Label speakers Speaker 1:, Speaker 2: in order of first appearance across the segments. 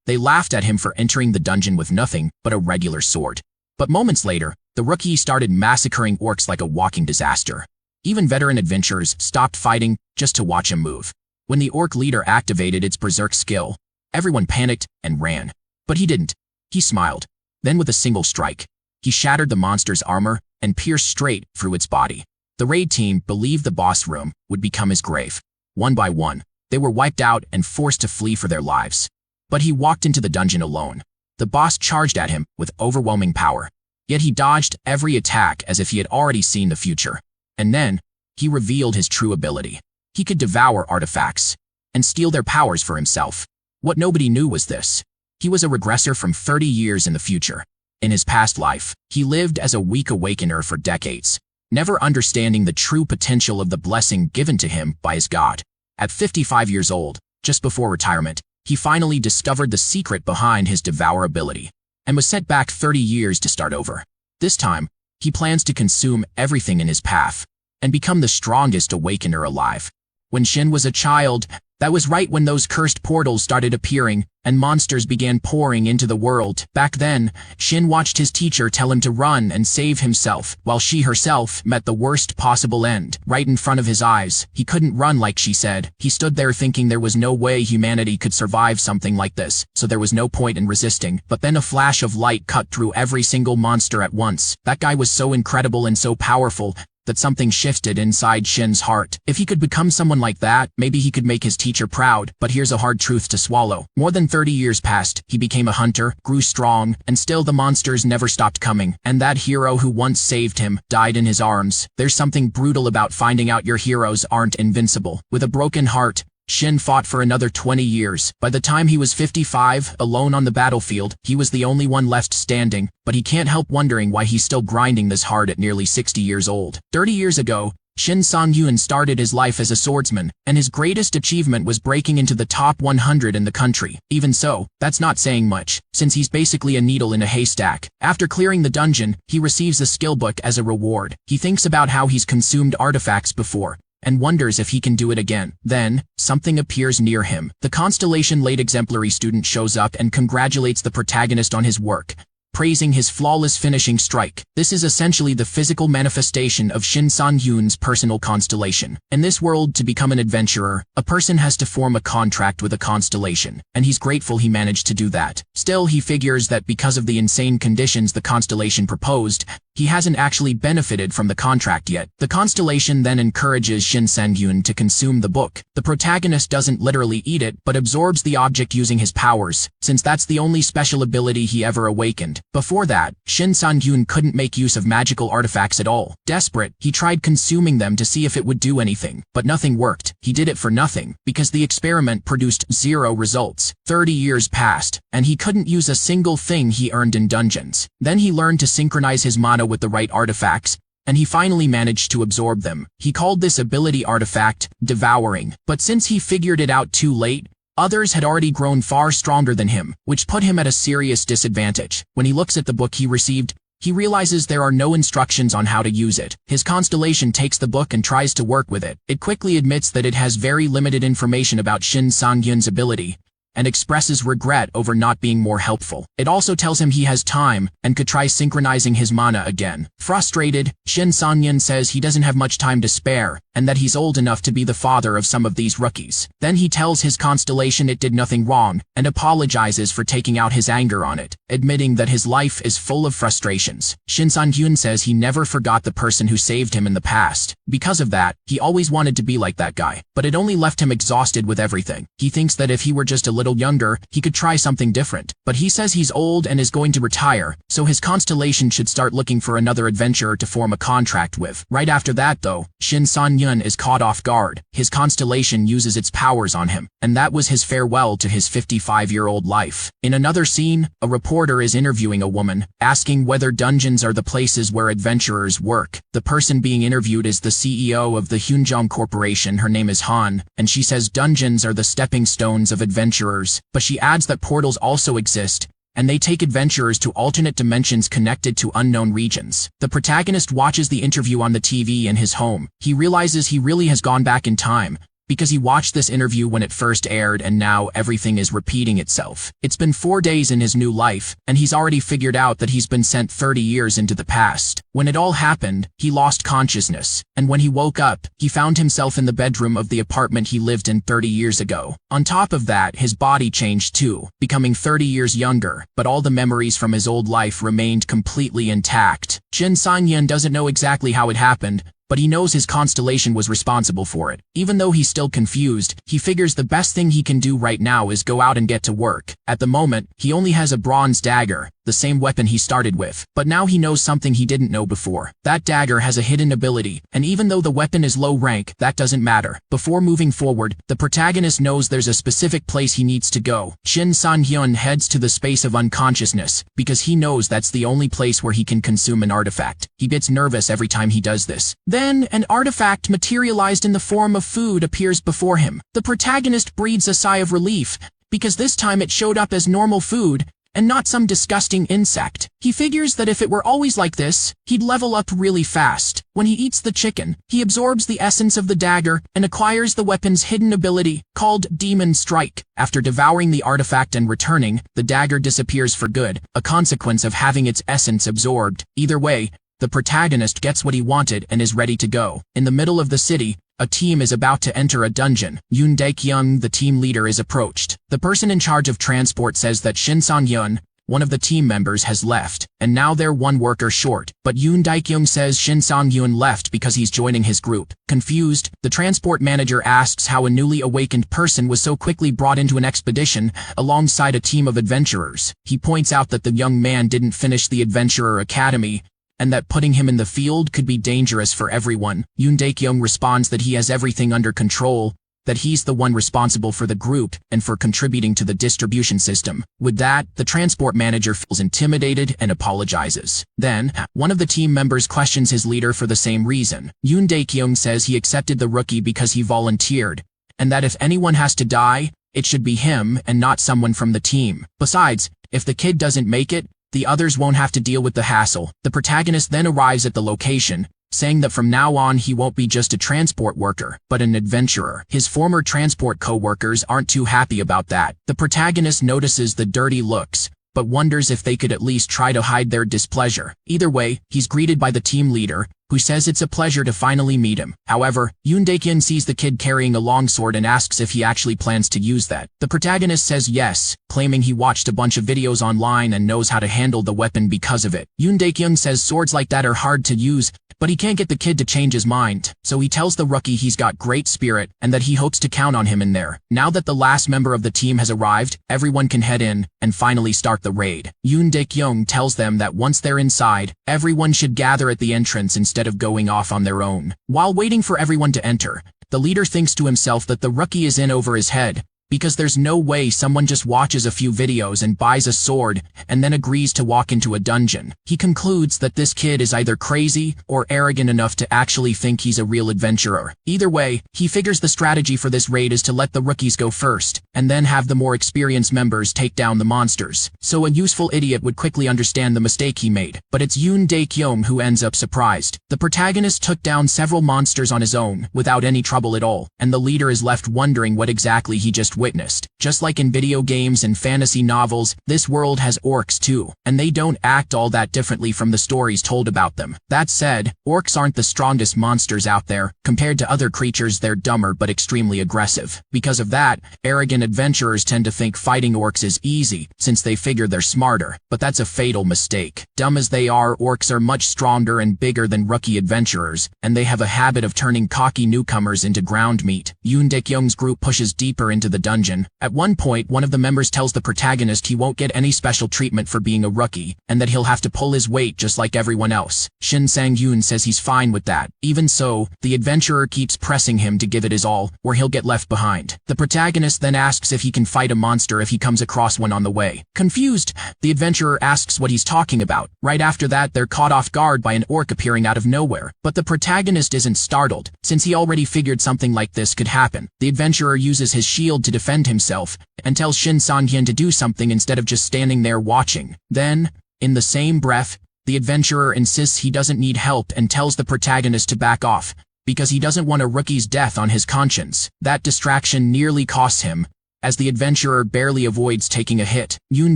Speaker 1: They laughed at him for entering the dungeon with nothing but a regular sword. But moments later, the rookie started massacring orcs like a walking disaster. Even veteran adventurers stopped fighting just to watch him move. When the orc leader activated its berserk skill, everyone panicked and ran. But he didn't. He smiled. Then with a single strike, he shattered the monster's armor and pierced straight through its body. The raid team believed the boss room would become his grave. One by one, they were wiped out and forced to flee for their lives. But he walked into the dungeon alone. The boss charged at him with overwhelming power. Yet he dodged every attack as if he had already seen the future. And then, he revealed his true ability. He could devour artifacts and steal their powers for himself. What nobody knew was this. He was a regressor from 30 years in the future. In his past life, he lived as a weak awakener for decades, never understanding the true potential of the blessing given to him by his god. At 55 years old, just before retirement, he finally discovered the secret behind his devour ability and was sent back 30 years to start over. This time, he plans to consume everything in his path and become the strongest awakener alive. When Shin was a child, that was right when those cursed portals started appearing and monsters began pouring into the world. Back then, Shin watched his teacher tell him to run and save himself, while she herself met the worst possible end. Right in front of his eyes, he couldn't run like she said. He stood there thinking there was no way humanity could survive something like this, so there was no point in resisting. But then a flash of light cut through every single monster at once. That guy was so incredible and so powerful that something shifted inside Shin's heart. If he could become someone like that, maybe he could make his teacher proud. But here's a hard truth to swallow. More than 30 years passed, he became a hunter, grew strong, and still the monsters never stopped coming. And that hero who once saved him died in his arms. There's something brutal about finding out your heroes aren't invincible. With a broken heart, Shin fought for another 20 years. By the time he was 55, alone on the battlefield, he was the only one left standing, but he can't help wondering why he's still grinding this hard at nearly 60 years old. 30 years ago, Shin Sang-Yun started his life as a swordsman, and his greatest achievement was breaking into the top 100 in the country. Even so, that's not saying much, since he's basically a needle in a haystack. After clearing the dungeon, he receives a skill book as a reward. He thinks about how he's consumed artifacts before, and wonders if he can do it again. Then, something appears near him. The Constellation Late Exemplary student shows up and congratulates the protagonist on his work, praising his flawless finishing strike. This is essentially the physical manifestation of Shin Sang-Yun's personal constellation. In this world, to become an adventurer, a person has to form a contract with a constellation, and he's grateful he managed to do that. Still, he figures that because of the insane conditions the constellation proposed, he hasn't actually benefited from the contract yet. The constellation then encourages Shin Sang-Yun to consume the book. The protagonist doesn't literally eat it, but absorbs the object using his powers, since that's the only special ability he ever awakened. Before that, Shin Sang-Yun couldn't make use of magical artifacts at all. Desperate, he tried consuming them to see if it would do anything, but nothing worked. He did it for nothing, because the experiment produced 0 results. 30 years passed, and he couldn't use a single thing he earned in dungeons. Then he learned to synchronize his mana with the right artifacts, and he finally managed to absorb them. He called this ability artifact Devouring, but since he figured it out too late, others had already grown far stronger than him, which put him at a serious disadvantage. When he looks at the book he received, he realizes there are no instructions on how to use it. His constellation takes the book and tries to work with it. It quickly admits that it has very limited information about Shin Sang-Yun's ability, and expresses regret over not being more helpful. It also tells him he has time and could try synchronizing his mana again. Frustrated, Shin Sang-Yun says he doesn't have much time to spare, and that he's old enough to be the father of some of these rookies. Then he tells his constellation it did nothing wrong, and apologizes for taking out his anger on it, admitting that his life is full of frustrations. Shin Sang-Yun says he never forgot the person who saved him in the past. Because of that, he always wanted to be like that guy, but it only left him exhausted with everything. He thinks that if he were just a little younger, he could try something different, but he says he's old and is going to retire, so his constellation should start looking for another adventurer to form a contract with. Right after that though, Shin Sang-Yun is caught off guard. His constellation uses its powers on him, and that was his farewell to his 55-year-old life. In another scene, a reporter is interviewing a woman, asking whether dungeons are the places where adventurers work. The person being interviewed is the CEO of the Hyunjong Corporation. Her name is Han, and she says dungeons are the stepping stones of adventurers, but she adds that portals also exist, and they take adventurers to alternate dimensions connected to unknown regions. The protagonist watches the interview on the TV in his home. He realizes he really has gone back in time, because he watched this interview when it first aired and now everything is repeating itself. It's been 4 days in his new life, and he's already figured out that he's been sent 30 years into the past. When it all happened, he lost consciousness, and when he woke up, he found himself in the bedroom of the apartment he lived in 30 years ago. On top of that, his body changed too, becoming 30 years younger, but all the memories from his old life remained completely intact. Shin Sang-yeon doesn't know exactly how it happened, but he knows his constellation was responsible for it. Even though he's still confused, he figures the best thing he can do right now is go out and get to work. At the moment, he only has a bronze dagger, the same weapon he started with, but now he knows something he didn't know before. That dagger has a hidden ability, and even though the weapon is low rank, that doesn't matter. Before moving forward, the protagonist knows there's a specific place he needs to go. Shin Sang-yeon heads to the space of unconsciousness, because he knows that's the only place where he can consume an artifact. He gets nervous every time he does this. Then, an artifact materialized in the form of food appears before him. The protagonist breathes a sigh of relief, because this time it showed up as normal food, and not some disgusting insect. He figures that if it were always like this, he'd level up really fast. When he eats the chicken, he absorbs the essence of the dagger and acquires the weapon's hidden ability, called Demon Strike. After devouring the artifact and returning, the dagger disappears for good, a consequence of having its essence absorbed. Either way, the protagonist gets what he wanted and is ready to go. In the middle of the city, a team is about to enter a dungeon. Yoon Dae-kyung, the team leader, is approached. The person in charge of transport says that Shin Sang-yeon, one of the team members, has left, and now they're one worker short. But Yoon Dae-kyung says Shin Sang-yeon left because he's joining his group. Confused, the transport manager asks how a newly awakened person was so quickly brought into an expedition alongside a team of adventurers. He points out that the young man didn't finish the Adventurer Academy, and that putting him in the field could be dangerous for everyone. Yoon Dae-kyung responds that he has everything under control, that he's the one responsible for the group and for contributing to the distribution system. With that, the transport manager feels intimidated and apologizes. Then, one of the team members questions his leader for the same reason. Yoon Dae-kyung says he accepted the rookie because he volunteered, and that if anyone has to die, it should be him and not someone from the team. Besides, if the kid doesn't make it, the others won't have to deal with the hassle. The protagonist then arrives at the location, saying that from now on he won't be just a transport worker, but an adventurer. His former transport co-workers aren't too happy about that. The protagonist notices the dirty looks, but wonders if they could at least try to hide their displeasure. Either way, he's greeted by the team leader, who says it's a pleasure to finally meet him. However, Yoon Dae-kyung sees the kid carrying a longsword and asks if he actually plans to use that. The protagonist says yes, claiming he watched a bunch of videos online and knows how to handle the weapon because of it. Yoon Dae-kyung says swords like that are hard to use, but he can't get the kid to change his mind, so he tells the rookie he's got great spirit and that he hopes to count on him in there. Now that the last member of the team has arrived, everyone can head in and finally start the raid. Yoon Dae-kyung tells them that once they're inside, everyone should gather at the entrance instead of going off on their own. While waiting for everyone to enter, the leader thinks to himself that the rookie is in over his head, because there's no way someone just watches a few videos and buys a sword and then agrees to walk into a dungeon. He concludes that this kid is either crazy or arrogant enough to actually think he's a real adventurer. Either way, he figures the strategy for this raid is to let the rookies go first, and then have the more experienced members take down the monsters. So a useful idiot would quickly understand the mistake he made, but it's Yoon Dae-kyung who ends up surprised. The protagonist took down several monsters on his own, without any trouble at all, and the leader is left wondering what exactly he just witnessed. Just like in video games and fantasy novels, this world has orcs too, and they don't act all that differently from the stories told about them. That said, orcs aren't the strongest monsters out there. Compared to other creatures, they're dumber but extremely aggressive. Because of that, arrogant adventurers tend to think fighting orcs is easy, since they figure they're smarter. But that's a fatal mistake. Dumb as they are, orcs are much stronger and bigger than rookie adventurers, and they have a habit of turning cocky newcomers into ground meat. Yoon Dae-kyung's group pushes deeper into the dungeon. At one point, one of the members tells the protagonist he won't get any special treatment for being a rookie, and that he'll have to pull his weight just like everyone else. Shin Sang-yeon says he's fine with that. Even so, the adventurer keeps pressing him to give it his all, or he'll get left behind. The protagonist then asks if he can fight a monster if he comes across one on the way. Confused, the adventurer asks what he's talking about. Right after that, they're caught off guard by an orc appearing out of nowhere. But the protagonist isn't startled, since he already figured something like this could happen. The adventurer uses his shield to defend himself, and tells Shin Sang-yeon to do something instead of just standing there watching. Then, in the same breath, the adventurer insists he doesn't need help and tells the protagonist to back off, because he doesn't want a rookie's death on his conscience. That distraction nearly costs him, as the adventurer barely avoids taking a hit. Yoon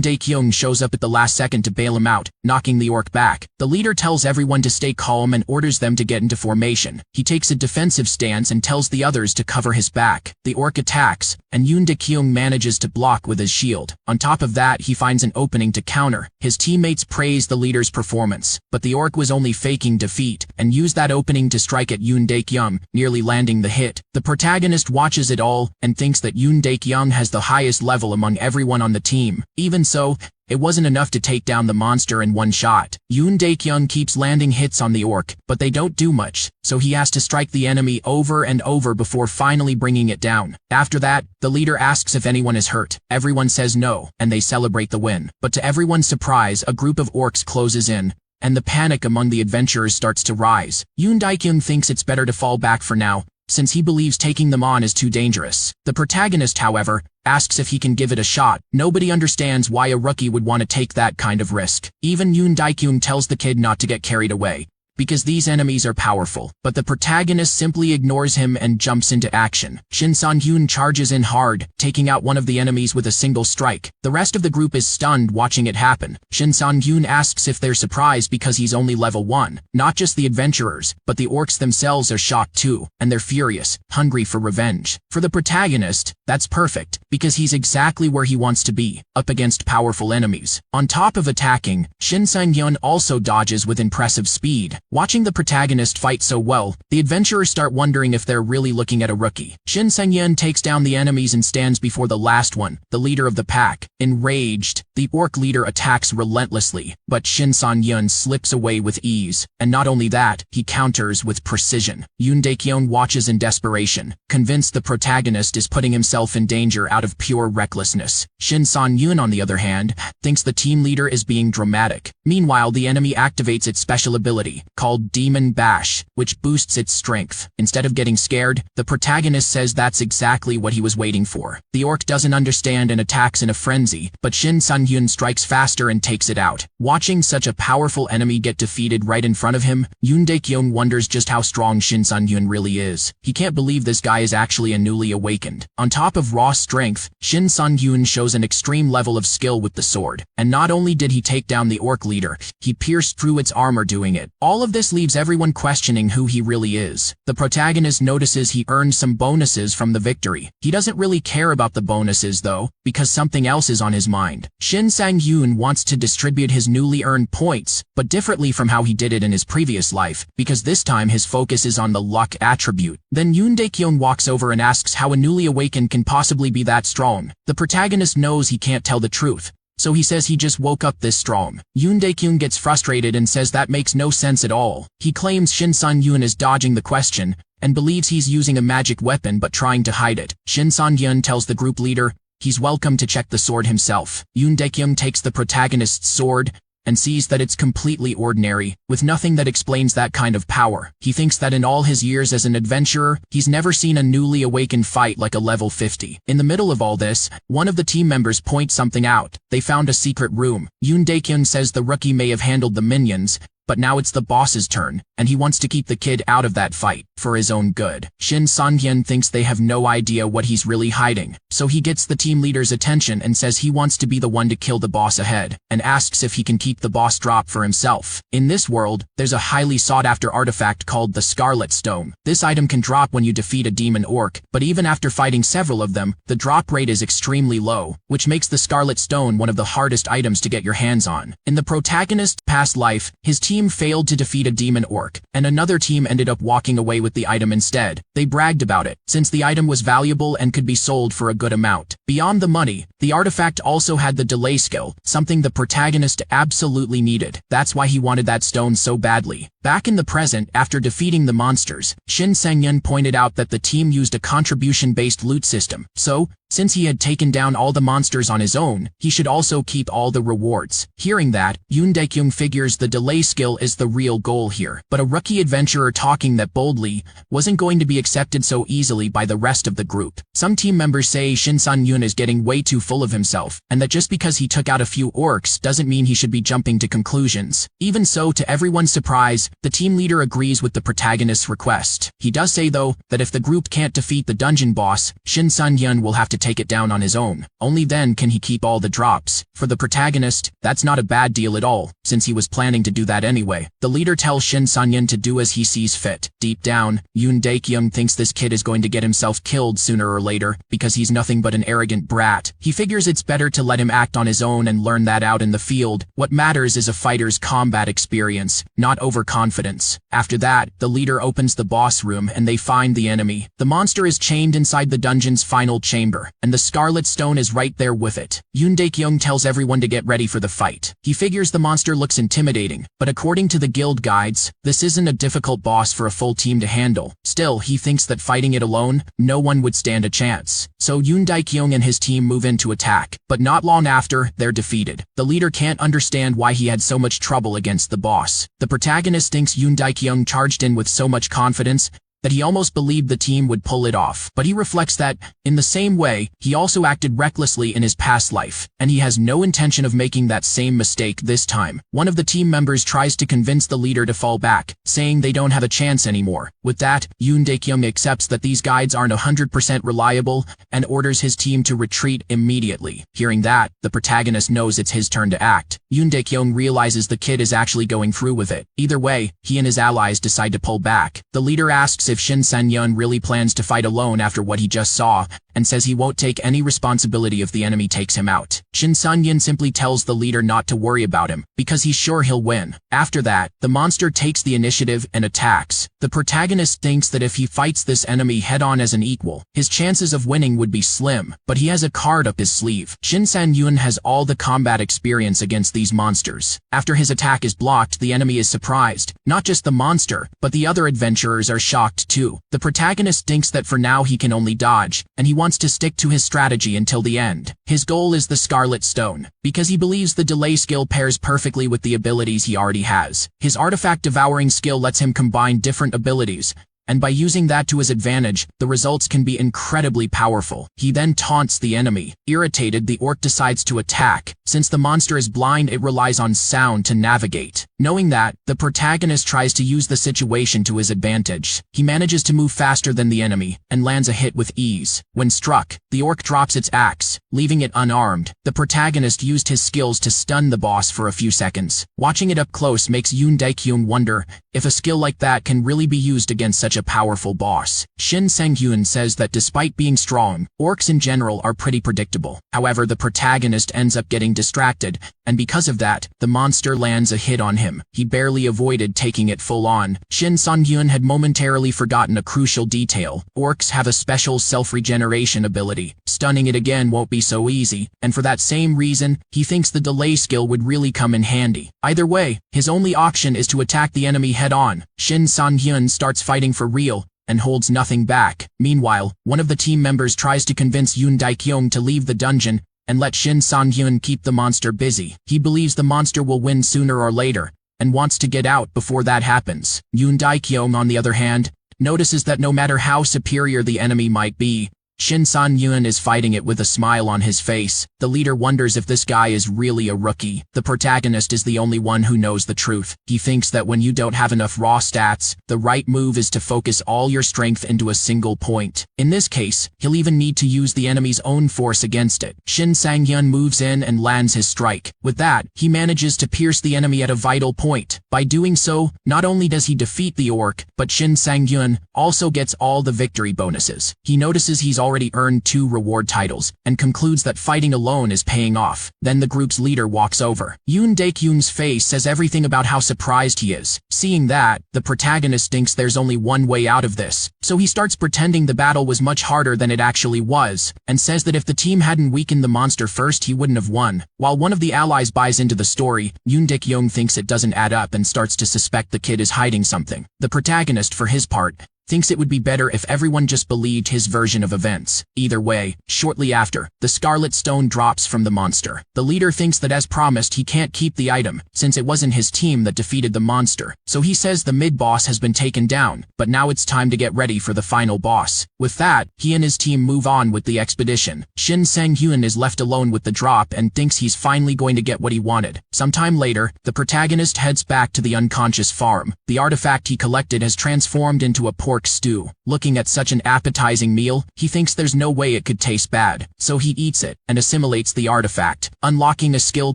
Speaker 1: Dae-kyung shows up at the last second to bail him out, knocking the orc back. The leader tells everyone to stay calm and orders them to get into formation. He takes a defensive stance and tells the others to cover his back. The orc attacks, and Yoon Dae-kyung manages to block with his shield. On top of that, he finds an opening to counter. His teammates praise the leader's performance, but the orc was only faking defeat, and used that opening to strike at Yoon Dae-kyung, nearly landing the hit. The protagonist watches it all, and thinks that Yoon Dae-kyung has the highest level among everyone on the team. Even so, it wasn't enough to take down the monster in one shot. Yoon Dae-kyung keeps landing hits on the orc, but they don't do much, so he has to strike the enemy over and over before finally bringing it down. After that, the leader asks if anyone is hurt. Everyone says no, and they celebrate the win. But to everyone's surprise, a group of orcs closes in, and the panic among the adventurers starts to rise. Yoon Dae-kyung thinks it's better to fall back for now, since he believes taking them on is too dangerous. The protagonist, however, asks if he can give it a shot. Nobody understands why a rookie would want to take that kind of risk. Even Yoon Dae-kyung tells the kid not to get carried away, because these enemies are powerful. But the protagonist simply ignores him and jumps into action. Shin San-hyun charges in hard, taking out one of the enemies with a single strike. The rest of the group is stunned watching it happen. Shin San-hyun asks if they're surprised because he's only level 1. Not just the adventurers, but the orcs themselves are shocked too, and they're furious, hungry for revenge. For the protagonist, that's perfect, because he's exactly where he wants to be, up against powerful enemies. On top of attacking, Shin Sang-hyun also dodges with impressive speed. Watching the protagonist fight so well, the adventurers start wondering if they're really looking at a rookie. Shin Sang-hyun takes down the enemies and stands before the last one, the leader of the pack. Enraged, the orc leader attacks relentlessly, but Shin Sang-hyun slips away with ease. And not only that, he counters with precision. Yoon Dae-kyung watches in desperation, convinced the protagonist is putting himself in danger out of pure recklessness. Shin Sang-hyun, on the other hand, thinks the team leader is being dramatic. Meanwhile, the enemy activates its special ability, called Demon Bash, which boosts its strength. Instead of getting scared, the protagonist says that's exactly what he was waiting for. The orc doesn't understand and attacks in a frenzy, but Shin Sang-hyun strikes faster and takes it out. Watching such a powerful enemy get defeated right in front of him, Yoon Dae-kyung wonders just how strong Shin Sang-hyun really is. He can't believe this guy is actually a newly awakened. On top of raw strength, Shin Sang-hyun shows an extreme level of skill with the sword. And not only did he take down the orc leader, he pierced through its armor doing it. All of this leaves everyone questioning who he really is. The protagonist notices he earned some bonuses from the victory. He doesn't really care about the bonuses though, because something else is on his mind. Shin Sang-hyun wants to distribute his newly earned points, but differently from how he did it in his previous life, because this time his focus is on the luck attribute. Then Yoon Dae-kyung walks over and asks how a newly awakened can possibly be that strong. The protagonist knows he can't tell the truth, so he says he just woke up this strong. Yoon Dae-kyung gets frustrated and says that makes no sense at all. He claims Shin Sang-hyun is dodging the question, and believes he's using a magic weapon but trying to hide it. Shin Sang-hyun tells the group leader he's welcome to check the sword himself. Yoon Dae-kyung takes the protagonist's sword and sees that it's completely ordinary, with nothing that explains that kind of power. He thinks that in all his years as an adventurer, he's never seen a newly awakened fight like a level 50. In the middle of all this, one of the team members points something out. They found a secret room. Yoon Dae-kyung says the rookie may have handled the minions, but now it's the boss's turn, and he wants to keep the kid out of that fight, for his own good. Shin Sang-hyun thinks they have no idea what he's really hiding, so he gets the team leader's attention and says he wants to be the one to kill the boss ahead, and asks if he can keep the boss drop for himself. In this world, there's a highly sought-after artifact called the Scarlet Stone. This item can drop when you defeat a demon orc, but even after fighting several of them, the drop rate is extremely low, which makes the Scarlet Stone one of the hardest items to get your hands on. In the protagonist's past life, his team failed to defeat a demon orc, and another team ended up walking away with the item instead. They bragged about it, since the item was valuable and could be sold for a good amount. Beyond the money, the artifact also had the delay skill, something the protagonist absolutely needed. That's why he wanted that stone so badly. Back in the present, after defeating the monsters, Shin Sang-hyun pointed out that the team used a contribution-based loot system, so Since he had taken down all the monsters on his own, he should also keep all the rewards. Hearing that, Yoon Dae-kyung figures the delay skill is the real goal here. But a rookie adventurer talking that boldly wasn't going to be accepted so easily by the rest of the group. Some team members say Shin Sun-yoon is getting way too full of himself, and that just because he took out a few orcs doesn't mean he should be jumping to conclusions. Even so, to everyone's surprise, the team leader agrees with the protagonist's request. He does say though, that if the group can't defeat the dungeon boss, Shin Sun-yoon will have to take it down on his own. Only then can he keep all the drops. For the protagonist, that's not a bad deal at all, since he was planning to do that anyway. The leader tells Shin Sun-yoon to do as he sees fit. Deep down, Yoon Dae-kyung thinks this kid is going to get himself killed sooner or later, because he's nothing but an arrogant brat. He figures it's better to let him act on his own and learn that out in the field. What matters is a fighter's combat experience, not overconfidence. After that, the leader opens the boss room and they find the enemy. The monster is chained inside the dungeon's final chamber, and the Scarlet Stone is right there with it. Yoon Dae-kyung tells everyone to get ready for the fight. He figures the monster looks intimidating, but according to the guild guides, this isn't a difficult boss for a full team to handle. Still, he thinks that fighting it alone, no one would stand a chance. So Yoon Dae-kyung and his team move in to attack, but not long after, they're defeated. The leader can't understand why he had so much trouble against the boss. The protagonist thinks Yoon Dae-kyung charged in with so much confidence that he almost believed the team would pull it off. But he reflects that, in the same way, he also acted recklessly in his past life, and he has no intention of making that same mistake this time. One of the team members tries to convince the leader to fall back, saying they don't have a chance anymore. With that, Yoon Dae-kyung accepts that these guides aren't 100% reliable and orders his team to retreat immediately. Hearing that, the protagonist knows it's his turn to act. Yoon Dae-kyung realizes the kid is actually going through with it. Either way, he and his allies decide to pull back. The leader asks if Shin Sun-yoon really plans to fight alone after what he just saw, and says he won't take any responsibility if the enemy takes him out. Shin Sun-yoon simply tells the leader not to worry about him, because he's sure he'll win. After that, the monster takes the initiative and attacks. The protagonist thinks that if he fights this enemy head-on as an equal, his chances of winning would be slim, but he has a card up his sleeve. Shin Sun-yoon has all the combat experience against these monsters. After his attack is blocked, the enemy is surprised. Not just the monster, but the other adventurers are shocked too. The protagonist thinks that for now he can only dodge, and he wants to stick to his strategy until the end. His goal is the Scarlet Stone, because he believes the delay skill pairs perfectly with the abilities he already has. His artifact devouring skill lets him combine different abilities, and by using that to his advantage, the results can be incredibly powerful. He then taunts the enemy. Irritated, the orc decides to attack. Since the monster is blind, it relies on sound to navigate. Knowing that, the protagonist tries to use the situation to his advantage. He manages to move faster than the enemy, and lands a hit with ease. When struck, the orc drops its axe, leaving it unarmed. The protagonist used his skills to stun the boss for a few seconds. Watching it up close makes Yoon Dae-kyung wonder if a skill like that can really be used against such a powerful boss. Shin Sang-hyun says that despite being strong, orcs in general are pretty predictable. However, the protagonist ends up getting distracted, and because of that, the monster lands a hit on him. He barely avoided taking it full on. Shin Sang-hyun had momentarily forgotten a crucial detail. Orcs have a special self-regeneration ability. Stunning it again won't be so easy, and for that same reason, he thinks the delay skill would really come in handy. Either way, his only option is to attack the enemy head-on. Shin Sang-hyun starts fighting for real, and holds nothing back. Meanwhile, one of the team members tries to convince Yoon Dae-kyung to leave the dungeon and let Shin Sang-hyun keep the monster busy. He believes the monster will win sooner or later, and wants to get out before that happens. Yoon Dae-kyung, on the other hand, notices that no matter how superior the enemy might be, Shin Sang-hyun is fighting it with a smile on his face. The leader wonders if this guy is really a rookie. The protagonist is the only one who knows the truth. He thinks that when you don't have enough raw stats, the right move is to focus all your strength into a single point. In this case, he'll even need to use the enemy's own force against it. Shin Sang-hyun moves in and lands his strike. With that, he manages to pierce the enemy at a vital point. By doing so, not only does he defeat the orc, but Shin Sang-hyun also gets all the victory bonuses. He notices he's already earned 2 reward titles, and concludes that fighting alone is paying off. Then the group's leader walks over. Yoon Dae-kyung's face says everything about how surprised he is. Seeing that, the protagonist thinks there's only one way out of this, so he starts pretending the battle was much harder than it actually was, and says that if the team hadn't weakened the monster first, he wouldn't have won. While one of the allies buys into the story, Yoon Dae-kyung thinks it doesn't add up and starts to suspect the kid is hiding something. The protagonist, for his part, thinks it would be better if everyone just believed his version of events. Either way, shortly after, the Scarlet Stone drops from the monster. The leader thinks that as promised he can't keep the item, since it wasn't his team that defeated the monster. So he says the mid-boss has been taken down, but now it's time to get ready for the final boss. With that, he and his team move on with the expedition. Shin Sang-hyun is left alone with the drop and thinks he's finally going to get what he wanted. Sometime later, the protagonist heads back to the unconscious farm. The artifact he collected has transformed into a pork stew. Looking at such an appetizing meal, he thinks there's no way it could taste bad, so he eats it and assimilates the artifact, unlocking a skill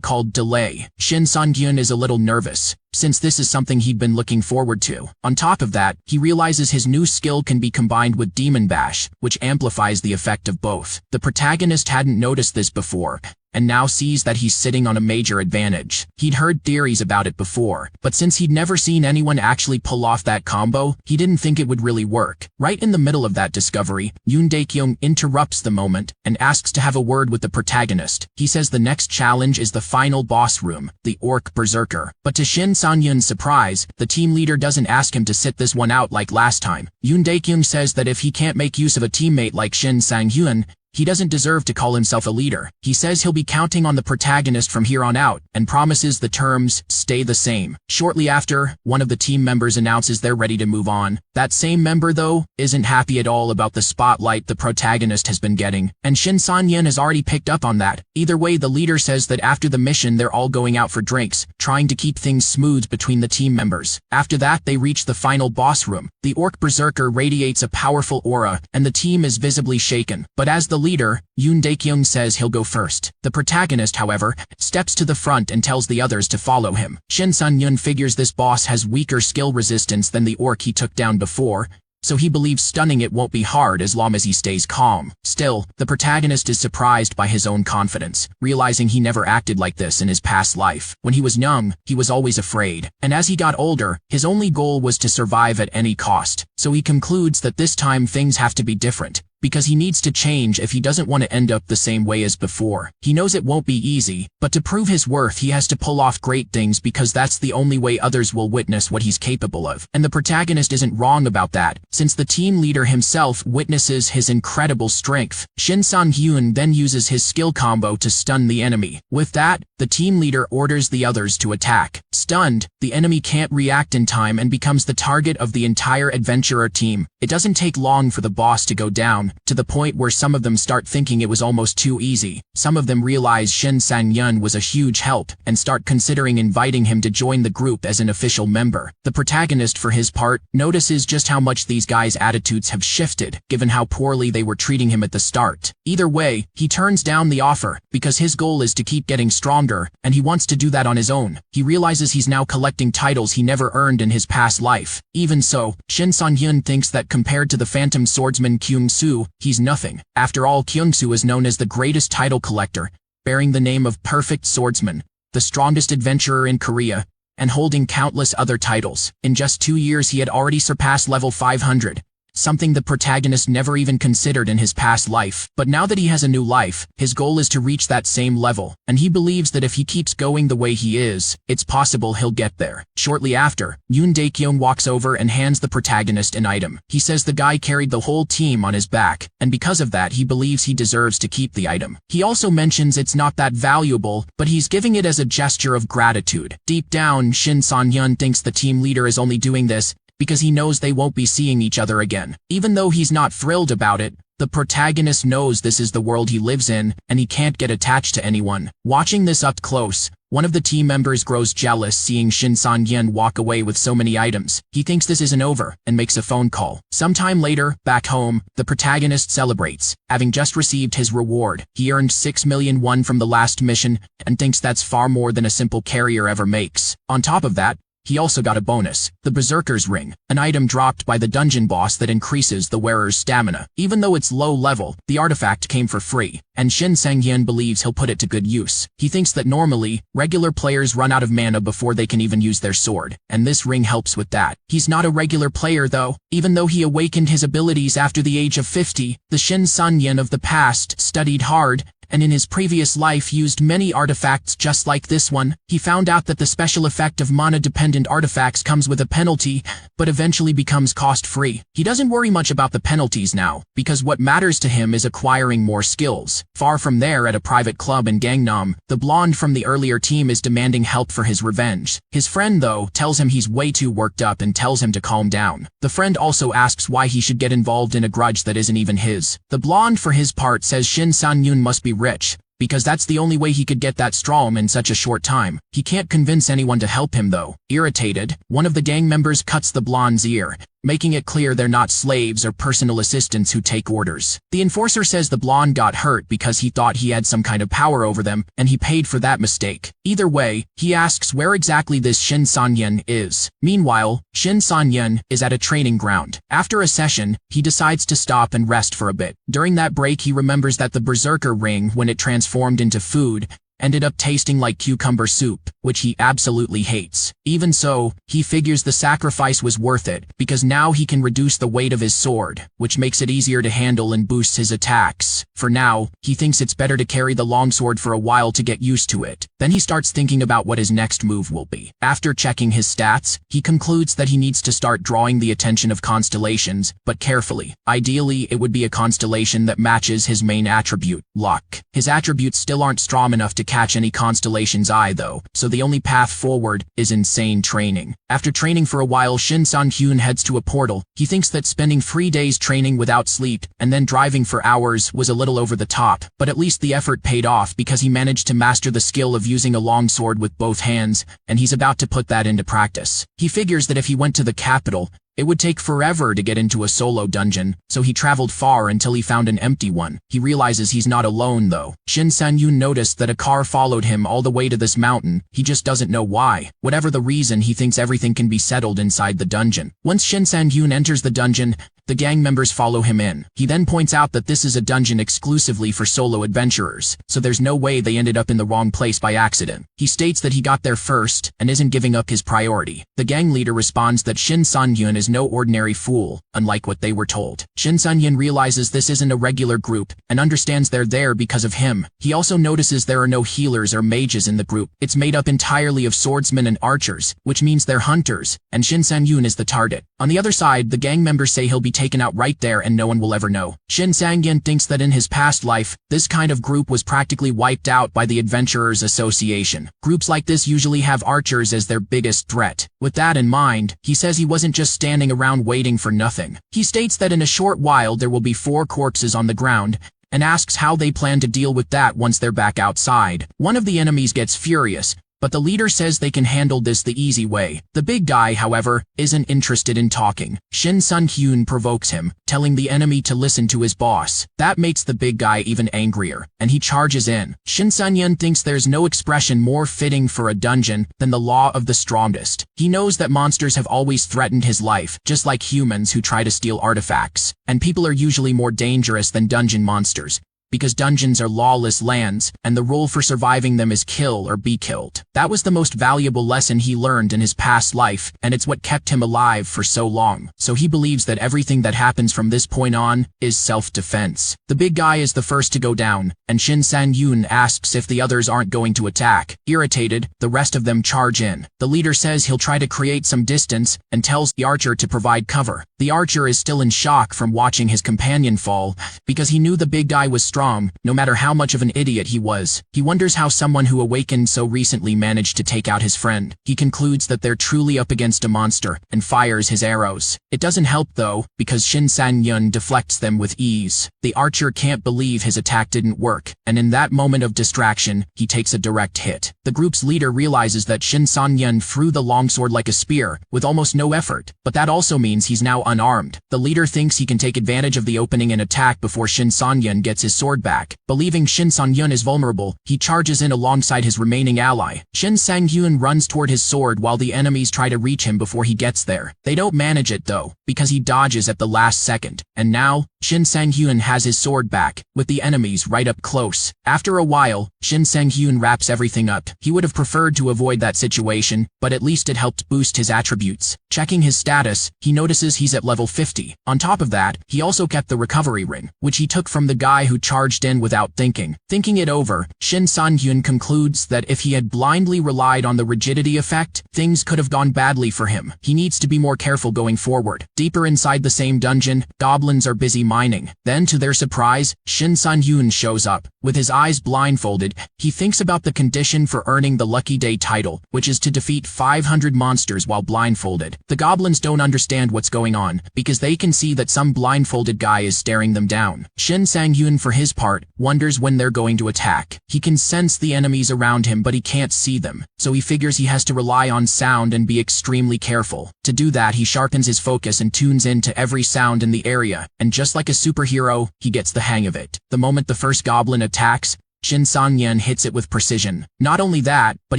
Speaker 1: called Delay. Shin Sang-hyun is a little nervous, since this is something he'd been looking forward to. On top of that, he realizes his new skill can be combined with Demon Bash, which amplifies the effect of both. The protagonist hadn't noticed this before, and now sees that he's sitting on a major advantage. He'd heard theories about it before, but since he'd never seen anyone actually pull off that combo, he didn't think it would really work. Right in the middle of that discovery, Yoon Dae-kyung interrupts the moment and asks to have a word with the protagonist. He says the next challenge is the final boss room, the Orc Berserker. But to Shin Sang-hyun's surprise, the team leader doesn't ask him to sit this one out like last time. Yoon Dae-kyung says that if he can't make use of a teammate like Shin Sang-hyun, he doesn't deserve to call himself a leader. He says he'll be counting on the protagonist from here on out, and promises the terms stay the same. Shortly after, one of the team members announces they're ready to move on. That same member, though, isn't happy at all about the spotlight the protagonist has been getting, and Shin Sang-hyun has already picked up on that. Either way, the leader says that after the mission they're all going out for drinks, trying to keep things smooth between the team members. After that, they reach the final boss room. The Orc Berserker radiates a powerful aura, and the team is visibly shaken. But as the leader, Yoon Dae-kyung says he'll go first. The protagonist, however, steps to the front and tells the others to follow him. Shin Sang-hyun figures this boss has weaker skill resistance than the orc he took down before, so he believes stunning it won't be hard as long as he stays calm. Still, the protagonist is surprised by his own confidence, realizing he never acted like this in his past life. When he was young, he was always afraid, and as he got older, his only goal was to survive at any cost. So he concludes that this time things have to be different, because he needs to change if he doesn't want to end up the same way as before. He knows it won't be easy, but to prove his worth he has to pull off great things because that's the only way others will witness what he's capable of. And the protagonist isn't wrong about that, since the team leader himself witnesses his incredible strength. Shin Sang-hyun then uses his skill combo to stun the enemy. With that, the team leader orders the others to attack. Stunned, the enemy can't react in time and becomes the target of the entire adventurer team. It doesn't take long for the boss to go down, to the point where some of them start thinking it was almost too easy. Some of them realize Shin Sang-hyun was a huge help and start considering inviting him to join the group as an official member. The protagonist, for his part, notices just how much these guys' attitudes have shifted, given how poorly they were treating him at the start. Either way, he turns down the offer, because his goal is to keep getting stronger, and he wants to do that on his own. He realizes he's now collecting titles he never earned in his past life. Even so, Shin Sang-hyun thinks that compared to the Phantom Swordsman Kyung-soo, he's nothing. After all, Kyung-soo is known as the greatest title collector, bearing the name of Perfect Swordsman, the strongest adventurer in Korea, and holding countless other titles. In just 2 years he had already surpassed level 500. Something the protagonist never even considered in his past life. But now that he has a new life, his goal is to reach that same level, and he believes that if he keeps going the way he is, it's possible he'll get there. Shortly after, Yoon Dae-kyung walks over and hands the protagonist an item. He says the guy carried the whole team on his back, and because of that he believes he deserves to keep the item. He also mentions it's not that valuable, but he's giving it as a gesture of gratitude. Deep down, Shin Sang-hyun thinks the team leader is only doing this because he knows they won't be seeing each other again. Even though he's not thrilled about it, the protagonist knows this is the world he lives in, and he can't get attached to anyone. Watching this up close, one of the team members grows jealous seeing Shin Sang-hyun walk away with so many items. He thinks this isn't over, and makes a phone call. Sometime later, back home, the protagonist celebrates, having just received his reward. He earned 6 million won from the last mission, and thinks that's far more than a simple carrier ever makes. On top of that, he also got a bonus, the Berserker's Ring, an item dropped by the dungeon boss that increases the wearer's stamina. Even though it's low level, the artifact came for free, and Shin Sang-hyun believes he'll put it to good use. He thinks that normally, regular players run out of mana before they can even use their sword, and this ring helps with that. He's not a regular player though. Even though he awakened his abilities after the age of 50, the Shin Sang-hyun of the past studied hard and in his previous life used many artifacts just like this one. He found out that the special effect of mana-dependent artifacts comes with a penalty, but eventually becomes cost-free. He doesn't worry much about the penalties now, because what matters to him is acquiring more skills. Far from there, at a private club in Gangnam, the blonde from the earlier team is demanding help for his revenge. His friend, though, tells him he's way too worked up and tells him to calm down. The friend also asks why he should get involved in a grudge that isn't even his. The blonde, for his part, says Shin Sang-yoon must be rich, because that's the only way he could get that Strom in such a short time. He can't convince anyone to help him, though. Irritated, one of the gang members cuts the blonde's ear, making it clear they're not slaves or personal assistants who take orders. The enforcer says the blonde got hurt because he thought he had some kind of power over them, and he paid for that mistake. Either way, he asks where exactly this Shin Sang-yoon is. Meanwhile, Shin Sang-yoon is at a training ground. After a session, he decides to stop and rest for a bit. During that break, he remembers that the Berserker ring, when it transformed into food, ended up tasting like cucumber soup, which he absolutely hates. Even so, he figures the sacrifice was worth it, because now he can reduce the weight of his sword, which makes it easier to handle and boosts his attacks. For now, he thinks it's better to carry the longsword for a while to get used to it. Then he starts thinking about what his next move will be. After checking his stats, he concludes that he needs to start drawing the attention of constellations, but carefully. Ideally, it would be a constellation that matches his main attribute, luck. His attributes still aren't strong enough to catch any constellation's eye, though, so the only path forward is insane training. After training for a while, Shin Sang-yoon heads to a portal. He thinks that spending 3 days training without sleep and then driving for hours was a little over the top, but at least the effort paid off because he managed to master the skill of using a longsword with both hands, and he's about to put that into practice. He figures that if he went to the capital, it would take forever to get into a solo dungeon, so he traveled far until he found an empty one. He realizes he's not alone, though. Shin Sang-yoon noticed that a car followed him all the way to this mountain. He just doesn't know why. Whatever the reason, he thinks everything can be settled inside the dungeon. Once Shin Sang-yoon enters the dungeon, the gang members follow him in. He then points out that this is a dungeon exclusively for solo adventurers, so there's no way they ended up in the wrong place by accident. He states that he got there first and isn't giving up his priority. The gang leader responds that Shin Sang-yoon is no ordinary fool, unlike what they were told. Shin Sang-yoon realizes this isn't a regular group and understands they're there because of him. He also notices there are no healers or mages in the group. It's made up entirely of swordsmen and archers, which means they're hunters, and Shin Sang-yoon is the target. On the other side, the gang members say he'll be taken out right there and no one will ever know. Shin Sang-yoon thinks that in his past life, this kind of group was practically wiped out by the Adventurers Association. Groups like this usually have archers as their biggest threat. With that in mind, he says he wasn't just standing around waiting for nothing. He states that in a short while there will be 4 corpses on the ground, and asks how they plan to deal with that once they're back outside. One of the enemies gets furious, but the leader says they can handle this the easy way. The big guy, however, isn't interested in talking. Shin Sang-yoon provokes him, telling the enemy to listen to his boss. That makes the big guy even angrier, and he charges in. Shin Sang-yoon thinks there's no expression more fitting for a dungeon than the law of the strongest. He knows that monsters have always threatened his life, just like humans who try to steal artifacts, and people are usually more dangerous than dungeon monsters, because dungeons are lawless lands, and the rule for surviving them is kill or be killed. That was the most valuable lesson he learned in his past life, and it's what kept him alive for so long. So he believes that everything that happens from this point on is self-defense. The big guy is the first to go down, and Shin Sang-yoon asks if the others aren't going to attack. Irritated, the rest of them charge in. The leader says he'll try to create some distance, and tells the archer to provide cover. The archer is still in shock from watching his companion fall, because he knew the big guy was strong, no matter how much of an idiot he was. He wonders how someone who awakened so recently managed to take out his friend. He concludes that they're truly up against a monster, and fires his arrows. It doesn't help though, because Shin Sang-yoon deflects them with ease. The archer can't believe his attack didn't work, and in that moment of distraction, he takes a direct hit. The group's leader realizes that Shin Sang-yoon threw the longsword like a spear, with almost no effort, but that also means he's now unarmed. The leader thinks he can take advantage of the opening and attack before Shin Sang-yoon gets his sword back. Believing Shin Sang-yoon is vulnerable, he charges in alongside his remaining ally. Shin Sang-yoon runs toward his sword while the enemies try to reach him before he gets there. They don't manage it though, because he dodges at the last second, and now, Shin Sang-hyun has his sword back, with the enemies right up close. After a while, Shin Sang-hyun wraps everything up. He would have preferred to avoid that situation, but at least it helped boost his attributes. Checking his status, he notices he's at level 50. On top of that, he also kept the recovery ring, which he took from the guy who charged in without thinking. Thinking it over, Shin Sang-hyun concludes that if he had blindly relied on the rigidity effect, things could have gone badly for him. He needs to be more careful going forward. Deeper inside the same dungeon, goblins are busy mining. Then, to their surprise, Shin Sang-hyun shows up. With his eyes blindfolded, he thinks about the condition for earning the Lucky Day title, which is to defeat 500 monsters while blindfolded. The goblins don't understand what's going on, because they can see that some blindfolded guy is staring them down. Shin Sang-hyun, for his part, wonders when they're going to attack. He can sense the enemies around him, but he can't see them, so he figures he has to rely on sound and be extremely careful. To do that, he sharpens his focus and tunes in to every sound in the area, and just like a superhero, he gets the hang of it. The moment the first goblin attacks, Shin Sang-hyun hits it with precision. Not only that, but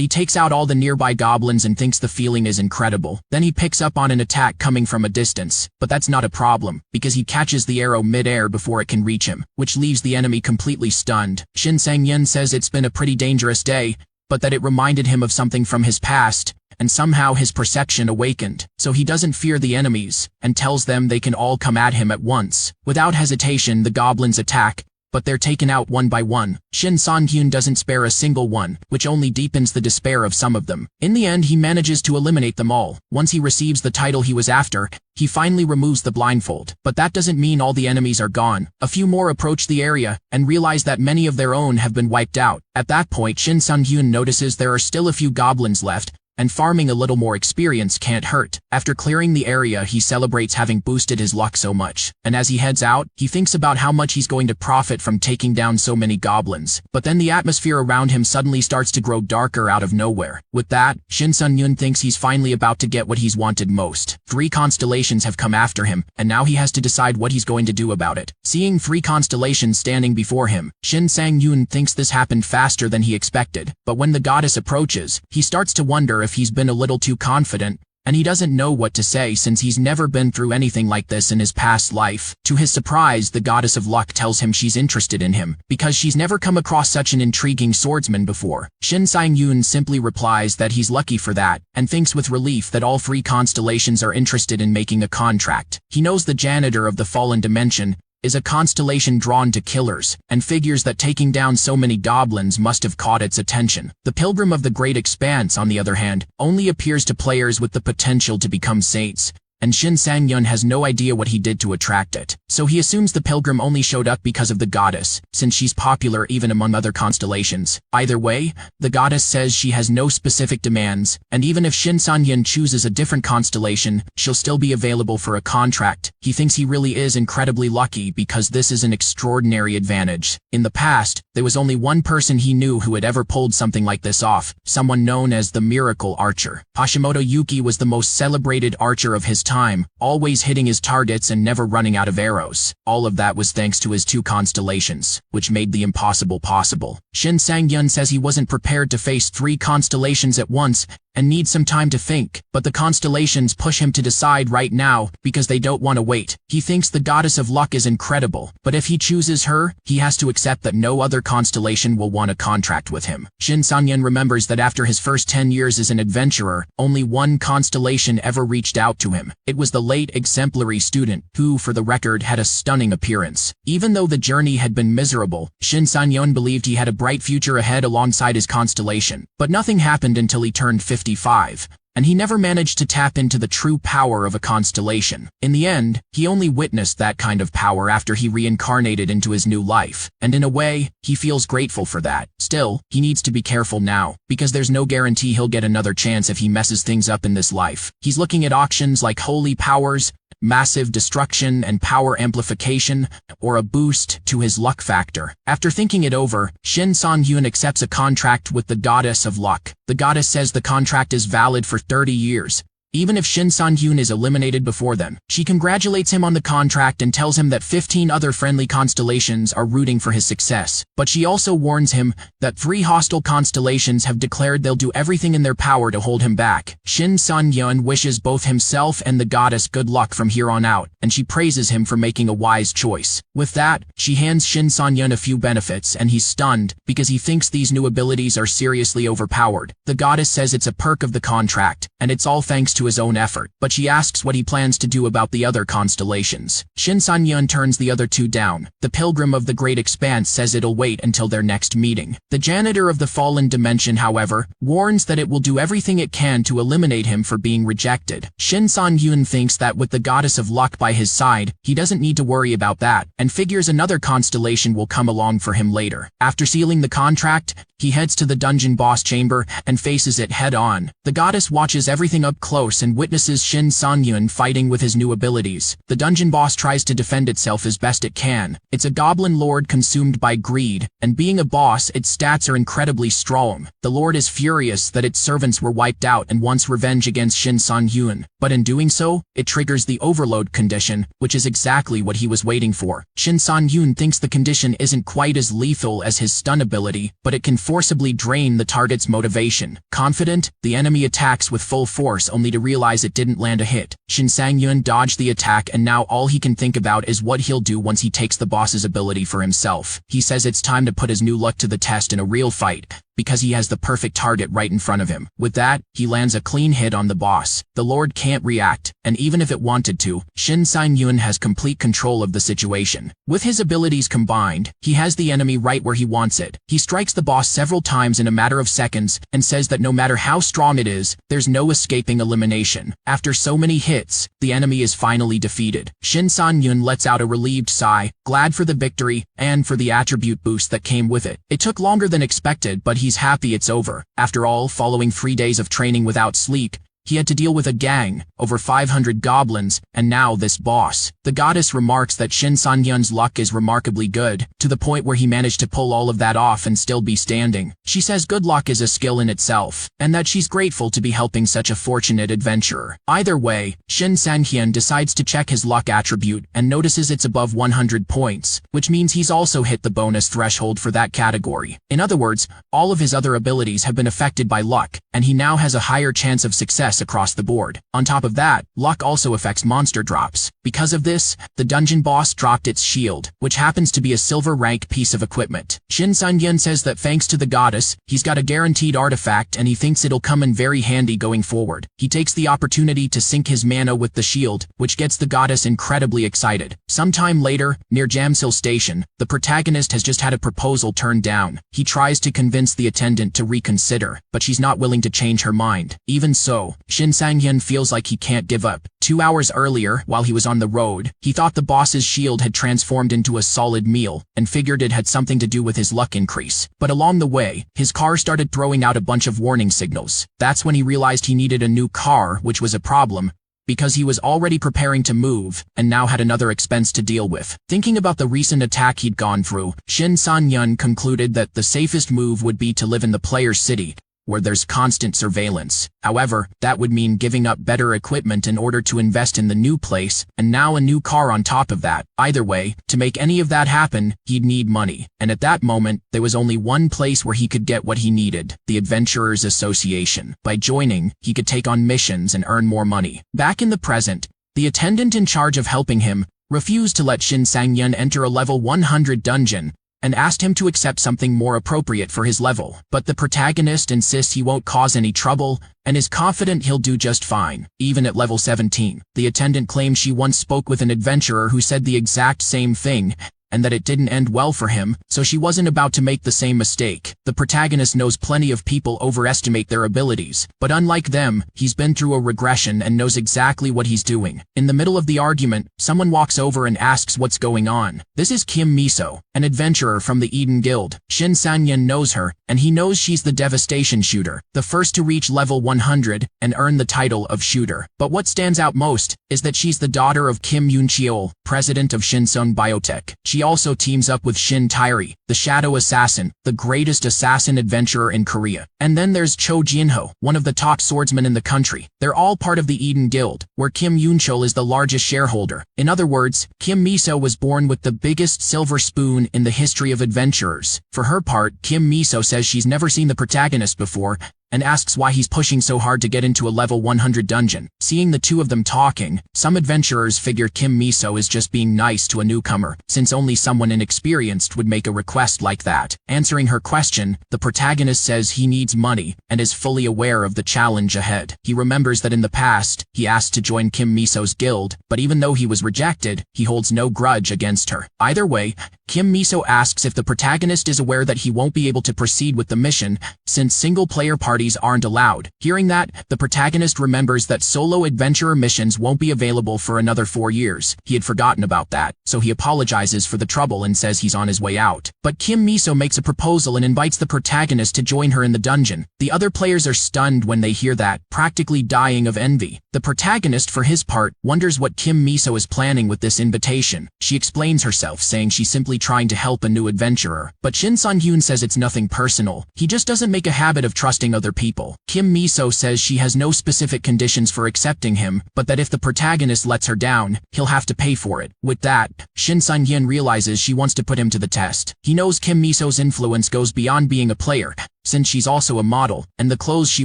Speaker 1: he takes out all the nearby goblins and thinks the feeling is incredible. Then he picks up on an attack coming from a distance, but that's not a problem, because he catches the arrow mid-air before it can reach him, which leaves the enemy completely stunned. Shin Sang-hyun says it's been a pretty dangerous day, but that it reminded him of something from his past, and somehow his perception awakened, so he doesn't fear the enemies, and tells them they can all come at him at once. Without hesitation, the goblins attack, but they're taken out one by one. Shin Sang-hyun doesn't spare a single one, which only deepens the despair of some of them. In the end, he manages to eliminate them all. Once he receives the title he was after, he finally removes the blindfold. But that doesn't mean all the enemies are gone. A few more approach the area, and realize that many of their own have been wiped out. At that point, Shin Sang-hyun notices there are still a few goblins left, and farming a little more experience can't hurt. After clearing the area, he celebrates having boosted his luck so much. And as he heads out, he thinks about how much he's going to profit from taking down so many goblins. But then the atmosphere around him suddenly starts to grow darker out of nowhere. With that, Shin Sang-hyun thinks he's finally about to get what he's wanted most. 3 constellations have come after him, and now he has to decide what he's going to do about it. Seeing 3 constellations standing before him, Shin Sang-hyun thinks this happened faster than he expected. But when the goddess approaches, he starts to wonder if he's been a little too confident, and he doesn't know what to say since he's never been through anything like this in his past life. To his surprise, the goddess of luck tells him she's interested in him, because she's never come across such an intriguing swordsman before. Shin Sang-hyun simply replies that he's lucky for that, and thinks with relief that all 3 constellations are interested in making a contract. He knows the janitor of the fallen dimension is a constellation drawn to killers, and figures that taking down so many goblins must have caught its attention. The Pilgrim of the Great Expanse, on the other hand, only appears to players with the potential to become saints, and Shin Sang-hyun has no idea what he did to attract it. So he assumes the pilgrim only showed up because of the goddess, since she's popular even among other constellations. Either way, the goddess says she has no specific demands, and even if Shin Sang-hyun chooses a different constellation, she'll still be available for a contract. He thinks he really is incredibly lucky because this is an extraordinary advantage. In the past, there was only one person he knew who had ever pulled something like this off, someone known as the Miracle Archer. Hashimoto Yuki was the most celebrated archer of his time, always hitting his targets and never running out of arrows. All of that was thanks to his 2 constellations, which made the impossible possible. Shin Sang-hyun says he wasn't prepared to face 3 constellations at once, and needs some time to think, but the constellations push him to decide right now because they don't want to wait. He thinks the goddess of luck is incredible, but if he chooses her, he has to accept that no other constellation will want a contract with him. Shin Sang-hyun remembers that after his first 10 years as an adventurer, only one constellation ever reached out to him. It was the late exemplary student, who, for the record, had a stunning appearance. Even though the journey had been miserable, Shin Sang-hyun believed he had a bright future ahead alongside his constellation. But nothing happened until he turned 55, and he never managed to tap into the true power of a constellation. In the end, he only witnessed that kind of power after he reincarnated into his new life, and in a way, he feels grateful for that. Still, he needs to be careful now, because there's no guarantee he'll get another chance if he messes things up in this life. He's looking at options like holy powers, massive destruction and power amplification, or a boost to his luck factor. After thinking it over, Shin Sang-hyun accepts a contract with the goddess of luck. The goddess says the contract is valid for 30 years, Even if Shin San-hyun is eliminated before them, she congratulates him on the contract and tells him that 15 other friendly constellations are rooting for his success. But she also warns him that 3 hostile constellations have declared they'll do everything in their power to hold him back. Shin San-hyun wishes both himself and the goddess good luck from here on out, and she praises him for making a wise choice. With that, she hands Shin San-hyun a few benefits, and he's stunned because he thinks these new abilities are seriously overpowered. The goddess says it's a perk of the contract, and it's all thanks to his own effort, but she asks what he plans to do about the other constellations. Shin San-hyun turns the other 2 down. The Pilgrim of the Great Expanse says it'll wait until their next meeting. The Janitor of the Fallen Dimension, however, warns that it will do everything it can to eliminate him for being rejected. Shin San-hyun thinks that with the Goddess of Luck by his side, he doesn't need to worry about that, and figures another constellation will come along for him later. After sealing the contract, he heads to the dungeon boss chamber and faces it head-on. The goddess watches everything up close and witnesses Shin San-hyun fighting with his new abilities. The dungeon boss tries to defend itself as best it can. It's a goblin lord consumed by greed, and being a boss, its stats are incredibly strong. The lord is furious that its servants were wiped out and wants revenge against Shin San-hyun, but in doing so, it triggers the overload condition, which is exactly what he was waiting for. Shin San-hyun thinks the condition isn't quite as lethal as his stun ability, but it can forcibly drain the target's motivation. Confident, the enemy attacks with full force only to realize it didn't land a hit. Shin Sang-hyun dodged the attack, and now all he can think about is what he'll do once he takes the boss's ability for himself. He says it's time to put his new luck to the test in a real fight, because he has the perfect target right in front of him. With that, he lands a clean hit on the boss. The Lord can't react, and even if it wanted to, Shin Sang-hyun has complete control of the situation. With his abilities combined, he has the enemy right where he wants it. He strikes the boss several times in a matter of seconds, and says that no matter how strong it is, there's no escaping elimination. After so many hits, the enemy is finally defeated. Shin Sang-hyun lets out a relieved sigh, glad for the victory, and for the attribute boost that came with it. It took longer than expected, but he's happy it's over. After all, following 3 days of training without sleep, he had to deal with a gang, over 500 goblins, and now this boss. The goddess remarks that Shin Sang-hyun's luck is remarkably good, to the point where he managed to pull all of that off and still be standing. She says good luck is a skill in itself, and that she's grateful to be helping such a fortunate adventurer. Either way, Shin Sang-hyun decides to check his luck attribute and notices it's above 100 points, which means he's also hit the bonus threshold for that category. In other words, all of his other abilities have been affected by luck, and he now has a higher chance of success across the board. On top of that, luck also affects monster drops. Because of this, the dungeon boss dropped its shield, which happens to be a silver rank piece of equipment. Shin Sang-hyun says that thanks to the goddess, he's got a guaranteed artifact and he thinks it'll come in very handy going forward. He takes the opportunity to sync his mana with the shield, which gets the goddess incredibly excited. Sometime later, near Jamsil Station, the protagonist has just had a proposal turned down. He tries to convince the attendant to reconsider, but she's not willing to change her mind. Even so, Shin Sang-hyun feels like he can't give up. 2 hours earlier, while he was on the road, he thought the boss's shield had transformed into a solid meal, and figured it had something to do with his luck increase. But along the way, his car started throwing out a bunch of warning signals. That's when he realized he needed a new car, which was a problem, because he was already preparing to move, and now had another expense to deal with. Thinking about the recent attack he'd gone through, Shin Sang-hyun concluded that the safest move would be to live in the player's city, where there's constant surveillance. However, that would mean giving up better equipment in order to invest in the new place, and now a new car on top of that. Either way, to make any of that happen, he'd need money. And at that moment, there was only one place where he could get what he needed: the Adventurers Association. By joining, he could take on missions and earn more money. Back in the present, the attendant in charge of helping him refused to let Shin Sang-hyun enter a level 100 dungeon, and asked him to accept something more appropriate for his level. But the protagonist insists he won't cause any trouble, and is confident he'll do just fine, even at level 17. The attendant claims she once spoke with an adventurer who said the exact same thing, and that it didn't end well for him, so she wasn't about to make the same mistake. The protagonist knows plenty of people overestimate their abilities, but unlike them, he's been through a regression and knows exactly what he's doing. In the middle of the argument, someone walks over and asks what's going on. This is Kim Miso, an adventurer from the Eden Guild. Shin Sang-hyun knows her, and he knows she's the Devastation Shooter, the first to reach level 100 and earn the title of Shooter. But what stands out most is that she's the daughter of Kim Yoon-cheol, president of Shinseong Biotech. She also teams up with Shin Tairi, the Shadow Assassin, the greatest assassin adventurer in Korea. And then there's Cho Jinho, one of the top swordsmen in the country. They're all part of the Eden Guild, where Kim Yoonchul is the largest shareholder. In other words, Kim Miso was born with the biggest silver spoon in the history of adventurers. For her part, Kim Miso says she's never seen the protagonist before, and asks why he's pushing so hard to get into a level 100 dungeon. Seeing the two of them talking, some adventurers figure Kim Miso is just being nice to a newcomer, since only someone inexperienced would make a request like that. Answering her question, the protagonist says he needs money, and is fully aware of the challenge ahead. He remembers that in the past, he asked to join Kim Miso's guild, but even though he was rejected, he holds no grudge against her. Either way, Kim Miso asks if the protagonist is aware that he won't be able to proceed with the mission, since single-player parties aren't allowed. Hearing that, the protagonist remembers that solo adventurer missions won't be available for another 4 years. He had forgotten about that, so he apologizes for the trouble and says he's on his way out. But Kim Miso makes a proposal and invites the protagonist to join her in the dungeon. The other players are stunned when they hear that, practically dying of envy. The protagonist, for his part, wonders what Kim Miso is planning with this invitation. She explains herself, saying she's simply trying to help a new adventurer. But Shin Sun-hyun says it's nothing personal. He just doesn't make a habit of trusting other people. Kim Miso says she has no specific conditions for accepting him, but that if the protagonist lets her down, he'll have to pay for it. With that, Shin Sun-hyun realizes she wants to put him to the test. He knows Kim Miso's influence goes beyond being a player, since she's also a model, and the clothes she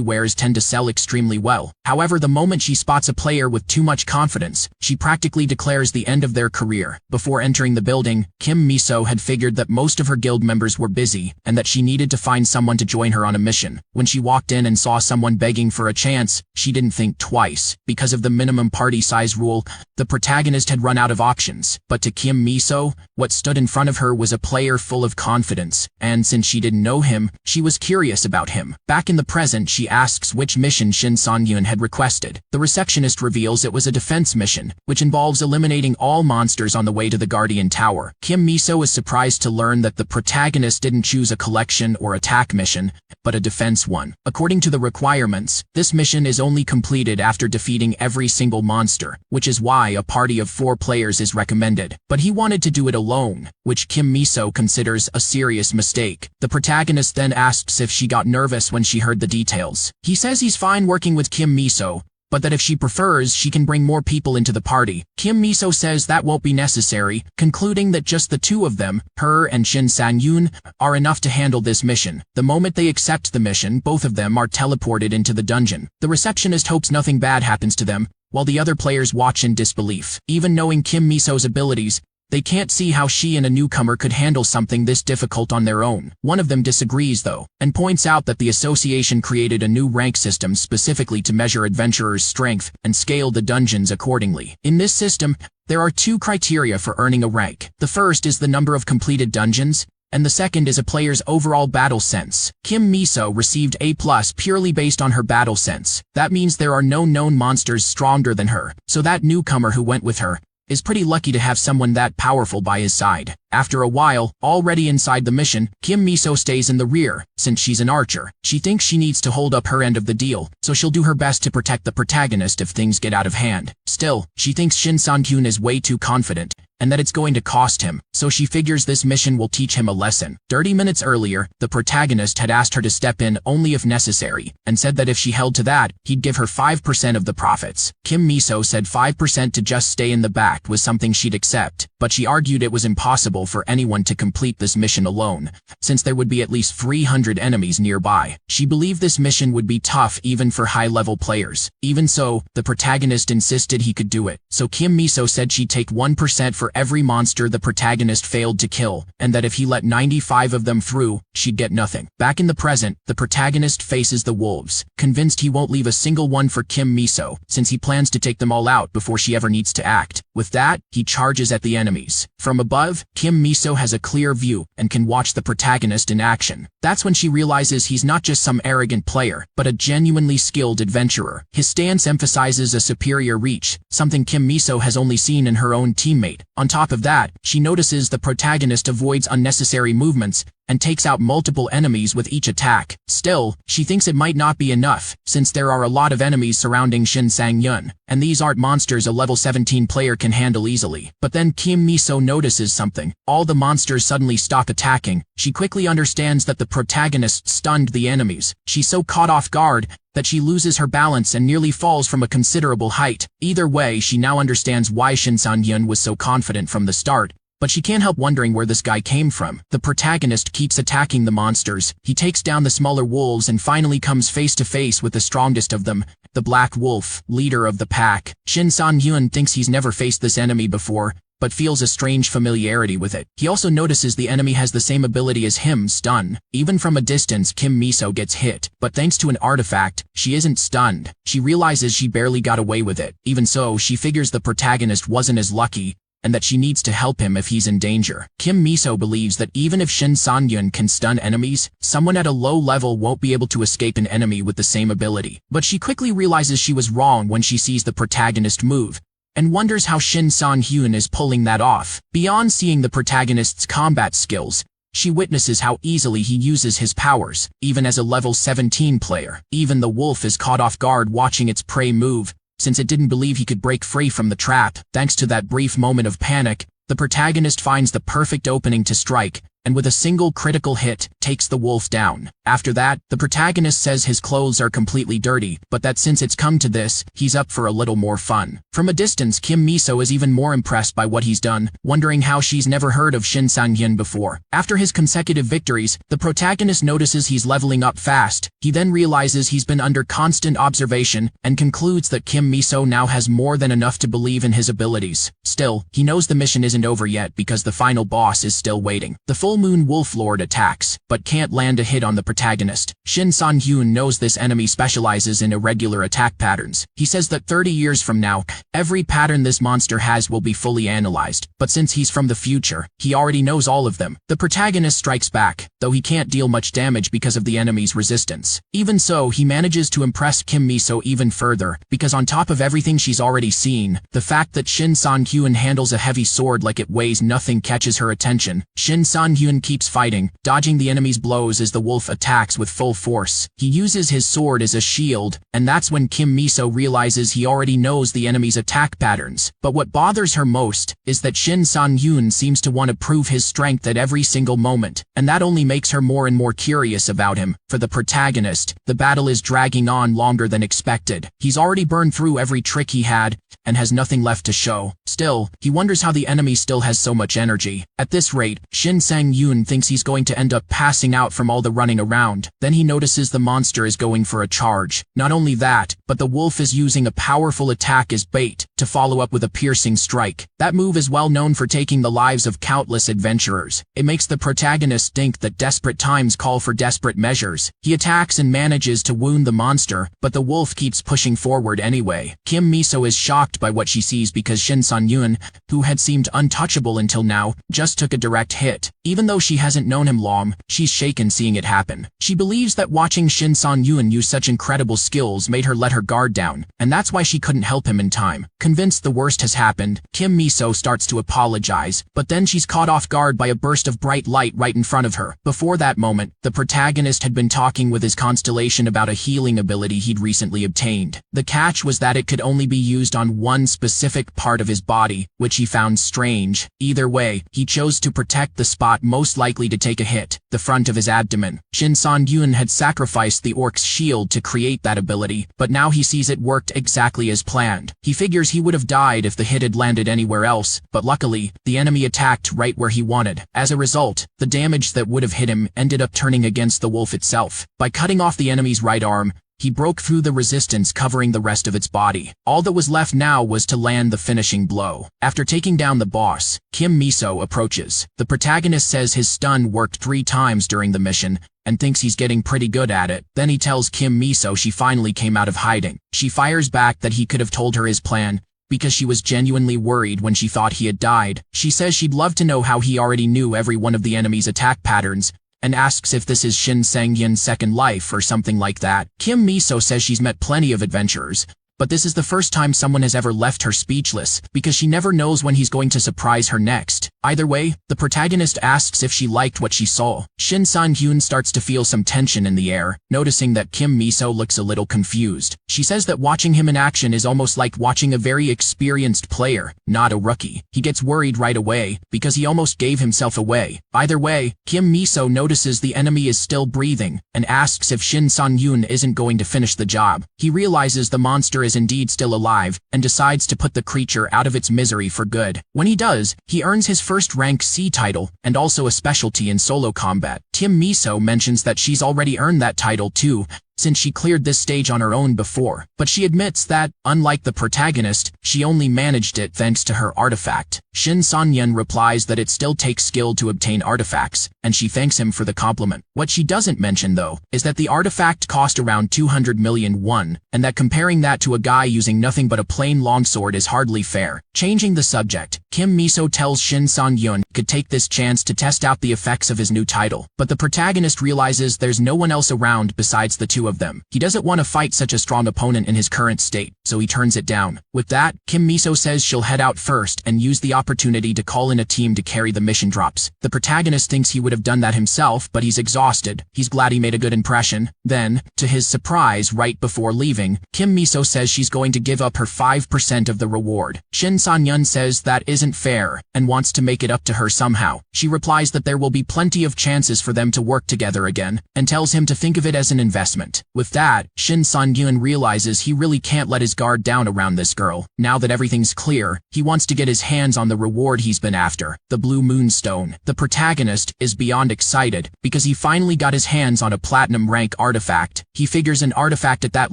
Speaker 1: wears tend to sell extremely well. However, the moment she spots a player with too much confidence, she practically declares the end of their career. Before entering the building, Kim Miso had figured that most of her guild members were busy, and that she needed to find someone to join her on a mission. When she walked in and saw someone begging for a chance, she didn't think twice. Because of the minimum party size rule, the protagonist had run out of options. But to Kim Miso, what stood in front of her was a player full of confidence, and since she didn't know him, she was curious about him. Back in the present, she asks which mission Shin Sun-hyun had requested. The receptionist reveals it was a defense mission, which involves eliminating all monsters on the way to the Guardian Tower. Kim Miso is surprised to learn that the protagonist didn't choose a collection or attack mission, but a defense one. According to the requirements, this mission is only completed after defeating every single monster, which is why a party of 4 players is recommended. But he wanted to do it alone, which Kim Miso considers a serious mistake. The protagonist then asks if she got nervous when she heard the details. He says he's fine working with Kim Miso, but that if she prefers, she can bring more people into the party. Kim Miso says that won't be necessary, concluding that just the two of them, her and Shin Sun-hyun, are enough to handle this mission. The moment they accept the mission, both of them are teleported into the dungeon. The receptionist hopes nothing bad happens to them, while the other players watch in disbelief. Even knowing Kim Miso's abilities, they can't see how she and a newcomer could handle something this difficult on their own. One of them disagrees, though, and points out that the association created a new rank system specifically to measure adventurers' strength and scale the dungeons accordingly. In this system, there are 2 criteria for earning a rank. The first is the number of completed dungeons, and the second is a player's overall battle sense. Kim Miso received A+ purely based on her battle sense. That means there are no known monsters stronger than her, so that newcomer who went with her is pretty lucky to have someone that powerful by his side. After a while, already inside the mission, Kim Miso stays in the rear, since she's an archer. She thinks she needs to hold up her end of the deal, so she'll do her best to protect the protagonist if things get out of hand. Still, she thinks Shin Sun-hyun is way too confident, and that it's going to cost him, so she figures this mission will teach him a lesson. 30 minutes earlier, the protagonist had asked her to step in only if necessary, and said that if she held to that, he'd give her 5% of the profits. Kim Miso said 5% to just stay in the back was something she'd accept, but she argued it was impossible for anyone to complete this mission alone, since there would be at least 300 enemies nearby. She believed this mission would be tough even for high-level players. Even so, the protagonist insisted he could do it, so Kim Miso said she'd take 1% for every monster the protagonist failed to kill, and that if he let 95 of them through, she'd get nothing. Back in the present, the protagonist faces the wolves, convinced he won't leave a single one for Kim Miso, since he plans to take them all out before she ever needs to act. With that, he charges at the enemies. From above, Kim Miso has a clear view and can watch the protagonist in action. That's when she realizes he's not just some arrogant player, but a genuinely skilled adventurer. His stance emphasizes a superior reach, something Kim Miso has only seen in her own teammate. On top of that, she notices the protagonist avoids unnecessary movements and takes out multiple enemies with each attack. Still, she thinks it might not be enough, since there are a lot of enemies surrounding Shin Sang-yun, and these aren't monsters a level 17 player can handle easily. But then Kim Miso notices something. All the monsters suddenly stop attacking. She quickly understands that the protagonist stunned the enemies. She's so caught off guard that she loses her balance and nearly falls from a considerable height. Either way, she now understands why Shin Sang-yun was so confident from the start, but she can't help wondering where this guy came from. The protagonist keeps attacking the monsters. He takes down the smaller wolves and finally comes face to face with the strongest of them, the Black Wolf, leader of the pack. Shin Sang-yun thinks he's never faced this enemy before, but feels a strange familiarity with it. He also notices the enemy has the same ability as him, stun. Even from a distance, Kim Miso gets hit, but thanks to an artifact, she isn't stunned. She realizes she barely got away with it. Even so, she figures the protagonist wasn't as lucky, and that she needs to help him if he's in danger. Kim Miso believes that even if Shin Sang-yun can stun enemies, someone at a low level won't be able to escape an enemy with the same ability. But she quickly realizes she was wrong when she sees the protagonist move, and wonders how Shin Sang-yun is pulling that off. Beyond seeing the protagonist's combat skills, she witnesses how easily he uses his powers, even as a level 17 player. Even the wolf is caught off guard watching its prey move, since it didn't believe he could break free from the trap. Thanks to that brief moment of panic, the protagonist finds the perfect opening to strike, and with a single critical hit, takes the wolf down. After that, the protagonist says his clothes are completely dirty, but that since it's come to this, he's up for a little more fun. From a distance, Kim Miso is even more impressed by what he's done, wondering how she's never heard of Shin Sang-yun before. After his consecutive victories, the protagonist notices he's leveling up fast. He then realizes he's been under constant observation, and concludes that Kim Miso now has more than enough to believe in his abilities. Still, he knows the mission isn't over yet because the final boss is still waiting. The Full Moon Wolf Lord attacks, but can't land a hit on the protagonist. Shin Sang-yun knows this enemy specializes in irregular attack patterns. He says that 30 years from now, every pattern this monster has will be fully analyzed, but since he's from the future, he already knows all of them. The protagonist strikes back, though he can't deal much damage because of the enemy's resistance. Even so, he manages to impress Kim Miso even further, because on top of everything she's already seen, the fact that Shin Sang-yun handles a heavy sword like it weighs nothing catches her attention. Shin Sang-yun keeps fighting, dodging the enemy's blows as the wolf attacks with full force. He uses his sword as a shield, and that's when Kim Miso realizes he already knows the enemy's attack patterns. But what bothers her most is that Shin Sang-yun seems to want to prove his strength at every single moment, and that only makes her more and more curious about him. For the protagonist, the battle is dragging on longer than expected. He's already burned through every trick he had, and has nothing left to show. Still, he wonders how the enemy still has so much energy. At this rate, Shin Sang-yun thinks he's going to end up passing out from all the running around. Then he notices the monster is going for a charge. Not only that, but the wolf is using a powerful attack as bait, to follow up with a piercing strike. That move is well known for taking the lives of countless adventurers. It makes the protagonist think that desperate times call for desperate measures. He attacks and manages to wound the monster, but the wolf keeps pushing forward anyway. Kim Miso is shocked by what she sees because Shin Sang-yun, who had seemed untouchable until now, just took a direct hit. Even though she hasn't known him long, she's shaken seeing it happen. She believes that watching Shin Sang-yun use such incredible skills made her let her guard down, and that's why she couldn't help him in time. Convinced the worst has happened, Kim Miso starts to apologize, but then she's caught off guard by a burst of bright light right in front of her. Before that moment, the protagonist had been talking with his constellation about a healing ability he'd recently obtained. The catch was that it could only be used on one specific part of his body, which he found strange. Either way, he chose to protect the spot most likely to take a hit, the front of his abdomen. Shin Sang-yun had sacrificed the orc's shield to create that ability, but now he sees it worked exactly as planned. He figures he would have died if the hit had landed anywhere else, but luckily, the enemy attacked right where he wanted. As a result, the damage that would have hit him ended up turning against the wolf itself. By cutting off the enemy's right arm, he broke through the resistance covering the rest of its body. All that was left now was to land the finishing blow. After taking down the boss, Kim Miso approaches. The protagonist says his stun worked 3 times during the mission, and thinks he's getting pretty good at it. Then he tells Kim Miso she finally came out of hiding. She fires back that he could have told her his plan, because she was genuinely worried when she thought he had died. She says she'd love to know how he already knew every one of the enemy's attack patterns, and asks if this is Shin Sang-yun's second life or something like that. Kim Miso says she's met plenty of adventurers, but this is the first time someone has ever left her speechless, because she never knows when he's going to surprise her next. Either way, the protagonist asks if she liked what she saw. Shin Sang-hyun starts to feel some tension in the air, noticing that Kim Mi-so looks a little confused. She says that watching him in action is almost like watching a very experienced player, not a rookie. He gets worried right away, because he almost gave himself away. Either way, Kim Mi-so notices the enemy is still breathing, and asks if Shin Sang-hyun isn't going to finish the job. He realizes the monster is indeed still alive, and decides to put the creature out of its misery for good. When he does, he earns his first rank C title, and also a specialty in solo combat. Kim Mi-so mentions that she's already earned that title too, since she cleared this stage on her own before, but she admits that, unlike the protagonist, she only managed it thanks to her artifact. Shin Sang-hyun replies that it still takes skill to obtain artifacts, and she thanks him for the compliment. What she doesn't mention, though, is that the artifact cost around 200 million won, and that comparing that to a guy using nothing but a plain longsword is hardly fair. Changing the subject, Kim Mi-so tells Shin Sang-hyun could take this chance to test out the effects of his new title, but the protagonist realizes there's no one else around besides the two of them. He doesn't want to fight such a strong opponent in his current state, so he turns it down. With that, Kim Mi-so says she'll head out first and use the opportunity to call in a team to carry the mission drops. The protagonist thinks he would have done that himself, but he's exhausted. He's glad he made a good impression. Then, to his surprise, right before leaving, Kim Mi-so says she's going to give up her 5% of the reward. Shin Sang-hyun says that isn't fair, and wants to make it up to her somehow. She replies that there will be plenty of chances for them to work together again, and tells him to think of it as an investment. With that, Shin Sang-hyun realizes he really can't let his guard down around this girl. Now that everything's clear, he wants to get his hands on the reward he's been after, the Blue Moonstone. The protagonist is beyond excited, because he finally got his hands on a platinum rank artifact. He figures an artifact at that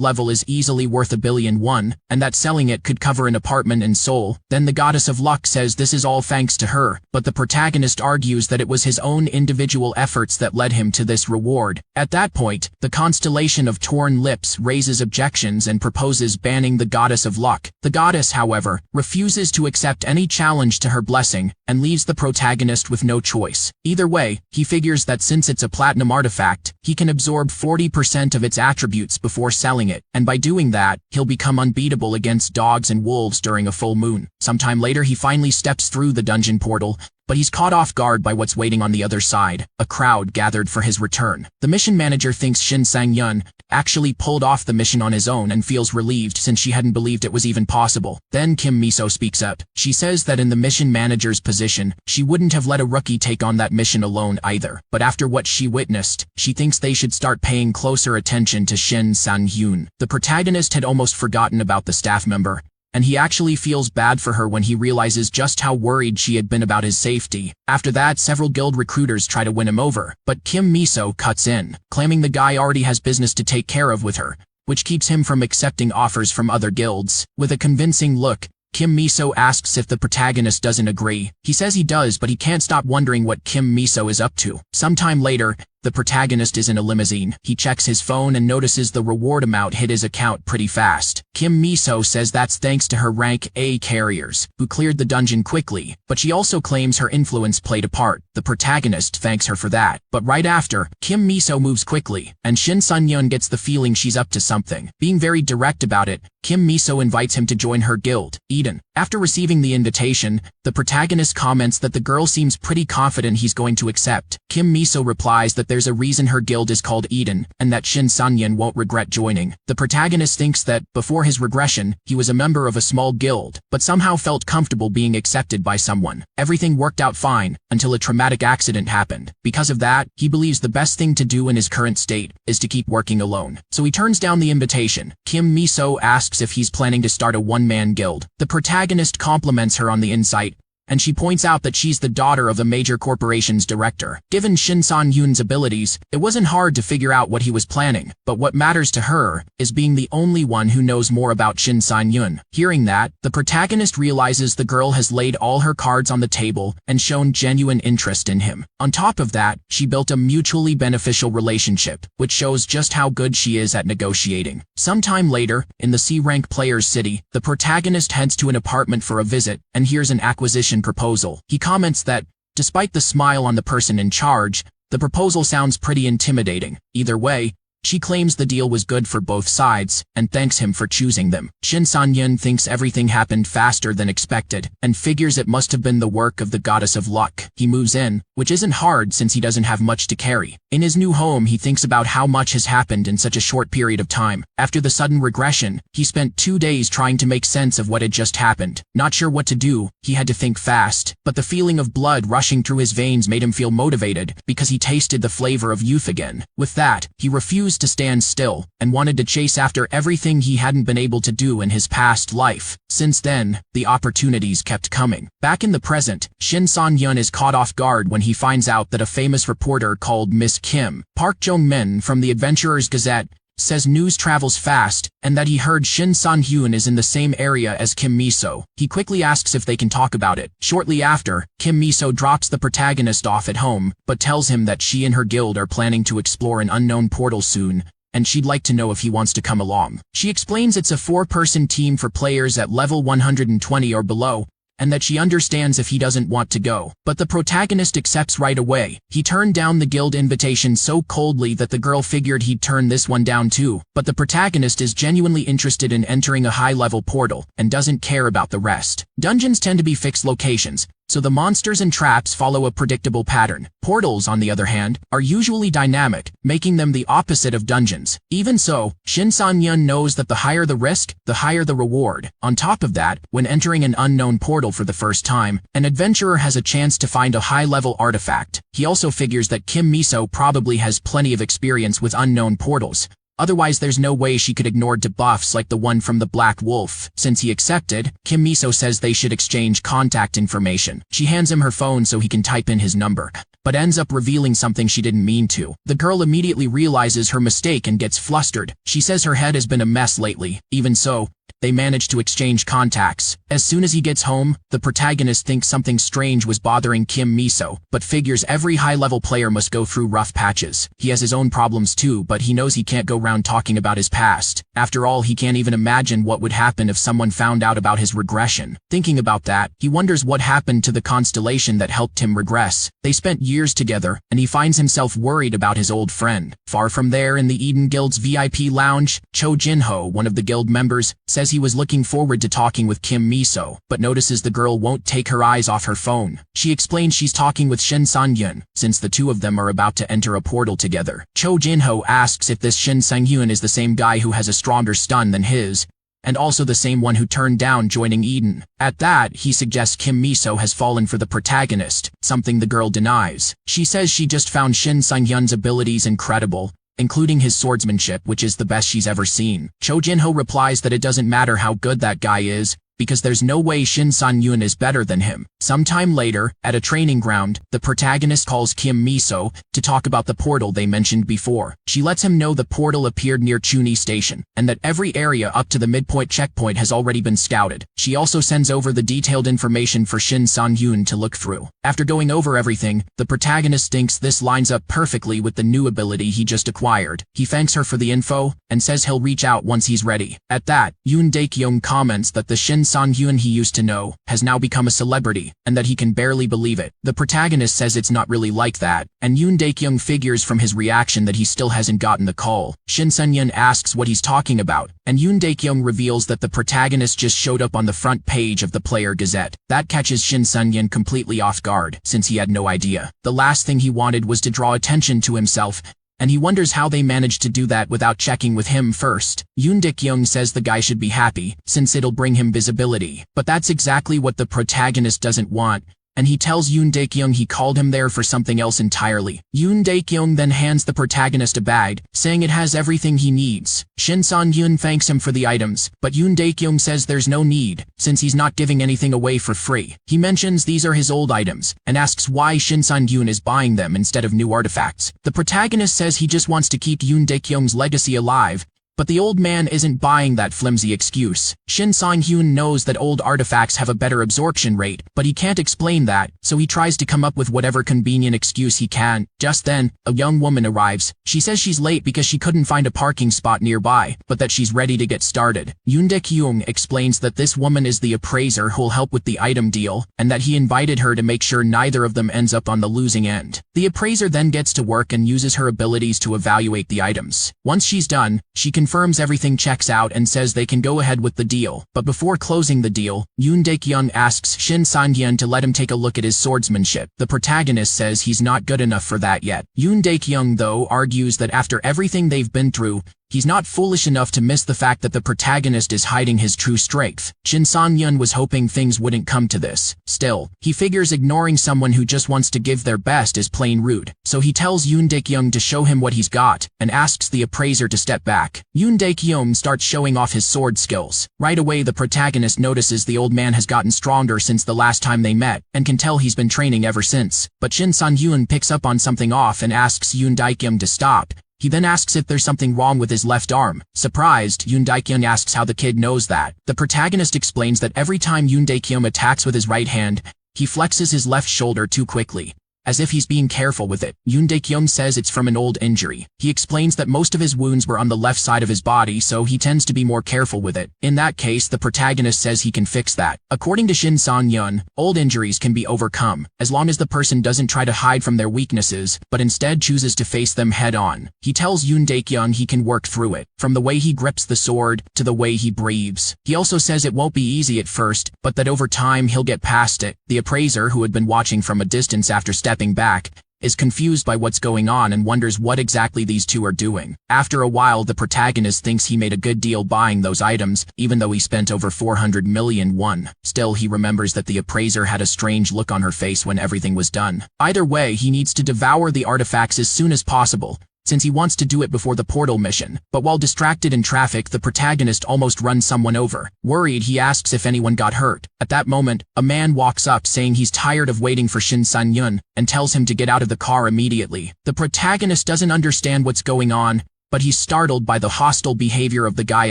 Speaker 1: level is easily worth 1 billion won, and that selling it could cover an apartment in Seoul. Then the goddess of luck says this is all thanks to her, but the protagonist argues that it was his own individual efforts that led him to this reward. At that point, the constellation of torn lips raises objections and proposes banning the goddess of luck. The goddess, however, refuses to accept any challenge to her blessing, and leaves the protagonist with no choice. Either way, he figures that since it's a platinum artifact, he can absorb 40% of its attributes before selling it, and by doing that, he'll become unbeatable against dogs and wolves during a full moon. Sometime later he finally steps through the dungeon portal, but he's caught off guard by what's waiting on the other side, a crowd gathered for his return. The mission manager thinks Shin Sang-hyun actually pulled off the mission on his own and feels relieved since she hadn't believed it was even possible. Then Kim Mi-so speaks up. She says that in the mission manager's position, she wouldn't have let a rookie take on that mission alone either. But after what she witnessed, she thinks they should start paying closer attention to Shin Sang-hyun. The protagonist had almost forgotten about the staff member, and he actually feels bad for her when he realizes just how worried she had been about his safety. After that, several guild recruiters try to win him over, but Kim Mi-so cuts in, claiming the guy already has business to take care of with her, which keeps him from accepting offers from other guilds. With a convincing look, Kim Mi-so asks if the protagonist doesn't agree. He says he does, but he can't stop wondering what Kim Mi-so is up to. Sometime later, the protagonist is in a limousine. He checks his phone and notices the reward amount hit his account pretty fast. Kim Mi-so says that's thanks to her rank A carriers, who cleared the dungeon quickly, but she also claims her influence played a part. The protagonist thanks her for that. But right after, Kim Mi-so moves quickly, and Shin Sang-hyun gets the feeling she's up to something. Being very direct about it, Kim Mi-so invites him to join her guild, Eden. After receiving the invitation, the protagonist comments that the girl seems pretty confident he's going to accept. Kim Mi-so replies that there's a reason her guild is called Eden, and that Shin Sang-hyun won't regret joining. The protagonist thinks that, before his regression, he was a member of a small guild, but somehow felt comfortable being accepted by someone. Everything worked out fine, until a traumatic accident happened. Because of that, he believes the best thing to do in his current state is to keep working alone. So he turns down the invitation. Kim Mi-so asks if he's planning to start a one-man guild. The protagonist compliments her on the insight, and she points out that she's the daughter of a major corporation's director. Given Shin Sang-hyun's abilities, it wasn't hard to figure out what he was planning, but what matters to her is being the only one who knows more about Shin Sang-hyun. Hearing that, the protagonist realizes the girl has laid all her cards on the table and shown genuine interest in him. On top of that, she built a mutually beneficial relationship, which shows just how good she is at negotiating. Sometime later, in the C-rank player's city, the protagonist heads to an apartment for a visit and hears an acquisition proposal. He comments that, despite the smile on the person in charge, the proposal sounds pretty intimidating. Either way, She claims the deal was good for both sides, and thanks him for choosing them. Shin San-yun thinks everything happened faster than expected, and figures it must have been the work of the goddess of luck. He moves in, which isn't hard since he doesn't have much to carry. In his new home, he thinks about how much has happened in such a short period of time. After the sudden regression, he spent 2 days trying to make sense of what had just happened. Not sure what to do, he had to think fast, but the feeling of blood rushing through his veins made him feel motivated because he tasted the flavor of youth again. With that, he refused to stand still and wanted to chase after everything he hadn't been able to do in his past life. Since then, the opportunities kept coming. Back in the present, Shin San-yun is caught off guard when he finds out that a famous reporter called Miss Kim Park Jong-min from the Adventurers Gazette says news travels fast, and that he heard Shin San-hyun is in the same area as Kim Miso. He quickly asks if they can talk about it. Shortly after, Kim Miso drops the protagonist off at home, but tells him that she and her guild are planning to explore an unknown portal soon, and she'd like to know if he wants to come along. She explains it's a 4-person team for players at level 120 or below, and that she understands if he doesn't want to go. But the protagonist accepts right away. He turned down the guild invitation so coldly that the girl figured he'd turn this one down too. But the protagonist is genuinely interested in entering a high-level portal, and doesn't care about the rest. Dungeons tend to be fixed locations, so the monsters and traps follow a predictable pattern. Portals, on the other hand, are usually dynamic, making them the opposite of dungeons. Even so, Shin San-yun knows that the higher the risk, the higher the reward. On top of that, when entering an unknown portal for the first time, an adventurer has a chance to find a high-level artifact. He also figures that Kim Miso probably has plenty of experience with unknown portals. Otherwise, there's no way she could ignore debuffs like the one from the Black Wolf. Since he accepted, Kim Miso says they should exchange contact information. She hands him her phone so he can type in his number, but ends up revealing something she didn't mean to. The girl immediately realizes her mistake and gets flustered. She says her head has been a mess lately. Even so, they manage to exchange contacts. As soon as he gets home, the protagonist thinks something strange was bothering Kim Miso, but figures every high-level player must go through rough patches. He has his own problems too, but he knows he can't go round talking about his past. After all, he can't even imagine what would happen if someone found out about his regression. Thinking about that, he wonders what happened to the constellation that helped him regress. They spent years together, and he finds himself worried about his old friend. Far from there, in the Eden Guild's VIP lounge, Cho Jin-ho, one of the guild members, says he was looking forward to talking with Kim Miso, but notices the girl won't take her eyes off her phone. She explains she's talking with Shin San-yun, since the two of them are about to enter a portal together. Cho Jin-ho asks if this Shin Sang-hyun is the same guy who has a stronger stun than his, and also the same one who turned down joining Eden. At that, he suggests Kim Miso has fallen for the protagonist, something the girl denies. She says she just found Shin Sang-hyun's abilities incredible, including his swordsmanship, which is the best she's ever seen. Cho Jin-ho replies that it doesn't matter how good that guy is, because there's no way Shin San-yun is better than him. Sometime later, at a training ground, the protagonist calls Kim Miso to talk about the portal they mentioned before. She lets him know the portal appeared near Chuni Station, and that every area up to the midpoint checkpoint has already been scouted. She also sends over the detailed information for Shin San-hyun to look through. After going over everything, the protagonist thinks this lines up perfectly with the new ability he just acquired. He thanks her for the info, and says he'll reach out once he's ready. At that, Yoon Dae-kyung comments that the Shin San-hyun he used to know has now become a celebrity, and that he can barely believe it. The protagonist says it's not really like that, and Yoon Dae-kyung figures from his reaction that he still hasn't gotten the call. Shin San-yun asks what he's talking about, and Yoon Dae-kyung reveals that the protagonist just showed up on the front page of the Player Gazette. That catches Shin San-yun completely off guard, since he had no idea. The last thing he wanted was to draw attention to himself, and he wonders how they managed to do that without checking with him first. Yoon Dae-kyung says the guy should be happy, since it'll bring him visibility. But that's exactly what the protagonist doesn't want, and he tells Yoon Dae-kyung he called him there for something else entirely. Yoon Dae-kyung then hands the protagonist a bag, saying it has everything he needs. Shin San-hyun thanks him for the items, but Yoon Dae-kyung says there's no need, since he's not giving anything away for free. He mentions these are his old items, and asks why Shin San-hyun is buying them instead of new artifacts. The protagonist says he just wants to keep Yoon Dae-kyung's legacy alive, But the old man isn't buying that flimsy excuse. Shin Sang-hyun knows that old artifacts have a better absorption rate, but he can't explain that, so he tries to come up with whatever convenient excuse he can. Just then, a young woman arrives. She says she's late because she couldn't find a parking spot nearby, but that she's ready to get started. Yoon Dae-kyung explains that this woman is the appraiser who'll help with the item deal, and that he invited her to make sure neither of them ends up on the losing end. The appraiser then gets to work and uses her abilities to evaluate the items. Once she's done, she confirms everything checks out and says they can go ahead with the deal. But before closing the deal, Yoon Dae-kyung asks Shin Sang-hyun to let him take a look at his swordsmanship. The protagonist says he's not good enough for that yet. Yoon Dae-kyung, though, argues that after everything they've been through, he's not foolish enough to miss the fact that the protagonist is hiding his true strength. Shin Sang-hyun was hoping things wouldn't come to this. Still, he figures ignoring someone who just wants to give their best is plain rude. So he tells Yoon Dae-kyung to show him what he's got, and asks the appraiser to step back. Yoon Dae-kyung starts showing off his sword skills. Right away, the protagonist notices the old man has gotten stronger since the last time they met, and can tell he's been training ever since. But Shin Sang-hyun picks up on something off and asks Yoon Dae-kyung to stop. He then asks if there's something wrong with his left arm. Surprised, Yoon Dae-kyung asks how the kid knows that. The protagonist explains that every time Yoon Dae-kyung attacks with his right hand, he flexes his left shoulder too quickly, as if he's being careful with it. Yoon Dae-kyung says it's from an old injury. He explains that most of his wounds were on the left side of his body, so he tends to be more careful with it. In that case, the protagonist says he can fix that. According to Shin Sang-hyun, old injuries can be overcome, as long as the person doesn't try to hide from their weaknesses, but instead chooses to face them head-on. He tells Yoon Dae-kyung he can work through it, from the way he grips the sword to the way he breathes. He also says it won't be easy at first, but that over time he'll get past it. The appraiser, who had been watching from a distance after stepping back, is confused by what's going on and wonders what exactly these two are doing. After a while, the protagonist thinks he made a good deal buying those items, even though he spent over 400 million won. Still, he remembers that the appraiser had a strange look on her face when everything was done. Either way, he needs to devour the artifacts as soon as possible, since he wants to do it before the portal mission. But while distracted in traffic, the protagonist almost runs someone over. Worried, he asks if anyone got hurt. At that moment, a man walks up saying he's tired of waiting for Shin Sang-hyun, and tells him to get out of the car immediately. The protagonist doesn't understand what's going on, but he's startled by the hostile behavior of the guy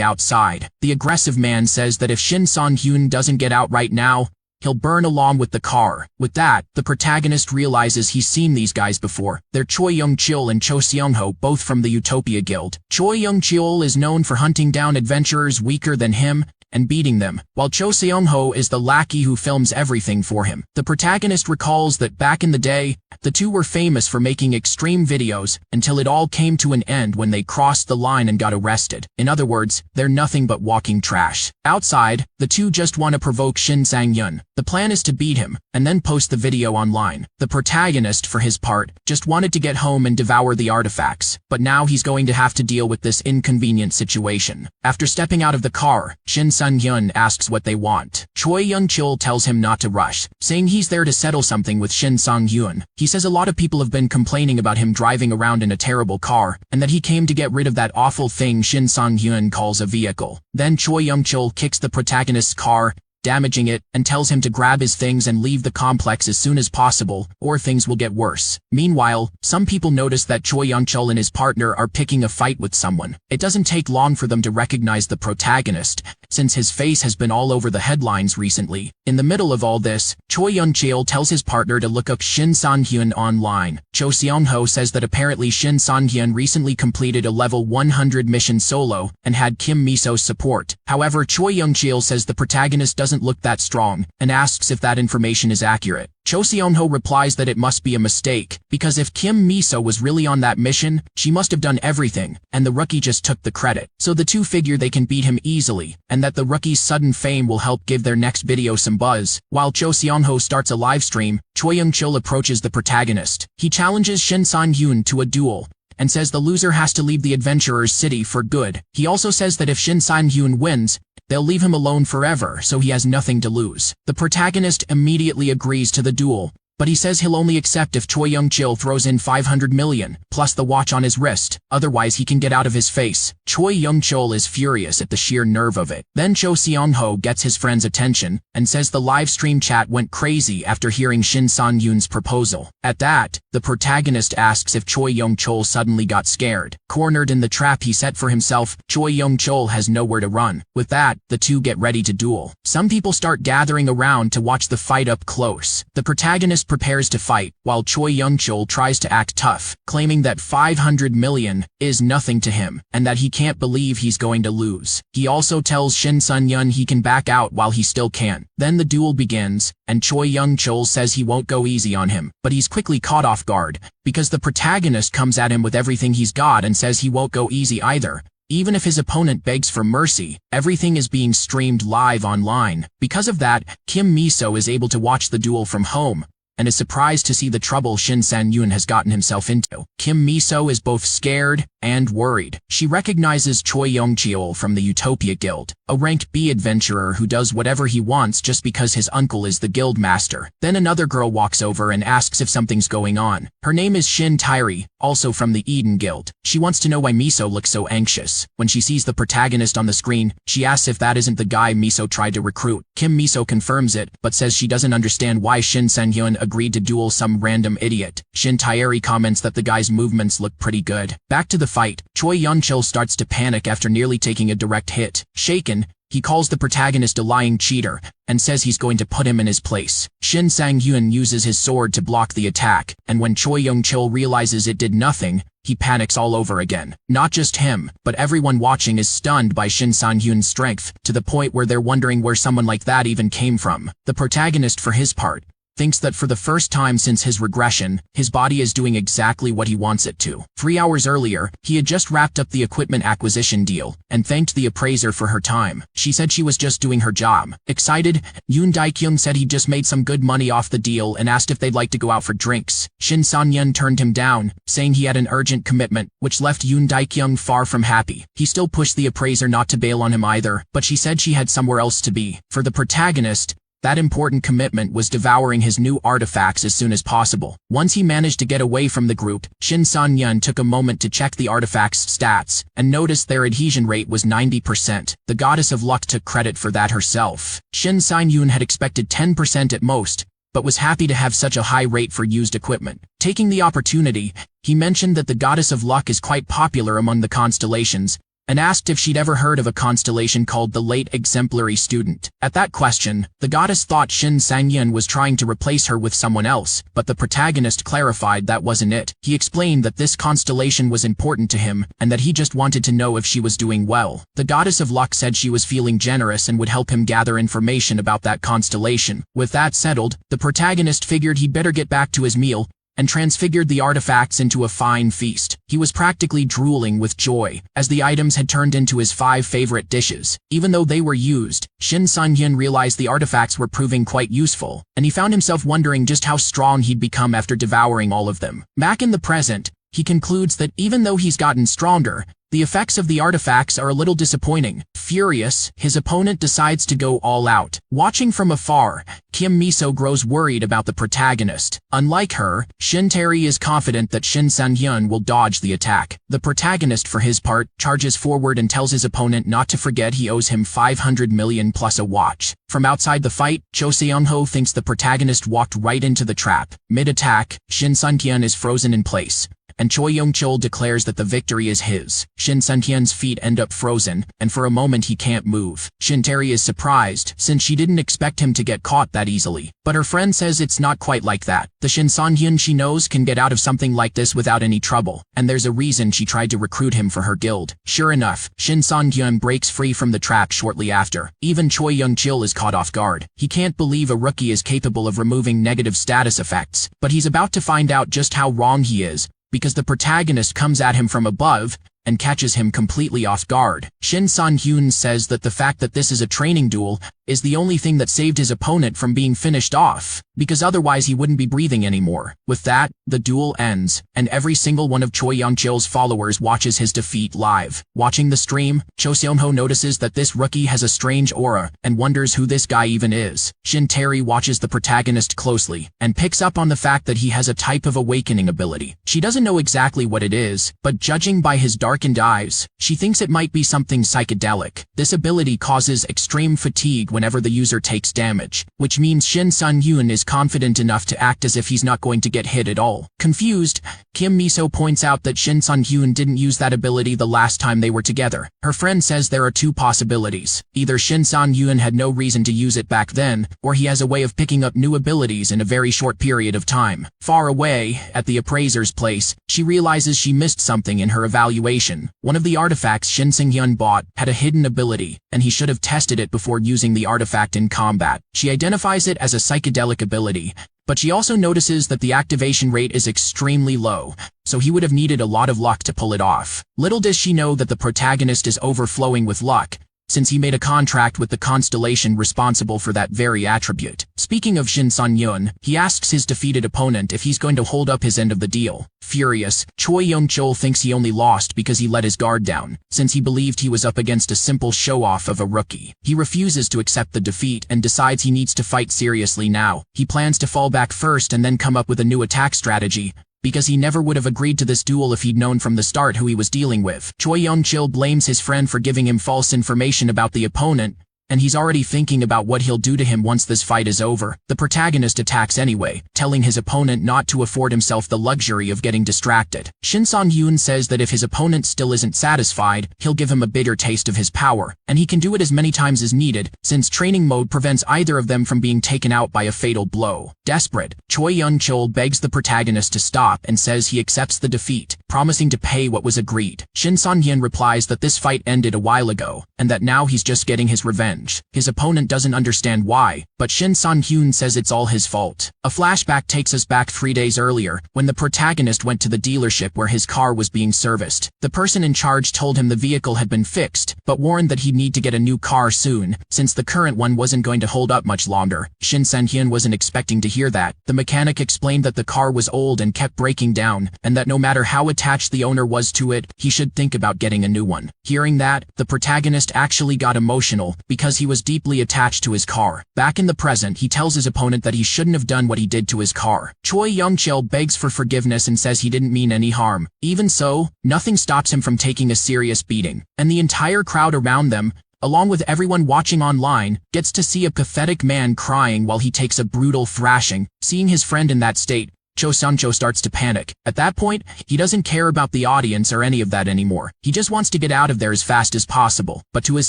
Speaker 1: outside. The aggressive man says that if Shin Sang-hyun doesn't get out right now, he'll burn along with the car. With that, the protagonist realizes he's seen these guys before. They're Choi Young-chul and Cho Seong-ho, both from the Utopia Guild. Choi Young-chul is known for hunting down adventurers weaker than him and beating them, while Cho Seong-ho is the lackey who films everything for him. The protagonist recalls that back in the day, the two were famous for making extreme videos, until it all came to an end when they crossed the line and got arrested. In other words, they're nothing but walking trash. Outside, the two just want to provoke Shin Sang-hyun. The plan is to beat him, and then post the video online. The protagonist, for his part, just wanted to get home and devour the artifacts, but now he's going to have to deal with this inconvenient situation. After stepping out of the car, Shin Sang-hyun asks what they want. Choi Young-chul tells him not to rush, saying he's there to settle something with Shin Sang-hyun. He says a lot of people have been complaining about him driving around in a terrible car, and that he came to get rid of that awful thing Shin Sang-hyun calls a vehicle. Then Choi Young-chul kicks the protagonist's car, damaging it, and tells him to grab his things and leave the complex as soon as possible, or things will get worse. Meanwhile, some people notice that Choi Young-chul and his partner are picking a fight with someone. It doesn't take long for them to recognize the protagonist, since his face has been all over the headlines recently. In the middle of all this, Choi Young-chul tells his partner to look up Shin Sang-hyun online. Cho Seong-ho says that apparently Shin Sang-hyun recently completed a level 100 mission solo, and had Kim Miso's support. However, Choi Young-chul says the protagonist doesn't look that strong, and asks if that information is accurate. Cho Seong-ho replies that it must be a mistake, because if Kim Miso was really on that mission, she must have done everything, and the rookie just took the credit. So the two figure they can beat him easily, and that the rookie's sudden fame will help give their next video some buzz. While Cho Seong-ho starts a live stream, Choi Young-chul approaches the protagonist. He challenges Shin Sang-hyun to a duel, and says the loser has to leave the adventurer's city for good. He also says that if Shin Sang-hyun wins, they'll leave him alone forever, so he has nothing to lose. The protagonist immediately agrees to the duel, but he says he'll only accept if Choi Young-chil throws in 500 million, plus the watch on his wrist, otherwise he can get out of his face. Choi Young-chil is furious at the sheer nerve of it. Then Cho Seong-ho gets his friend's attention and says the live stream chat went crazy after hearing Shin San-yoon's proposal. At that, the protagonist asks if Choi Young-chil suddenly got scared. Cornered in the trap he set for himself, Choi Young-chil has nowhere to run. With that, the two get ready to duel. Some people start gathering around to watch the fight up close. The protagonist prepares to fight, while Choi Young-chil tries to act tough, claiming that 500 million is nothing to him, and that he can't believe he's going to lose. He also tells Shin Sun-yeon he can back out while he still can. Then the duel begins, and Choi Young-chil says he won't go easy on him, but he's quickly caught off guard, because the protagonist comes at him with everything he's got and says he won't go easy either. Even if his opponent begs for mercy, everything is being streamed live online. Because of that, Kim Mi-so is able to watch the duel from home, and is surprised to see the trouble Shin San-yoon has gotten himself into. Kim Mi-so is both scared and worried. She recognizes Choi Young-chil from the Utopia Guild, a ranked B adventurer who does whatever he wants just because his uncle is the guild master. Then another girl walks over and asks if something's going on. Her name is Shin Tairi, also from the Eden Guild. She wants to know why Mi-so looks so anxious. When she sees the protagonist on the screen, she asks if that isn't the guy Mi-so tried to recruit. Kim Mi-so confirms it, but says she doesn't understand why Shin San-yoon agreed to duel some random idiot. Shin Tairi comments that the guy's movements look pretty good. Back to the fight, Choi Young-chil starts to panic after nearly taking a direct hit. Shaken, he calls the protagonist a lying cheater, and says he's going to put him in his place. Shin Sang-yoon uses his sword to block the attack, and when Choi Young-chil realizes it did nothing, he panics all over again. Not just him, but everyone watching is stunned by Shin Sang-yoon's strength, to the point where they're wondering where someone like that even came from. The protagonist, for his part, thinks that for the first time since his regression, his body is doing exactly what he wants it to. 3 hours earlier, he had just wrapped up the equipment acquisition deal, and thanked the appraiser for her time. She said she was just doing her job. Excited, Yoon Dae-kyung said he'd just made some good money off the deal and asked if they'd like to go out for drinks. Shin San-yeon turned him down, saying he had an urgent commitment, which left Yoon Dae-kyung far from happy. He still pushed the appraiser not to bail on him either, but she said she had somewhere else to be. For the protagonist, that important commitment was devouring his new artifacts as soon as possible. Once he managed to get away from the group, Shin San-yeon took a moment to check the artifacts' stats, and noticed their adhesion rate was 90%. The goddess of luck took credit for that herself. Shin San-yeon had expected 10% at most, but was happy to have such a high rate for used equipment. Taking the opportunity, he mentioned that the goddess of luck is quite popular among the constellations, and asked if she'd ever heard of a constellation called the Late Exemplary Student. At that question, the goddess thought Shin Sang-yeon was trying to replace her with someone else, but the protagonist clarified that wasn't it. He explained that this constellation was important to him, and that he just wanted to know if she was doing well. The goddess of luck said she was feeling generous and would help him gather information about that constellation. With that settled, the protagonist figured he'd better get back to his meal, and transfigured the artifacts into a fine feast. He was practically drooling with joy, as the items had turned into his 5 favorite dishes. Even though they were used, Shin San-yeon realized the artifacts were proving quite useful, and he found himself wondering just how strong he'd become after devouring all of them. Back in the present, he concludes that even though he's gotten stronger, the effects of the artifacts are a little disappointing. Furious, his opponent decides to go all out. Watching from afar, Kim Mi-so grows worried about the protagonist. Unlike her, Shin Tairi is confident that Shin San-yeon will dodge the attack. The protagonist, for his part, charges forward and tells his opponent not to forget he owes him 500 million plus a watch. From outside the fight, Cho Seong-ho thinks the protagonist walked right into the trap. Mid-attack, Shin Sun-kyeon is frozen in place, and Choi Young-chil declares that the victory is his. Shin Sun-kyeon's feet end up frozen, and for a moment he can't move. Shin Tairi is surprised, since she didn't expect him to get caught that easily. But her friend says it's not quite like that. The Shin San-kyeon she knows can get out of something like this without any trouble, and there's a reason she tried to recruit him for her guild. Sure enough, Shin San-kyeon breaks free from the trap shortly after. Even Choi Young-chil is caught off guard. He can't believe a rookie is capable of removing negative status effects, but he's about to find out just how wrong he is, because the protagonist comes at him from above, and catches him completely off guard. Shin Sun-hyun says that the fact that this is a training duel is the only thing that saved his opponent from being finished off, because otherwise he wouldn't be breathing anymore. With that, the duel ends, and every single one of Choi Young-chil's followers watches his defeat live. Watching the stream, Cho Seon-ho notices that this rookie has a strange aura and wonders who this guy even is. Shin Tae-ri watches the protagonist closely and picks up on the fact that he has a type of awakening ability. She doesn't know exactly what it is, but judging by his darkened eyes, she thinks it might be something psychedelic. This ability causes extreme fatigue whenever the user takes damage, which means Shin Sun-hyun is confident enough to act as if he's not going to get hit at all. Confused, Kim Miso points out that Shin Sun-hyun didn't use that ability the last time they were together. Her friend says there are two possibilities. Either Shin Sun-hyun had no reason to use it back then, or he has a way of picking up new abilities in a very short period of time. Far away, at the appraiser's place, she realizes she missed something in her evaluation. One of the artifacts Shin Seung-hyun bought had a hidden ability, and he should have tested it before using the artifact in combat. She identifies it as a psychedelic ability, but she also notices that the activation rate is extremely low, so he would have needed a lot of luck to pull it off. Little does she know that the protagonist is overflowing with luck, since he made a contract with the constellation responsible for that very attribute. Speaking of Shin Sun-hyun, he asks his defeated opponent if he's going to hold up his end of the deal. Furious, Choi Young-chil thinks he only lost because he let his guard down, since he believed he was up against a simple show-off of a rookie. He refuses to accept the defeat and decides he needs to fight seriously now. He plans to fall back first and then come up with a new attack strategy, because he never would have agreed to this duel if he'd known from the start who he was dealing with. Choi Young-chil blames his friend for giving him false information about the opponent, and he's already thinking about what he'll do to him once this fight is over. The protagonist attacks anyway, telling his opponent not to afford himself the luxury of getting distracted. Shin Sun-hyun says that if his opponent still isn't satisfied, he'll give him a bitter taste of his power, and he can do it as many times as needed, since training mode prevents either of them from being taken out by a fatal blow. Desperate, Choi Young-chil begs the protagonist to stop and says he accepts the defeat, promising to pay what was agreed. Shin Sun-hyun replies that this fight ended a while ago, and that now he's just getting his revenge. His opponent doesn't understand why, but Shin Sun-hyun says it's all his fault. A flashback takes us back 3 days earlier, when the protagonist went to the dealership where his car was being serviced. The person in charge told him the vehicle had been fixed, but warned that he'd need to get a new car soon, since the current one wasn't going to hold up much longer. Shin Sun-hyun wasn't expecting to hear that. The mechanic explained that the car was old and kept breaking down, and that no matter how attached the owner was to it, he should think about getting a new one. Hearing that, the protagonist actually got emotional, because he was deeply attached to his car. Back in the present, he tells his opponent that he shouldn't have done what he did to his car. Choi Young-chil begs for forgiveness and says he didn't mean any harm. Even so, nothing stops him from taking a serious beating, and the entire crowd around them, along with everyone watching online, gets to see a pathetic man crying while he takes a brutal thrashing. Seeing his friend in that state, Cho Seon-ho starts to panic. At that point, he doesn't care about the audience or any of that anymore. He just wants to get out of there as fast as possible. But to his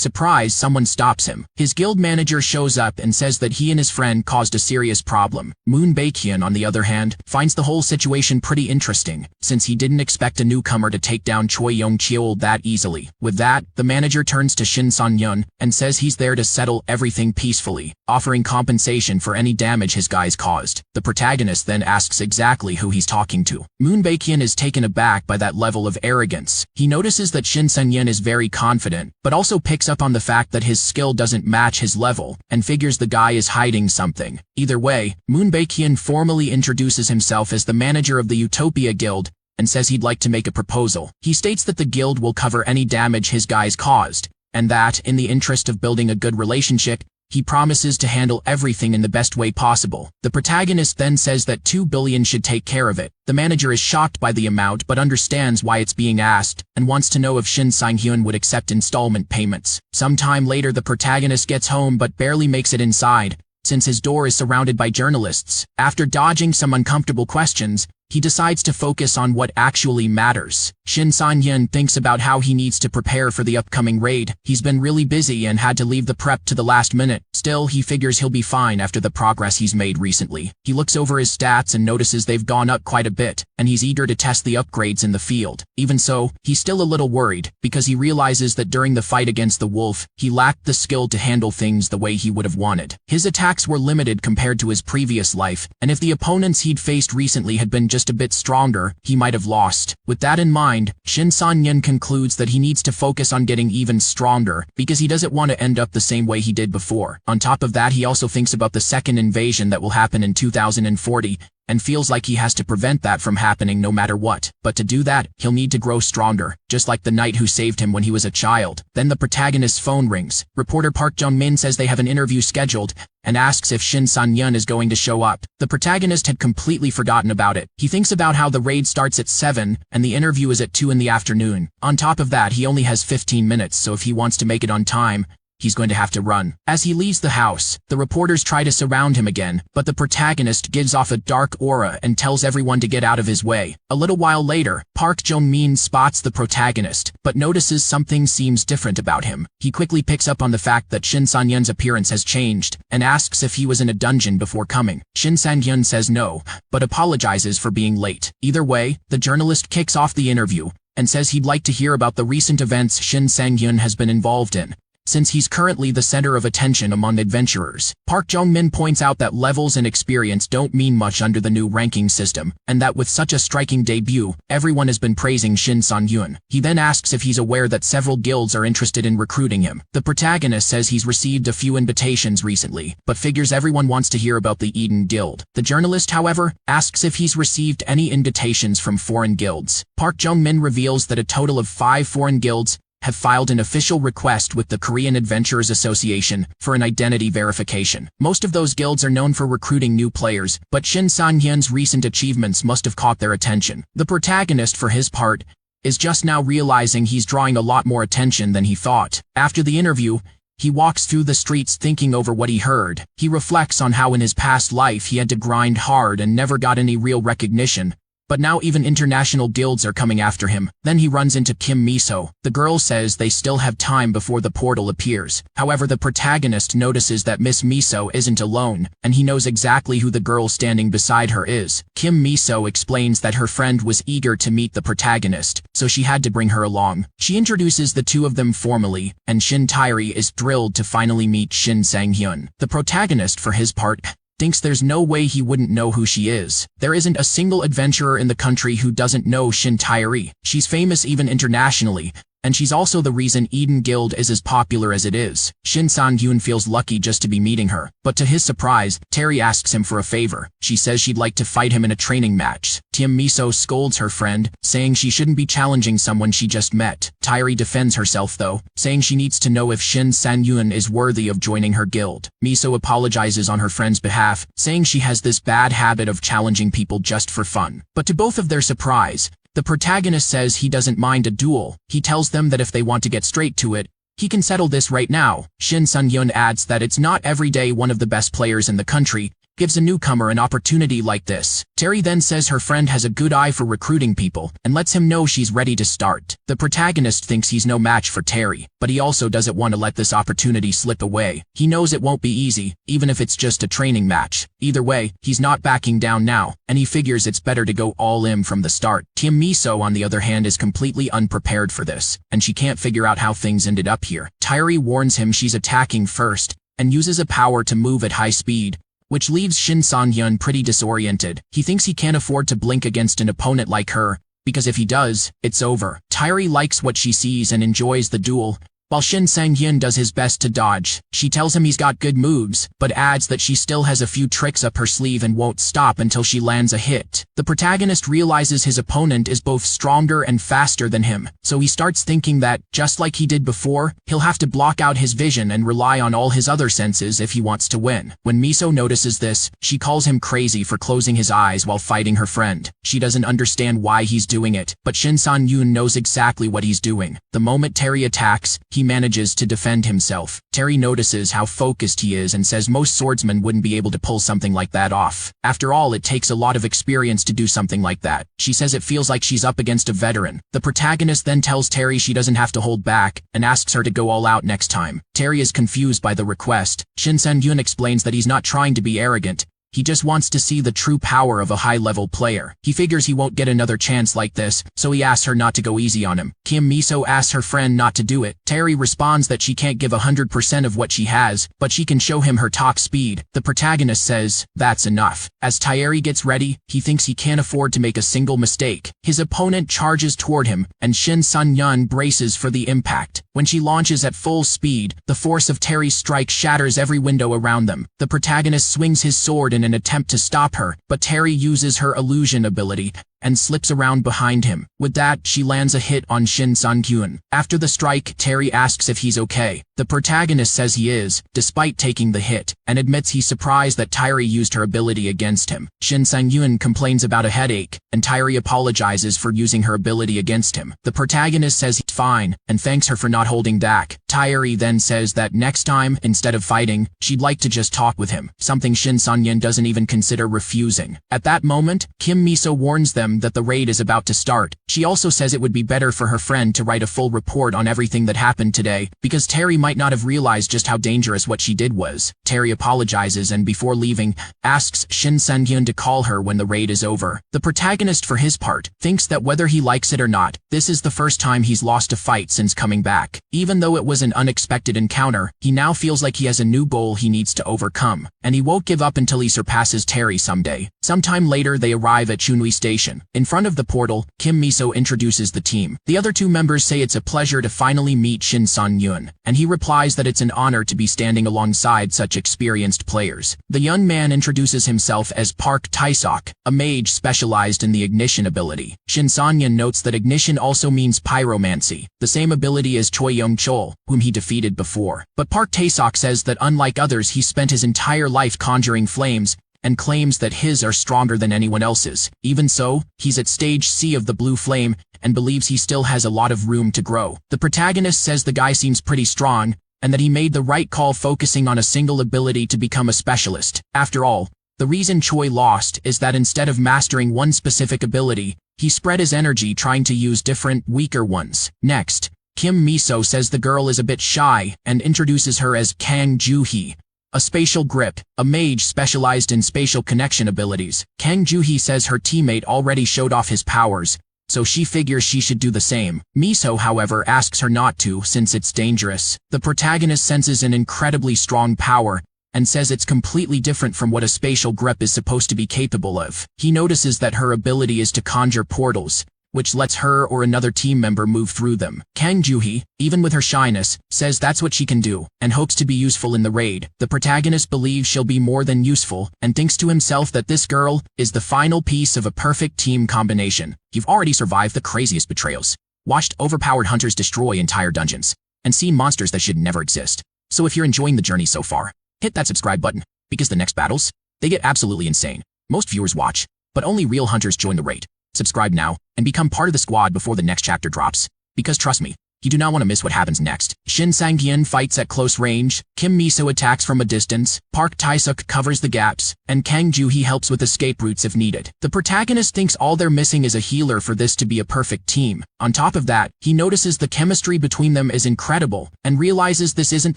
Speaker 1: surprise, someone stops him. His guild manager shows up and says that he and his friend caused a serious problem. Moon Baekhyun, on the other hand, finds the whole situation pretty interesting, since he didn't expect a newcomer to take down Choi Young-chil that easily. With that, the manager turns to Shin Sun-hyun and says he's there to settle everything peacefully, offering compensation for any damage his guys caused. The protagonist then asks exactly who he's talking to. Moon Baekhyun is taken aback by that level of arrogance. He notices that Shin Sun-hyun is very confident, but also picks up on the fact that his skill doesn't match his level, and figures the guy is hiding something. Either way, Moon Baekhyun formally introduces himself as the manager of the Utopia Guild, and says he'd like to make a proposal. He states that the guild will cover any damage his guys caused, and that, in the interest of building a good relationship, he promises to handle everything in the best way possible. The protagonist then says that 2 billion should take care of it. The manager is shocked by the amount but understands why it's being asked, and wants to know if Shin Sang-hyun would accept installment payments. Sometime later, the protagonist gets home but barely makes it inside, since his door is surrounded by journalists. After dodging some uncomfortable questions, he decides to focus on what actually matters. Shin Sang-hyun thinks about how he needs to prepare for the upcoming raid. He's been really busy and had to leave the prep to the last minute. Still, he figures he'll be fine after the progress he's made recently. He looks over his stats and notices they've gone up quite a bit, and he's eager to test the upgrades in the field. Even so, he's still a little worried, because he realizes that during the fight against the wolf, he lacked the skill to handle things the way he would have wanted. His attacks were limited compared to his previous life, and if the opponents he'd faced recently had been just just a bit stronger, he might have lost. With that in mind, Shin San-yun concludes that he needs to focus on getting even stronger, because he doesn't want to end up the same way he did before. On top of that, he also thinks about the second invasion that will happen in 2040, and feels like he has to prevent that from happening no matter what. But to do that, he'll need to grow stronger, just like the knight who saved him when he was a child. Then the protagonist's phone rings. Reporter Park Jung-min says they have an interview scheduled, and asks if Shin San-yun is going to show up. The protagonist had completely forgotten about it. He thinks about how the raid starts at 7, and the interview is at 2 in the afternoon. On top of that, he only has 15 minutes, so if he wants to make it on time, he's going to have to run. As he leaves the house, the reporters try to surround him again, but the protagonist gives off a dark aura and tells everyone to get out of his way. A little while later, Park Jong-min spots the protagonist, but notices something seems different about him. He quickly picks up on the fact that Shin San-yun's appearance has changed, and asks if he was in a dungeon before coming. Shin San-yun says no, but apologizes for being late. Either way, the journalist kicks off the interview, and says he'd like to hear about the recent events Shin Sang-yun has been involved in, since he's currently the center of attention among adventurers. Park Jong-min points out that levels and experience don't mean much under the new ranking system, and that with such a striking debut, everyone has been praising Shin San-yun. He then asks if he's aware that several guilds are interested in recruiting him. The protagonist says he's received a few invitations recently, but figures everyone wants to hear about the Eden Guild. The journalist, however, asks if he's received any invitations from foreign guilds. Park Jong-min reveals that a total of 5 foreign guilds have filed an official request with the Korean Adventurers Association for an identity verification. Most of those guilds are known for recruiting new players, but Shin San-yun's recent achievements must have caught their attention. The protagonist, for his part, is just now realizing he's drawing a lot more attention than he thought. After the interview, he walks through the streets thinking over what he heard. He reflects on how in his past life he had to grind hard and never got any real recognition, but now even international guilds are coming after him. Then he runs into Kim Miso. The girl says they still have time before the portal appears. However, the protagonist notices that Miss Miso isn't alone, and he knows exactly who the girl standing beside her is. Kim Miso explains that her friend was eager to meet the protagonist, so she had to bring her along. She introduces the two of them formally, and Shin Tairi is thrilled to finally meet Shin Sang-hyun. The protagonist, for his part, thinks there's no way he wouldn't know who she is. There isn't a single adventurer in the country who doesn't know Shin Tairi. She's famous even internationally, and she's also the reason Eden Guild is as popular as it is. Shin Sang-hyun feels lucky just to be meeting her, but to his surprise, Terry asks him for a favor. She says she'd like to fight him in a training match. Kim Miso scolds her friend, saying she shouldn't be challenging someone she just met. Tairi defends herself though, saying she needs to know if Shin Sang-hyun is worthy of joining her guild. Miso apologizes on her friend's behalf, saying she has this bad habit of challenging people just for fun. But to both of their surprise, the protagonist says he doesn't mind a duel. He tells them that if they want to get straight to it, he can settle this right now. Shin Sang-hyun adds that it's not every day one of the best players in the country gives a newcomer an opportunity like this. Terry then says her friend has a good eye for recruiting people and lets him know she's ready to start. The protagonist thinks he's no match for Terry, but he also doesn't want to let this opportunity slip away. He knows it won't be easy, even if it's just a training match. Either way, he's not backing down now, and he figures it's better to go all in from the start. Kim Miso, on the other hand, is completely unprepared for this, and she can't figure out how things ended up here. Tairi warns him she's attacking first, and uses a power to move at high speed, which leaves Shin Sang-hyun pretty disoriented. He thinks he can't afford to blink against an opponent like her, because if he does, it's over. Tairi likes what she sees and enjoys the duel, while Shin Sang-hyun does his best to dodge. She tells him he's got good moves, but adds that she still has a few tricks up her sleeve and won't stop until she lands a hit. The protagonist realizes his opponent is both stronger and faster than him, so he starts thinking that, just like he did before, he'll have to block out his vision and rely on all his other senses if he wants to win. When Miso notices this, she calls him crazy for closing his eyes while fighting her friend. She doesn't understand why he's doing it, but Shin Sang-hyun knows exactly what he's doing. The moment Terry attacks, he manages to defend himself. Terry notices how focused he is and says most swordsmen wouldn't be able to pull something like that off. After all, it takes a lot of experience to do something like that. She says it feels like she's up against a veteran. The protagonist then tells Terry she doesn't have to hold back, and asks her to go all out next time. Terry is confused by the request. Shin Sang-hyun explains that he's not trying to be arrogant, He just wants to see the true power of a high-level player. He figures he won't get another chance like this, so he asks her not to go easy on him. Kim Miso asks her friend not to do it. Terry responds that she can't give 100% of what she has, but she can show him her top speed. The protagonist says, that's enough. As Taeri gets ready, he thinks he can't afford to make a single mistake. His opponent charges toward him, and Shin Sun-yun braces for the impact. When she launches at full speed, the force of Terry's strike shatters every window around them. The protagonist swings his sword in an attempt to stop her, but Terry uses her illusion ability and slips around behind him. With that, she lands a hit on Shin Sun-hyun. After the strike, Terry asks if he's okay. The protagonist says he is, despite taking the hit, and admits he's surprised that Terry used her ability against him. Shin Sun-hyun complains about a headache, and Terry apologizes for using her ability against him. The protagonist says he's fine, and thanks her for not holding back. Terry then says that next time, instead of fighting, she'd like to just talk with him, something Shin Sun-hyun doesn't even consider refusing. At that moment, Kim Miso warns them that the raid is about to start. She also says it would be better for her friend to write a full report on everything that happened today, because Terry might not have realized just how dangerous what she did was. Terry apologizes and before leaving, asks Shin Sun-hyun to call her when the raid is over. The protagonist, for his part, thinks that whether he likes it or not, this is the first time he's lost a fight since coming back. Even though it was an unexpected encounter, he now feels like he has a new goal he needs to overcome, and he won't give up until he surpasses Terry someday. Sometime later, they arrive at Chunwi Station. In front of the portal, Kim Miso introduces the team. The other two members say it's a pleasure to finally meet Shin Sun-hyun, and he replies that it's an honor to be standing alongside such experienced players. The young man introduces himself as Park Tae-sok, a mage specialized in the ignition ability. Shin Sun-hyun notes that ignition also means pyromancy, the same ability as Choi Young-chol, whom he defeated before. But Park Tae-sok says that unlike others, he spent his entire life conjuring flames, and claims that his are stronger than anyone else's. Even so, he's at stage C of the blue flame and believes he still has a lot of room to grow. The protagonist says the guy seems pretty strong and that he made the right call focusing on a single ability to become a specialist. After all, the reason Choi lost is that instead of mastering one specific ability, he spread his energy trying to use different, weaker ones. Next, Kim Miso says the girl is a bit shy and introduces her as Kang Joo-hee, a spatial grip, a mage specialized in spatial connection abilities. Kang Joo-hee says her teammate already showed off his powers, so she figures she should do the same. Miso, however, asks her not to since it's dangerous. The protagonist senses an incredibly strong power and says it's completely different from what a spatial grip is supposed to be capable of. He notices that her ability is to conjure portals, which lets her or another team member move through them. Kang Joo-hee, even with her shyness, says that's what she can do, and hopes to be useful in the raid. The protagonist believes she'll be more than useful, and thinks to himself that this girl is the final piece of a perfect team combination. You've already survived the craziest betrayals, watched overpowered hunters destroy entire dungeons, and seen monsters that should never exist. So if you're enjoying the journey so far, hit that subscribe button, because the next battles, they get absolutely insane. Most viewers watch, but only real hunters join the raid. Subscribe now, and become part of the squad before the next chapter drops. Because trust me, you do not want to miss what happens next. Shin Sang-hyun fights at close range, Kim Miso attacks from a distance, Park Tae-sok covers the gaps, and Kang Joo-hee helps with escape routes if needed. The protagonist thinks all they're missing is a healer for this to be a perfect team. On top of that, he notices the chemistry between them is incredible, and realizes this isn't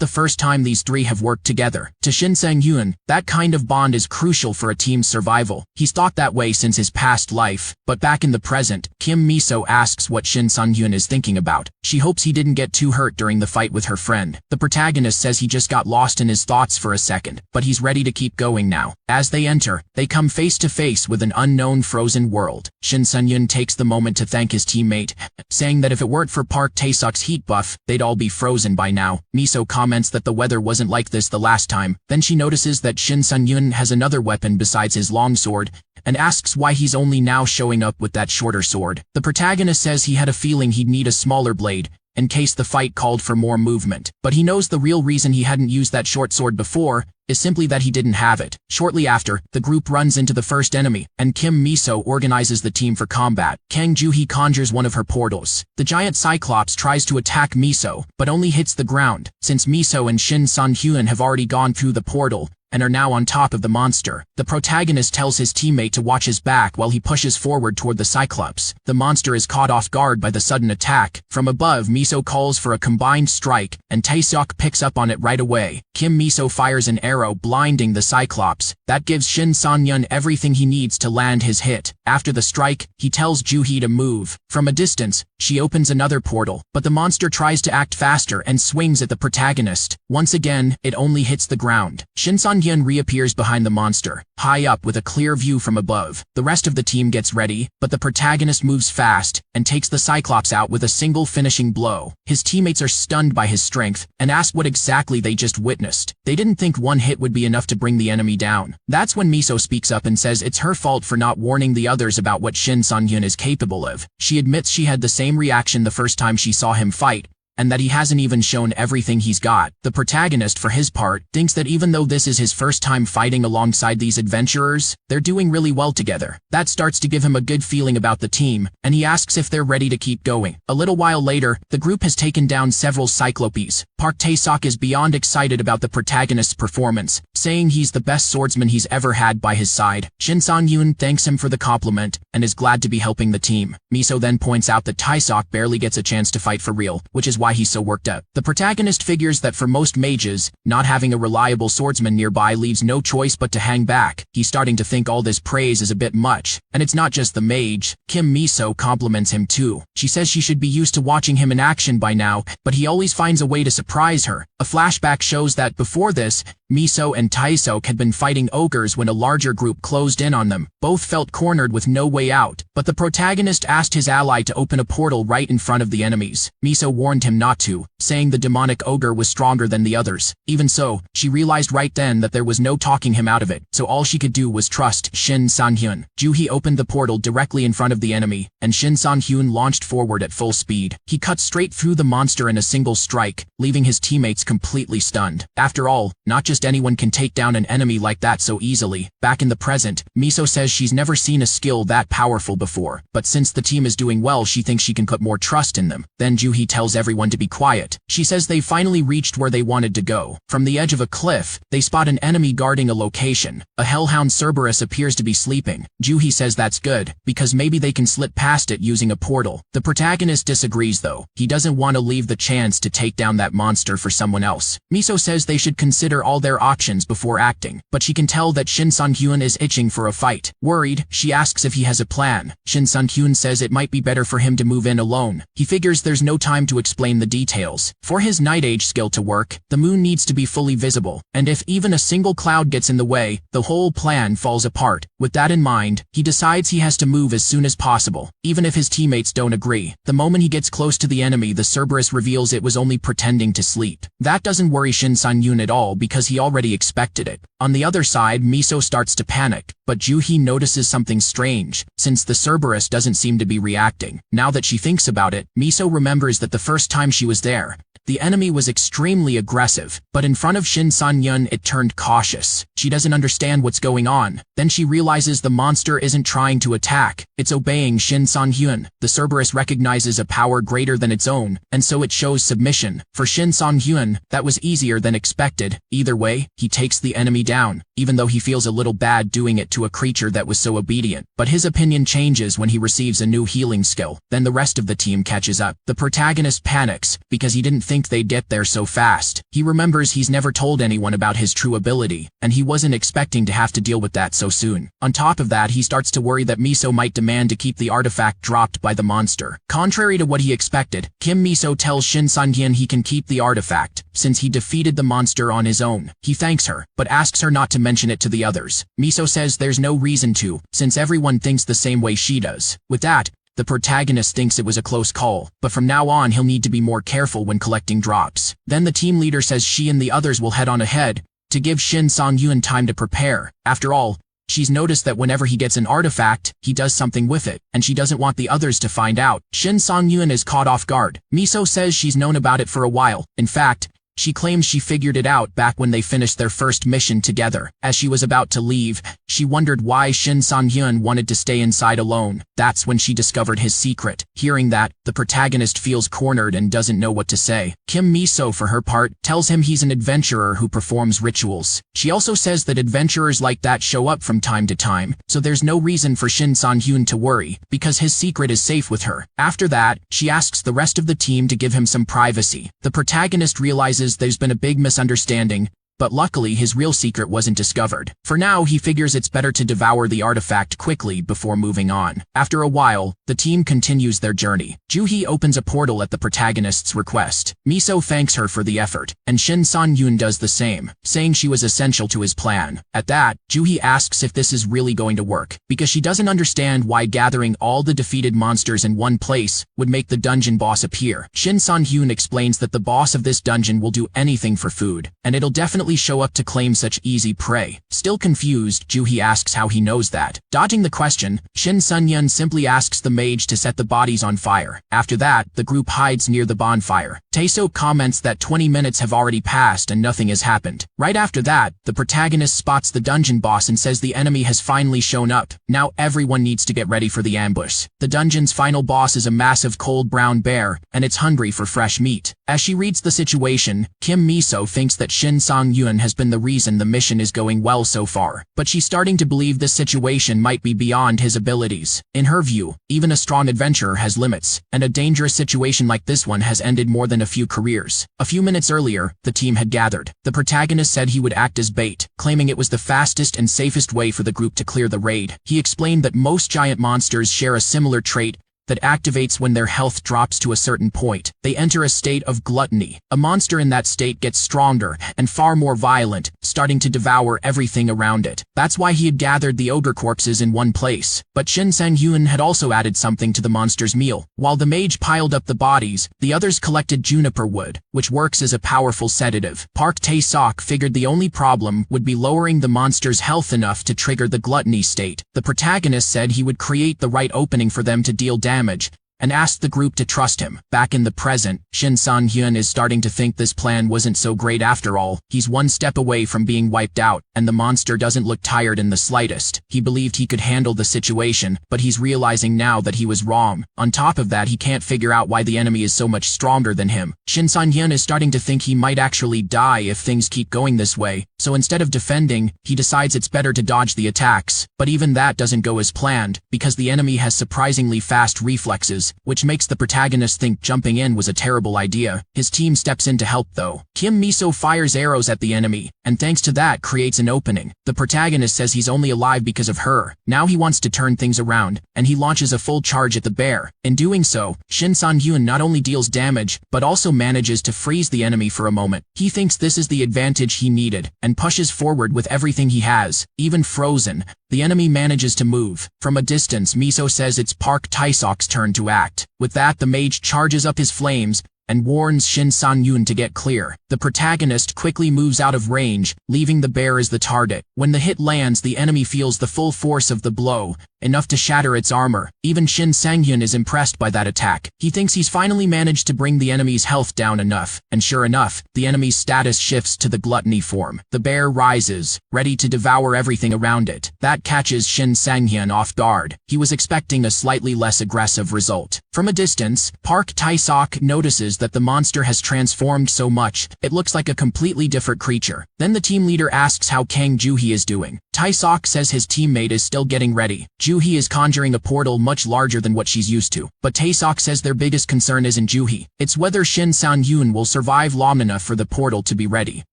Speaker 1: the first time these three have worked together. To Shin Sang-hyun, that kind of bond is crucial for a team's survival. He's thought that way since his past life, but back in the present, Kim Miso asks what Shin Sang-hyun is thinking about. She hopes he didn't get too hurt during the fight with her friend. The protagonist says he just got lost in his thoughts for a second, but he's ready to keep going now. As they enter, they come face to face with an unknown frozen world. Shin Sun-hyun takes the moment to thank his teammate, saying that if it weren't for Park Tae-sok's heat buff, they'd all be frozen by now. Miso comments that the weather wasn't like this the last time. Then she notices that Shin Sun-hyun has another weapon besides his longsword, and asks why he's only now showing up with that shorter sword. The protagonist says he had a feeling he'd need a smaller blade, in case the fight called for more movement. But he knows the real reason he hadn't used that short sword before is simply that he didn't have it. Shortly after, the group runs into the first enemy, and Kim Miso organizes the team for combat. Kang Joo-hee conjures one of her portals. The giant Cyclops tries to attack Miso, but only hits the ground, since Miso and Shin Sun-hyun have already gone through the portal and are now on top of the monster. The protagonist tells his teammate to watch his back while he pushes forward toward the Cyclops. The monster is caught off guard by the sudden attack. From above, Miso calls for a combined strike, and Tae-sok picks up on it right away. Kim Miso fires an arrow blinding the Cyclops. That gives Shin Sang-yun everything he needs to land his hit. After the strike, he tells Ju-hee to move. From a distance, she opens another portal, but the monster tries to act faster and swings at the protagonist. Once again, it only hits the ground. Shin Sang-yun reappears behind the monster, high up with a clear view from above. The rest of the team gets ready, but the protagonist moves fast and takes the Cyclops out with a single finishing blow. His teammates are stunned by his strength and ask what exactly they just witnessed. They didn't think one hit would be enough to bring the enemy down. That's when Miso speaks up and says it's her fault for not warning the others about what Shin Sang-yun is capable of. She admits she had the same reaction the first time she saw him fight, and that he hasn't even shown everything he's got. The protagonist, for his part, thinks that even though this is his first time fighting alongside these adventurers, they're doing really well together. That starts to give him a good feeling about the team, and he asks if they're ready to keep going. A little while later, the group has taken down several Cyclopes. Park Tae-sok is beyond excited about the protagonist's performance, saying he's the best swordsman he's ever had by his side. Shin Sang-yun thanks him for the compliment and is glad to be helping the team. Miso then points out that Tae-sok barely gets a chance to fight for real, which is why he's so worked up. The protagonist figures that for most mages, not having a reliable swordsman nearby leaves no choice but to hang back. He's starting to think all this praise is a bit much. And it's not just the mage. Kim Miso compliments him too. She says she should be used to watching him in action by now, but he always finds a way to surprise her. A flashback shows that before this, Miso and Tae-sok had been fighting ogres when a larger group closed in on them. Both felt cornered with no way out, but the protagonist asked his ally to open a portal right in front of the enemies. Miso warned him not to, saying the demonic ogre was stronger than the others. Even so, she realized right then that there was no talking him out of it, so all she could do was trust Shin Sang-hyun. Ju-hee opened the portal directly in front of the enemy, and Shin Sang-hyun launched forward at full speed. He cut straight through the monster in a single strike, leaving his teammates completely stunned. After all, not just anyone can take down an enemy like that so easily. Back in the present, Miso says she's never seen a skill that powerful before, but since the team is doing well, she thinks she can put more trust in them. Then Ju-hee tells everyone to be quiet. She says they finally reached where they wanted to go. From the edge of a cliff, they spot an enemy guarding a location. A hellhound Cerberus appears to be sleeping. Ju-hee says that's good, because maybe they can slip past it using a portal. The protagonist disagrees though. He doesn't want to leave the chance to take down that monster for someone else. Miso says they should consider all their options before acting, but she can tell that Shin Sang-hyun is itching for a fight. Worried, she asks if he has a plan. Shin Sang-hyun says it might be better for him to move in alone. He figures there's no time to explain the details. For his Night Age skill to work, the moon needs to be fully visible, and if even a single cloud gets in the way, the whole plan falls apart. With that in mind, he decides he has to move as soon as possible, even if his teammates don't agree. The moment he gets close to the enemy, the Cerberus reveals it was only pretending to sleep. That doesn't worry Shin Sang-hyun at all because he already expected it. On the other side, Miso starts to panic, but Ju-hee notices something strange, since the Cerberus doesn't seem to be reacting. Now that she thinks about it, Miso remembers that the first time she was there, the enemy was extremely aggressive, but in front of Shin Sang-hyun it turned cautious. She doesn't understand what's going on. Then she realizes the monster isn't trying to attack, it's obeying Shin Sang-hyun. The Cerberus recognizes a power greater than its own, and so it shows submission. For Shin Sang-hyun, that was easier than expected. Either way, he takes the enemy down, even though he feels a little bad doing it to a creature that was so obedient. But his opinion changes when he receives a new healing skill. Then the rest of the team catches up. The protagonist panics, because he didn't think they'd get there so fast. He remembers he's never told anyone about his true ability, and he wasn't expecting to have to deal with that so soon. On top of that, he starts to worry that Miso might demand to keep the artifact dropped by the monster. Contrary to what he expected, Kim Miso tells Shin Sang-hyun he can keep the artifact, since he defeated the monster on his own. He thanks her, but asks her not to mention it to the others. Miso says there's no reason to, since everyone thinks the same way she does. With that, the protagonist thinks it was a close call, but from now on he'll need to be more careful when collecting drops. Then the team leader says she and the others will head on ahead, to give Shin Sang-hyun time to prepare. After all, she's noticed that whenever he gets an artifact, he does something with it, and she doesn't want the others to find out. Shin Sang-hyun is caught off guard. Miso says she's known about it for a while. In fact, she claims she figured it out back when they finished their first mission together. As she was about to leave, she wondered why Shin Sang-hyun wanted to stay inside alone. That's when she discovered his secret. Hearing that, the protagonist feels cornered and doesn't know what to say. Kim Miso, for her part, tells him he's an adventurer who performs rituals. She also says that adventurers like that show up from time to time, so there's no reason for Shin Sang-hyun to worry, because his secret is safe with her. After that, she asks the rest of the team to give him some privacy. The protagonist realizes there's been a big misunderstanding, but luckily his real secret wasn't discovered. For now, he figures it's better to devour the artifact quickly before moving on. After a while, the team continues their journey. Juhi opens a portal at the protagonist's request. Miso thanks her for the effort, and Shin San-yoon does the same, saying she was essential to his plan. At that, Juhi asks if this is really going to work, because she doesn't understand why gathering all the defeated monsters in one place would make the dungeon boss appear. Shin San-yoon explains that the boss of this dungeon will do anything for food, and it'll definitely show up to claim such easy prey. Still confused, Juhi asks how he knows that. Dodging the question, Shin Sun-yoon simply asks the mage to set the bodies on fire. After that, the group hides near the bonfire. Tae-seok comments that 20 minutes have already passed and nothing has happened. Right after that, the protagonist spots the dungeon boss and says the enemy has finally shown up. Now everyone needs to get ready for the ambush. The dungeon's final boss is a massive cold brown bear, and it's hungry for fresh meat. As she reads the situation, Kim Miso thinks that Shin Sang-yoon has been the reason the mission is going well so far, but she's starting to believe this situation might be beyond his abilities. In her view, even a strong adventurer has limits, and a dangerous situation like this one has ended more than a few careers. A few minutes earlier, the team had gathered. The protagonist said he would act as bait, claiming it was the fastest and safest way for the group to clear the raid. He explained that most giant monsters share a similar trait that activates when their health drops to a certain point. They enter a state of gluttony. A monster in that state gets stronger and far more violent, starting to devour everything around it. That's why he had gathered the ogre corpses in one place. But Shin Sang-yoon had also added something to the monster's meal. While the mage piled up the bodies, the others collected juniper wood, which works as a powerful sedative. Park Tae-seok figured the only problem would be lowering the monster's health enough to trigger the gluttony state. The protagonist said he would create the right opening for them to deal damage, and asked the group to trust him. Back in the present, Shin San-hyun is starting to think this plan wasn't so great after all. He's one step away from being wiped out, and the monster doesn't look tired in the slightest. He believed he could handle the situation, but he's realizing now that he was wrong. On top of that, he can't figure out why the enemy is so much stronger than him. Shin San-hyun is starting to think he might actually die if things keep going this way, so instead of defending, he decides it's better to dodge the attacks. But even that doesn't go as planned, because the enemy has surprisingly fast reflexes, which makes the protagonist think jumping in was a terrible idea. His team steps in to help though. Kim Miso fires arrows at the enemy, and thanks to that creates an opening. The protagonist says he's only alive because of her. Now he wants to turn things around, and he launches a full charge at the bear. In doing so, Shin San-hyun not only deals damage, but also manages to freeze the enemy for a moment. He thinks this is the advantage he needed, and pushes forward with everything he has, even frozen. The enemy manages to move. From a distance, Miso says it's Park Tae-seok's turn to act. With that, the mage charges up his flames and warns Shin San-yoon to get clear. The protagonist quickly moves out of range, leaving the bear as the target. When the hit lands, the enemy feels the full force of the blow, enough to shatter its armor. Even Shin Sang-hyun is impressed by that attack. He thinks he's finally managed to bring the enemy's health down enough, and sure enough, the enemy's status shifts to the gluttony form. The bear rises, ready to devour everything around it. That catches Shin Sang-hyun off guard. He was expecting a slightly less aggressive result. From a distance, Park Tae-seok notices that the monster has transformed so much, it looks like a completely different creature. Then the team leader asks how Kang Juhi is doing. Tae-seok says his teammate is still getting ready. Juhi is conjuring a portal much larger than what she's used to. But Tae-seok says their biggest concern isn't Juhi. It's whether Shin San-yoon will survive long enough for the portal to be ready.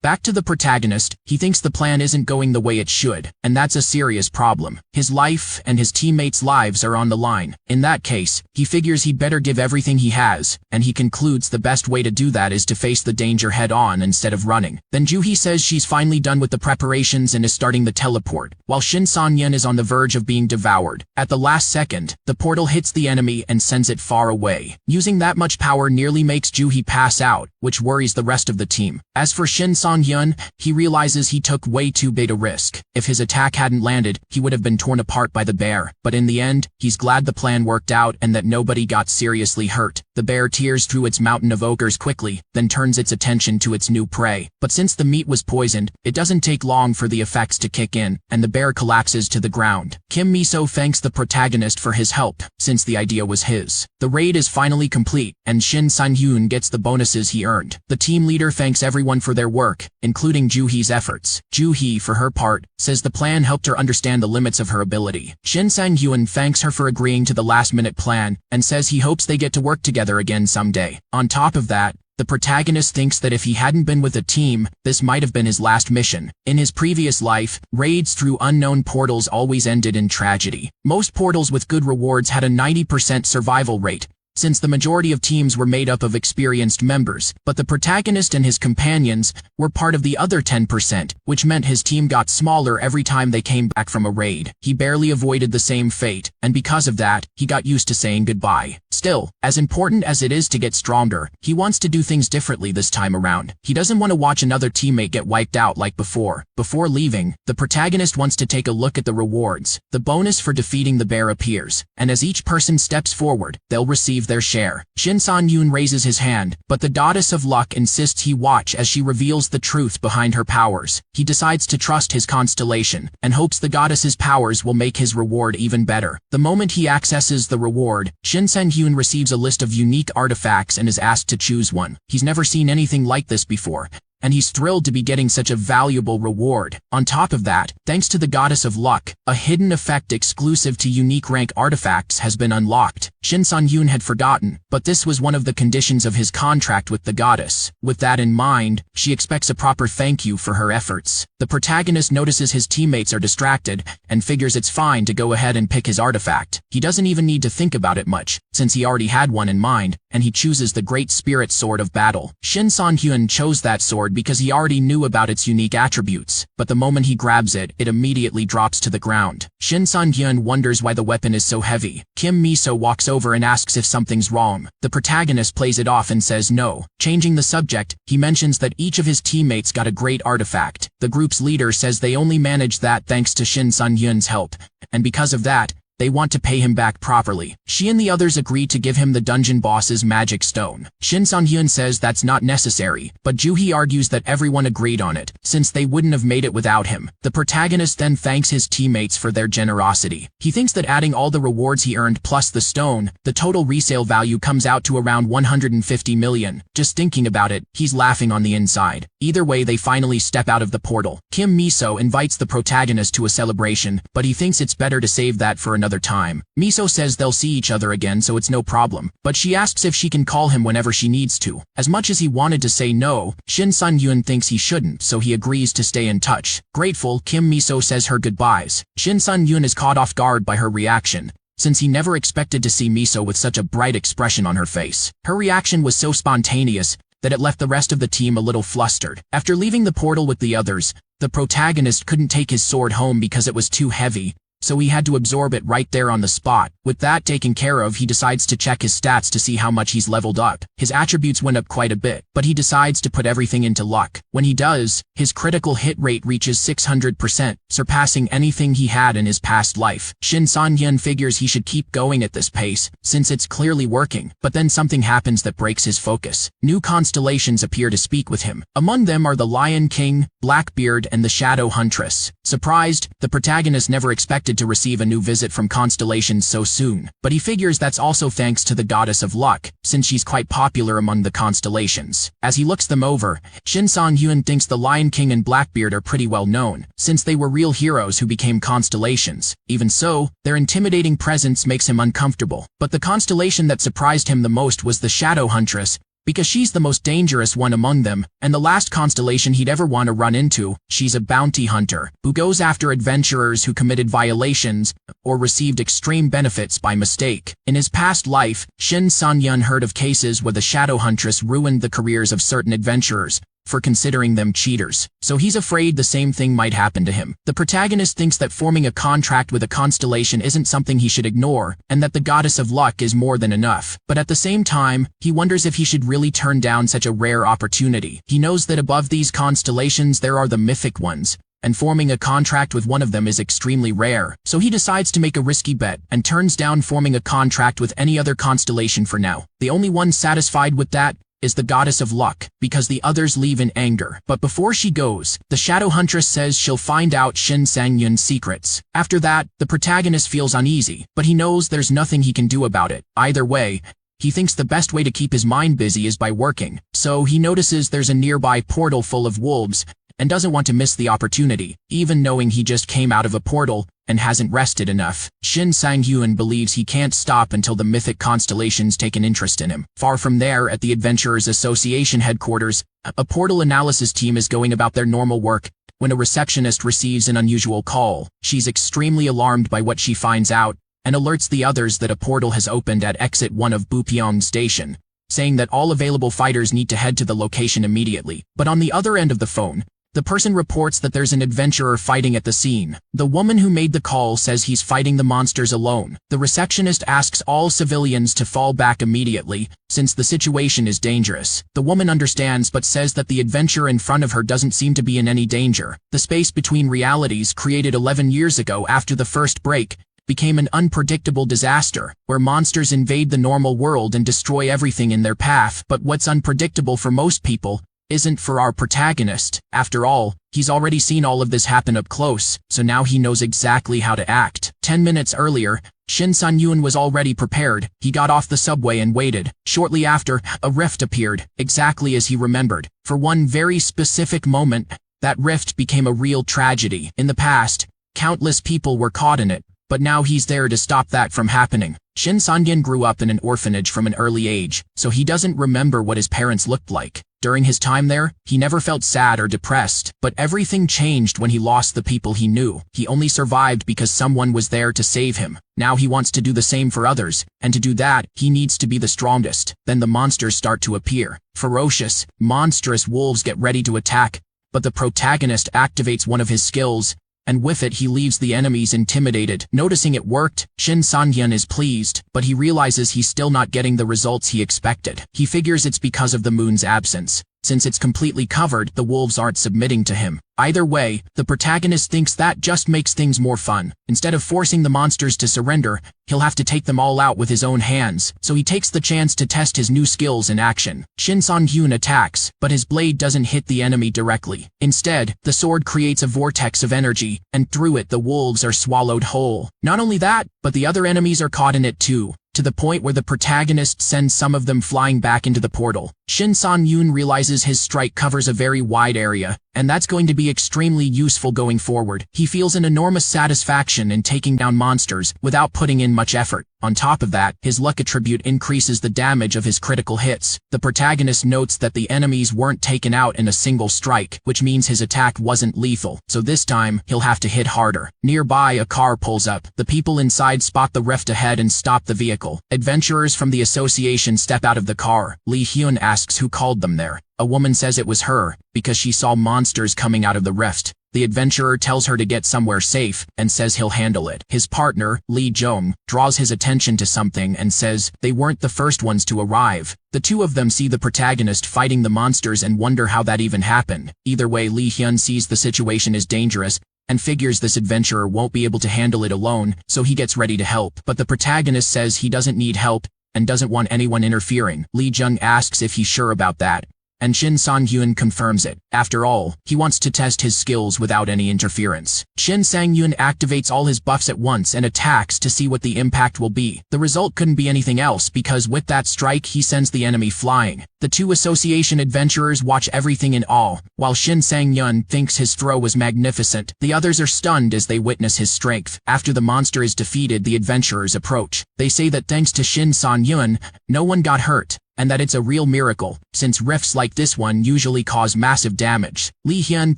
Speaker 1: Back to the protagonist, he thinks the plan isn't going the way it should, and that's a serious problem. His life and his teammates' lives are on the line. In that case, he figures he'd better give everything he has, and he concludes the best way to do that is to face the danger head-on instead of running. Then Juhi says she's finally done with the preparations and is starting the teleport, while Shin San-yoon is on the verge of being devoured. At the last second, the portal hits the enemy and sends it far away. Using that much power nearly makes Juhi pass out, which worries the rest of the team. As for Shin San-hyun, he realizes he took way too big a risk. If his attack hadn't landed, he would have been torn apart by the bear. But in the end, he's glad the plan worked out and that nobody got seriously hurt. The bear tears through its mountain of ogres quickly, then turns its attention to its new prey. But since the meat was poisoned, it doesn't take long for the effects to kick in, and the bear collapses to the ground. Kim Miso thanks the protagonist for his help, since the idea was his. The raid is finally complete, and Shin San-hyun gets the bonuses he earned. The team leader thanks everyone for their work, including Juhi's efforts. Juhi, for her part, says the plan helped her understand the limits of her ability. Shin Sang-hyun thanks her for agreeing to the last-minute plan, and says he hopes they get to work together again someday. On top of that, The protagonist thinks that if he hadn't been with a team, this might have been his last mission. In his previous life, raids through unknown portals always ended in tragedy. Most portals with good rewards had a 90% survival rate, since the majority of teams were made up of experienced members, but the protagonist and his companions were part of the other 10%, which meant his team got smaller every time they came back from a raid. He barely avoided the same fate, and because of that, he got used to saying goodbye. Still, as important as it is to get stronger, he wants to do things differently this time around. He doesn't want to watch another teammate get wiped out like before. Before leaving, the protagonist wants to take a look at the rewards. The bonus for defeating the bear appears, and as each person steps forward, they'll receive their share. Shin San-yoon raises his hand, but the goddess of luck insists he watch as she reveals the truth behind her powers. He decides to trust his constellation, and hopes the goddess's powers will make his reward even better. The moment he accesses the reward, Shin San-yoon receives a list of unique artifacts and is asked to choose one. He's never seen anything like this before, and he's thrilled to be getting such a valuable reward. On top of that, thanks to the Goddess of Luck, a hidden effect exclusive to unique rank artifacts has been unlocked. Shin San-yoon had forgotten, but this was one of the conditions of his contract with the goddess. With that in mind, she expects a proper thank you for her efforts. The protagonist notices his teammates are distracted, and figures it's fine to go ahead and pick his artifact. He doesn't even need to think about it much, since he already had one in mind, and he chooses the Great Spirit Sword of Battle. Shin San-yoon chose that sword because he already knew about its unique attributes, but the moment he grabs it, it immediately drops to the ground. Shin San-yoon wonders why the weapon is so heavy. Kim Miso walks over and asks if something's wrong. The protagonist plays it off and says no. Changing the subject, he mentions that each of his teammates got a great artifact. The group's leader says they only managed that thanks to Shin San-yoon's help, and because of that, they want to pay him back properly. She and the others agree to give him the dungeon boss's magic stone. Shin San-yoon says that's not necessary, but Joo-hee argues that everyone agreed on it, since they wouldn't have made it without him. The protagonist then thanks his teammates for their generosity. He thinks that adding all the rewards he earned plus the stone, the total resale value comes out to around 150 million. Just thinking about it, he's laughing on the inside. Either way, they finally step out of the portal. Kim Miso invites the protagonist to a celebration, but he thinks it's better to save that for another time. Miso says they'll see each other again, so it's no problem, but she asks if she can call him whenever she needs to. As much as he wanted to say no, Shin San-yoon thinks he shouldn't, so he agrees to stay in touch. Grateful, Kim Miso says her goodbyes. Shin San-yoon is caught off guard by her reaction, since he never expected to see Miso with such a bright expression on her face. Her reaction was so spontaneous that it left the rest of the team a little flustered. After leaving the portal with the others, the protagonist couldn't take his sword home because it was too heavy, so he had to absorb it right there on the spot. With that taken care of, he decides to check his stats to see how much he's leveled up. His attributes went up quite a bit, but he decides to put everything into luck. When he does, his critical hit rate reaches 600%, surpassing anything he had in his past life. Shin San-yoon figures he should keep going at this pace, since it's clearly working, but then something happens that breaks his focus. New constellations appear to speak with him. Among them are the Lion King, Blackbeard, and the Shadow Huntress. Surprised, the protagonist never expected to receive a new visit from constellations so soon, but he figures that's also thanks to the Goddess of Luck, since she's quite popular among the constellations. As he looks them over, Shin San-yoon thinks the Lion King and Blackbeard are pretty well known, since they were real heroes who became constellations. Even so, their intimidating presence makes him uncomfortable. But the constellation that surprised him the most was the Shadow Huntress, because she's the most dangerous one among them, and the last constellation he'd ever want to run into. She's a bounty hunter, who goes after adventurers who committed violations or received extreme benefits by mistake. In his past life, Shin San-yoon heard of cases where the Shadow Huntress ruined the careers of certain adventurers for considering them cheaters, so he's afraid the same thing might happen to him. The protagonist thinks that forming a contract with a constellation isn't something he should ignore, and that the Goddess of Luck is more than enough. But at the same time, he wonders if he should really turn down such a rare opportunity. He knows that above these constellations there are the mythic ones, and forming a contract with one of them is extremely rare. So he decides to make a risky bet, and turns down forming a contract with any other constellation for now. The only one satisfied with that is the Goddess of Luck, because the others leave in anger. But before she goes, the Shadow Huntress says she'll find out Shin Sang-yoon's secrets. After that, the protagonist feels uneasy, but he knows there's nothing he can do about it. Either way, he thinks the best way to keep his mind busy is by working, so he notices there's a nearby portal full of wolves, and doesn't want to miss the opportunity, even knowing he just came out of a portal and hasn't rested enough. Shin Sang-hyun believes he can't stop until the mythic constellations take an interest in him. Far from there, at the Adventurers Association headquarters, a portal analysis team is going about their normal work when a receptionist receives an unusual call. She's extremely alarmed by what she finds out and alerts the others that a portal has opened at Exit 1 of Bupyeong Station, saying that all available fighters need to head to the location immediately. But on the other end of the phone, the person reports that there's an adventurer fighting at the scene. The woman who made the call says he's fighting the monsters alone. The receptionist asks all civilians to fall back immediately, since the situation is dangerous. The woman understands but says that the adventurer in front of her doesn't seem to be in any danger. The space between realities created 11 years ago after the first break became an unpredictable disaster, where monsters invade the normal world and destroy everything in their path. But what's unpredictable for most people isn't for our protagonist. After all, he's already seen all of this happen up close, so now he knows exactly how to act. 10 minutes earlier, Shin Sang-hyun was already prepared. He got off the subway and waited. Shortly after, a rift appeared, exactly as he remembered. For one very specific moment, that rift became a real tragedy. In the past, countless people were caught in it, but now he's there to stop that from happening. Shin Sang-hyun grew up in an orphanage from an early age, so he doesn't remember what his parents looked like. During his time there, he never felt sad or depressed, but everything changed when he lost the people he knew. He only survived because someone was there to save him. Now he wants to do the same for others, and to do that, he needs to be the strongest. Then the monsters start to appear. Ferocious, monstrous wolves get ready to attack, but the protagonist activates one of his skills, and with it he leaves the enemies intimidated. Noticing it worked, Shin Sang-hyun is pleased, but he realizes he's still not getting the results he expected. He figures it's because of the moon's absence. Since it's completely covered, the wolves aren't submitting to him. Either way, the protagonist thinks that just makes things more fun. Instead of forcing the monsters to surrender, he'll have to take them all out with his own hands, so he takes the chance to test his new skills in action. Shin Sang-hyun attacks, but his blade doesn't hit the enemy directly. Instead, the sword creates a vortex of energy, and through it the wolves are swallowed whole. Not only that, but the other enemies are caught in it too, to the point where the protagonist sends some of them flying back into the portal. Shin Sang-hyun realizes his strike covers a very wide area, and that's going to be extremely useful going forward. He feels an enormous satisfaction in taking down monsters without putting in much effort. On top of that, his luck attribute increases the damage of his critical hits. The protagonist notes that the enemies weren't taken out in a single strike, which means his attack wasn't lethal, so this time, he'll have to hit harder. Nearby, a car pulls up. The people inside spot the rift ahead and stop the vehicle. Adventurers from the association step out of the car. Lee Hyun asks who called them there. A woman says it was her, because she saw monsters coming out of the rift. The adventurer tells her to get somewhere safe, and says he'll handle it. His partner, Lee Jong, draws his attention to something and says they weren't the first ones to arrive. The two of them see the protagonist fighting the monsters and wonder how that even happened. Either way, Lee Hyun sees the situation is dangerous, and figures this adventurer won't be able to handle it alone, so he gets ready to help. But the protagonist says he doesn't need help, and doesn't want anyone interfering. Lee Jung asks if he's sure about that, and Shin Sang-hyun confirms it. After all, he wants to test his skills without any interference. Shin Sang-hyun activates all his buffs at once and attacks to see what the impact will be. The result couldn't be anything else because with that strike he sends the enemy flying. The two association adventurers watch everything in awe, while Shin Sang-hyun thinks his throw was magnificent. The others are stunned as they witness his strength. After the monster is defeated, the adventurers approach. They say that thanks to Shin Sang-hyun, no one got hurt, and that it's a real miracle, since rifts like this one usually cause massive damage. Lee Hyun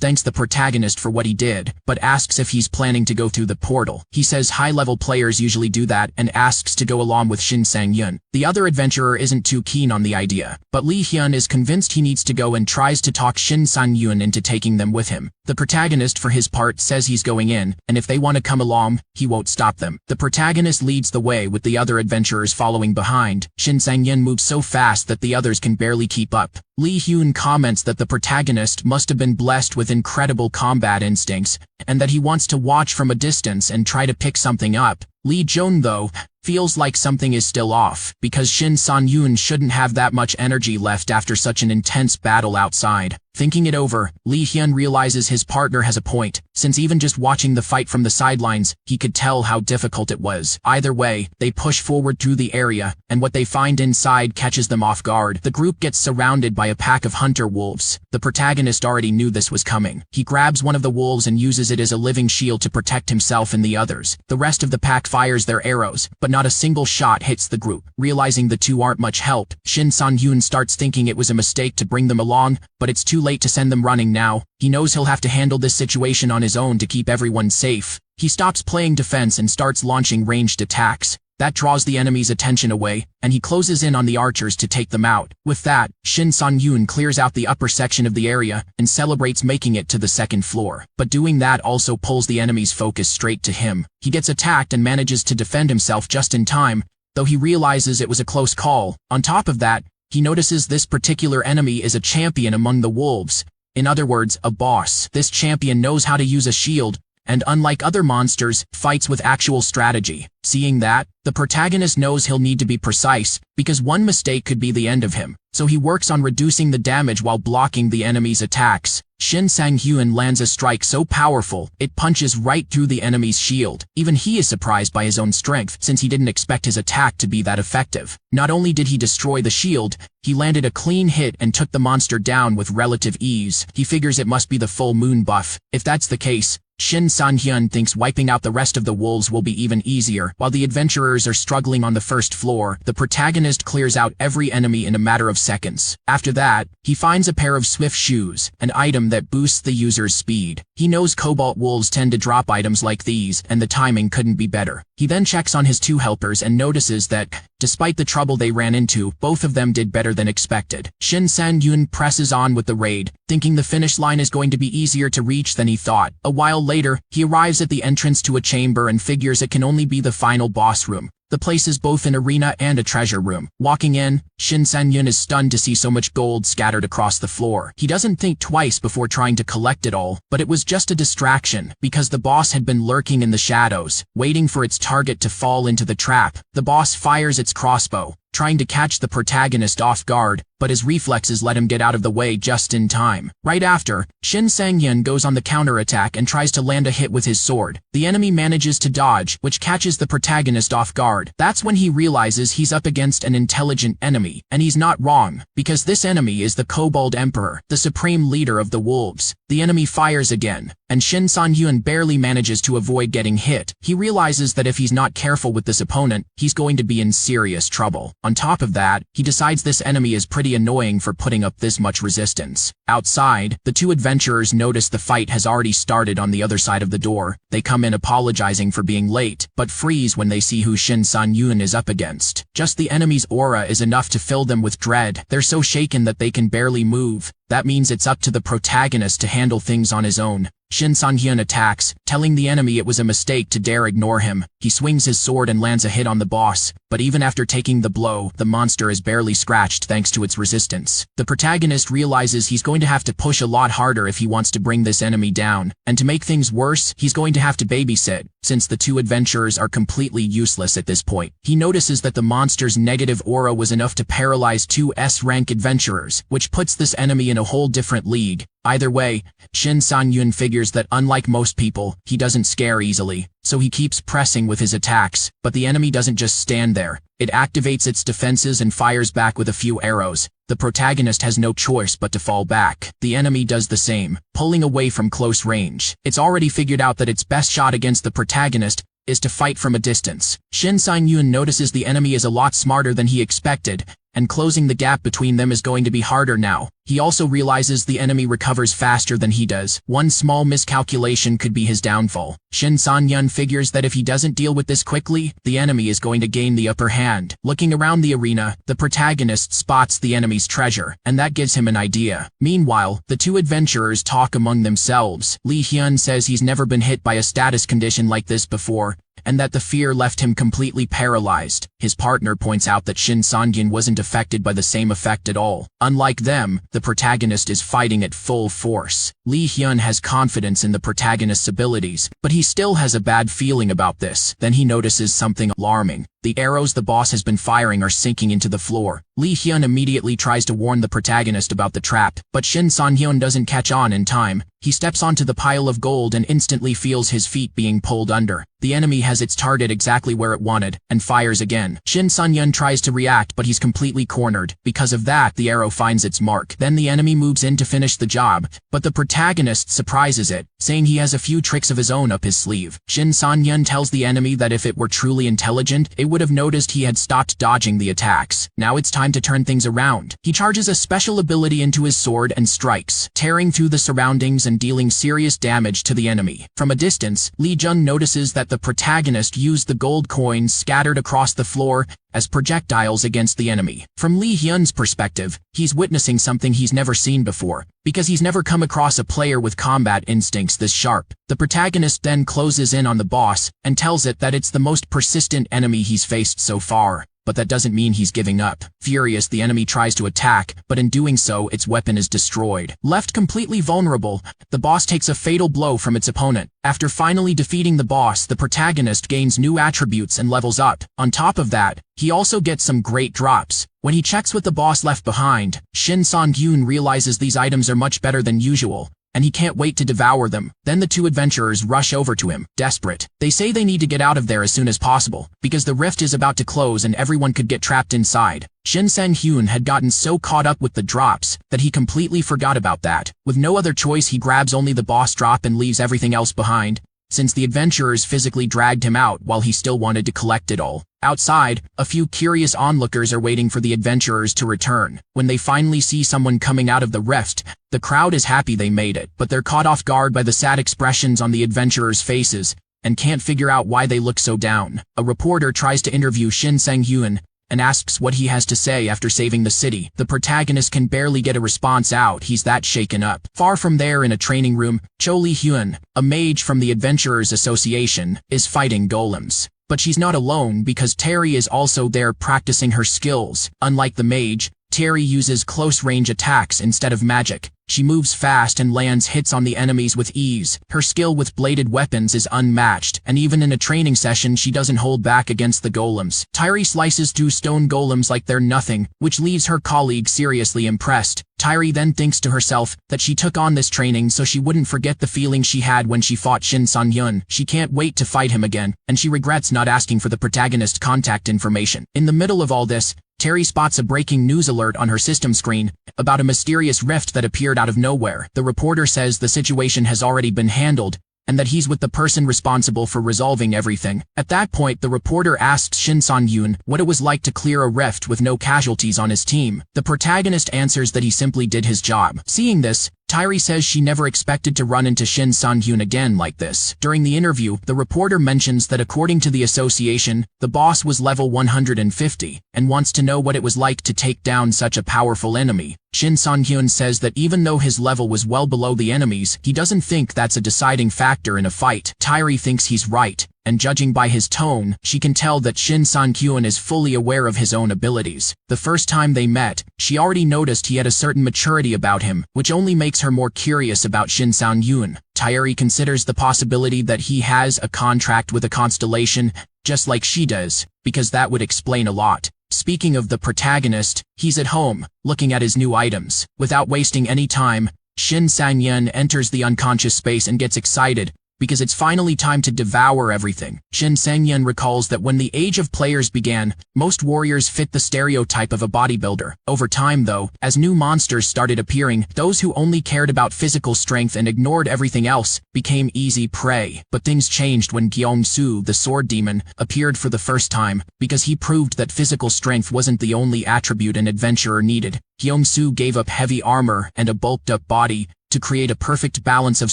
Speaker 1: thanks the protagonist for what he did, but asks if he's planning to go through the portal. He says high-level players usually do that and asks to go along with Shin Sang-hyun. The other adventurer isn't too keen on the idea, but Lee Hyun is convinced he needs to go and tries to talk Shin Sang-hyun into taking them with him. The protagonist for his part says he's going in, and if they want to come along, he won't stop them. The protagonist leads the way with the other adventurers following behind. Shin Sang-hyun moves so fast that the others can barely keep up. Lee Hyun comments that the protagonist must have been blessed with incredible combat instincts, and that he wants to watch from a distance and try to pick something up, Lee Jong, though, feels like something is still off, because Shin San-yoon shouldn't have that much energy left after such an intense battle outside. Thinking it over, Lee Hyun realizes his partner has a point, since even just watching the fight from the sidelines, he could tell how difficult it was. Either way, they push forward through the area, and what they find inside catches them off guard. The group gets surrounded by a pack of hunter wolves. The protagonist already knew this was coming. He grabs one of the wolves and uses it as a living shield to protect himself and the others. The rest of the pack fires their arrows, but not a single shot hits the group. Realizing the two aren't much help, Shin San-yoon starts thinking it was a mistake to bring them along, but it's too late to send them running now. He knows he'll have to handle this situation on his own to keep everyone safe. He stops playing defense and starts launching ranged attacks. That draws the enemy's attention away, and he closes in on the archers to take them out. With that, Shin San-yoon clears out the upper section of the area and celebrates making it to the second floor. But doing that also pulls the enemy's focus straight to him. He gets attacked and manages to defend himself just in time, though he realizes it was a close call. On top of that, he notices this particular enemy is a champion among the wolves. In other words, a boss. This champion knows how to use a shield, and unlike other monsters, fights with actual strategy. Seeing that, the protagonist knows he'll need to be precise, because one mistake could be the end of him, so he works on reducing the damage while blocking the enemy's attacks. Shin Sang-hyun lands a strike so powerful, it punches right through the enemy's shield. Even he is surprised by his own strength, since he didn't expect his attack to be that effective. Not only did he destroy the shield, he landed a clean hit and took the monster down with relative ease. He figures it must be the full moon buff. If that's the case, Shin San-hyun thinks wiping out the rest of the wolves will be even easier. While the adventurers are struggling on the first floor, the protagonist clears out every enemy in a matter of seconds. After that, he finds a pair of swift shoes, an item that boosts the user's speed. He knows cobalt wolves tend to drop items like these, and the timing couldn't be better. He then checks on his two helpers and notices that, despite the trouble they ran into, both of them did better than expected. Shin San-yoon presses on with the raid, thinking the finish line is going to be easier to reach than he thought. A while later, he arrives at the entrance to a chamber and figures it can only be the final boss room. The place is both an arena and a treasure room. Walking in, Shin San-yoon is stunned to see so much gold scattered across the floor. He doesn't think twice before trying to collect it all, but it was just a distraction, because the boss had been lurking in the shadows, waiting for its target to fall into the trap. The boss fires its crossbow, trying to catch the protagonist off guard, but his reflexes let him get out of the way just in time. Right after, Shin Sang-hyun goes on the counterattack and tries to land a hit with his sword. The enemy manages to dodge, which catches the protagonist off guard. That's when he realizes he's up against an intelligent enemy, and he's not wrong, because this enemy is the Kobold Emperor, the supreme leader of the wolves. The enemy fires again, and Shin San-hyun barely manages to avoid getting hit. He realizes that if he's not careful with this opponent, he's going to be in serious trouble. On top of that, he decides this enemy is pretty annoying for putting up this much resistance. Outside, the two adventurers notice the fight has already started on the other side of the door. They come in apologizing for being late, but freeze when they see who Shin San-yoon is up against. Just the enemy's aura is enough to fill them with dread. They're so shaken that they can barely move. That means it's up to the protagonist to handle things on his own. Shin San-hyun attacks, telling the enemy it was a mistake to dare ignore him. He swings his sword and lands a hit on the boss, but even after taking the blow, the monster is barely scratched thanks to its resistance. The protagonist realizes he's going to have to push a lot harder if he wants to bring this enemy down, and to make things worse, he's going to have to babysit, since the two adventurers are completely useless at this point. He notices that the monster's negative aura was enough to paralyze two S-rank adventurers, which puts this enemy in a whole different league. Either way, Shin San-yoon figures that unlike most people, he doesn't scare easily, so he keeps pressing with his attacks, but the enemy doesn't just stand there. It activates its defenses and fires back with a few arrows. The protagonist has no choice but to fall back. The enemy does the same, pulling away from close range. It's already figured out that its best shot against the protagonist is to fight from a distance. Shin San-yoon notices the enemy is a lot smarter than he expected, and closing the gap between them is going to be harder now. He also realizes the enemy recovers faster than he does. One small miscalculation could be his downfall. Shin San-hyun figures that if he doesn't deal with this quickly, the enemy is going to gain the upper hand. Looking around the arena, the protagonist spots the enemy's treasure, and that gives him an idea. Meanwhile, the two adventurers talk among themselves. Lee Hyun says he's never been hit by a status condition like this before, and that the fear left him completely paralyzed. His partner points out that Shin Sang-hyun wasn't affected by the same effect at all. Unlike them, the protagonist is fighting at full force. Lee Hyun has confidence in the protagonist's abilities, but he still has a bad feeling about this. Then he notices something alarming. The arrows the boss has been firing are sinking into the floor. Lee Hyun immediately tries to warn the protagonist about the trap, but Shin Sang-hyun doesn't catch on in time. He steps onto the pile of gold and instantly feels his feet being pulled under. The enemy has its target exactly where it wanted, and fires again. Shin Sang-hyun tries to react, but he's completely cornered. Because of that, the arrow finds its mark. Then the enemy moves in to finish the job, but the protagonist surprises it, saying he has a few tricks of his own up his sleeve. Shin Sang-hyun tells the enemy that if it were truly intelligent, it would have noticed he had stopped dodging the attacks. Now it's time to turn things around. He charges a special ability into his sword and strikes, tearing through the surroundings and dealing serious damage to the enemy. From a distance, Lee Jung notices that the protagonist used the gold coins scattered across the floor as projectiles against the enemy. From Lee Hyun's perspective, he's witnessing something he's never seen before, because he's never come across a player with combat instincts this sharp. The protagonist then closes in on the boss and tells it that it's the most persistent enemy he's faced so far. But that doesn't mean he's giving up. Furious, the enemy tries to attack, but in doing so, its weapon is destroyed. Left completely vulnerable, the boss takes a fatal blow from its opponent. After finally defeating the boss, the protagonist gains new attributes and levels up. On top of that, he also gets some great drops. When he checks what the boss left behind, Shin Sang-hyun realizes these items are much better than usual, and he can't wait to devour them. Then the two adventurers rush over to him, desperate. They say they need to get out of there as soon as possible, because the rift is about to close and everyone could get trapped inside. Shin Sang-hyun had gotten so caught up with the drops that he completely forgot about that. With no other choice, he grabs only the boss drop and leaves everything else behind, since the adventurers physically dragged him out while he still wanted to collect it all. Outside, a few curious onlookers are waiting for the adventurers to return. When they finally see someone coming out of the rift, the crowd is happy they made it, but they're caught off guard by the sad expressions on the adventurers' faces and can't figure out why they look so down. A reporter tries to interview Shin Sang-hyun and asks what he has to say after saving the city. The protagonist can barely get a response out, he's that shaken up. Far from there, in a training room, Cho Lee-hyun, a mage from the Adventurers Association, is fighting golems. But she's not alone because Terry is also there practicing her skills. Unlike the mage, Terry uses close-range attacks instead of magic. She moves fast and lands hits on the enemies with ease. Her skill with bladed weapons is unmatched, and even in a training session she doesn't hold back against the golems. Tyri slices through stone golems like they're nothing, which leaves her colleague seriously impressed. Tyri then thinks to herself that she took on this training so she wouldn't forget the feeling she had when she fought Shin Sang-hyun. She can't wait to fight him again, and she regrets not asking for the protagonist's contact information. In the middle of all this, Terry spots a breaking news alert on her system screen about a mysterious rift that appeared out of nowhere. The reporter says the situation has already been handled, and that he's with the person responsible for resolving everything. At that point, the reporter asks Shin Sang-hyun what it was like to clear a rift with no casualties on his team. The protagonist answers that he simply did his job. Seeing this, Tyri says she never expected to run into Shin Sang-hyun again like this. During the interview, the reporter mentions that according to the association, the boss was level 150, and wants to know what it was like to take down such a powerful enemy. Shin Sang-hyun says that even though his level was well below the enemy's, he doesn't think that's a deciding factor in a fight. Tyri thinks he's right, and judging by his tone, she can tell that Shin Sang-hyun is fully aware of his own abilities. The first time they met, she already noticed he had a certain maturity about him, which only makes her more curious about Shin Sang-hyun. Tyri considers the possibility that he has a contract with a constellation, just like she does, because that would explain a lot. Speaking of the protagonist, he's at home, looking at his new items. Without wasting any time, Shin Sang-hyun enters the unconscious space and gets excited, because it's finally time to devour everything. Shin Sang-hyun recalls that when the age of players began, most warriors fit the stereotype of a bodybuilder. Over time though, as new monsters started appearing, those who only cared about physical strength and ignored everything else became easy prey. But things changed when Gyeong-su, the sword demon, appeared for the first time, because he proved that physical strength wasn't the only attribute an adventurer needed. Gyeong-su gave up heavy armor and a bulked-up body to create a perfect balance of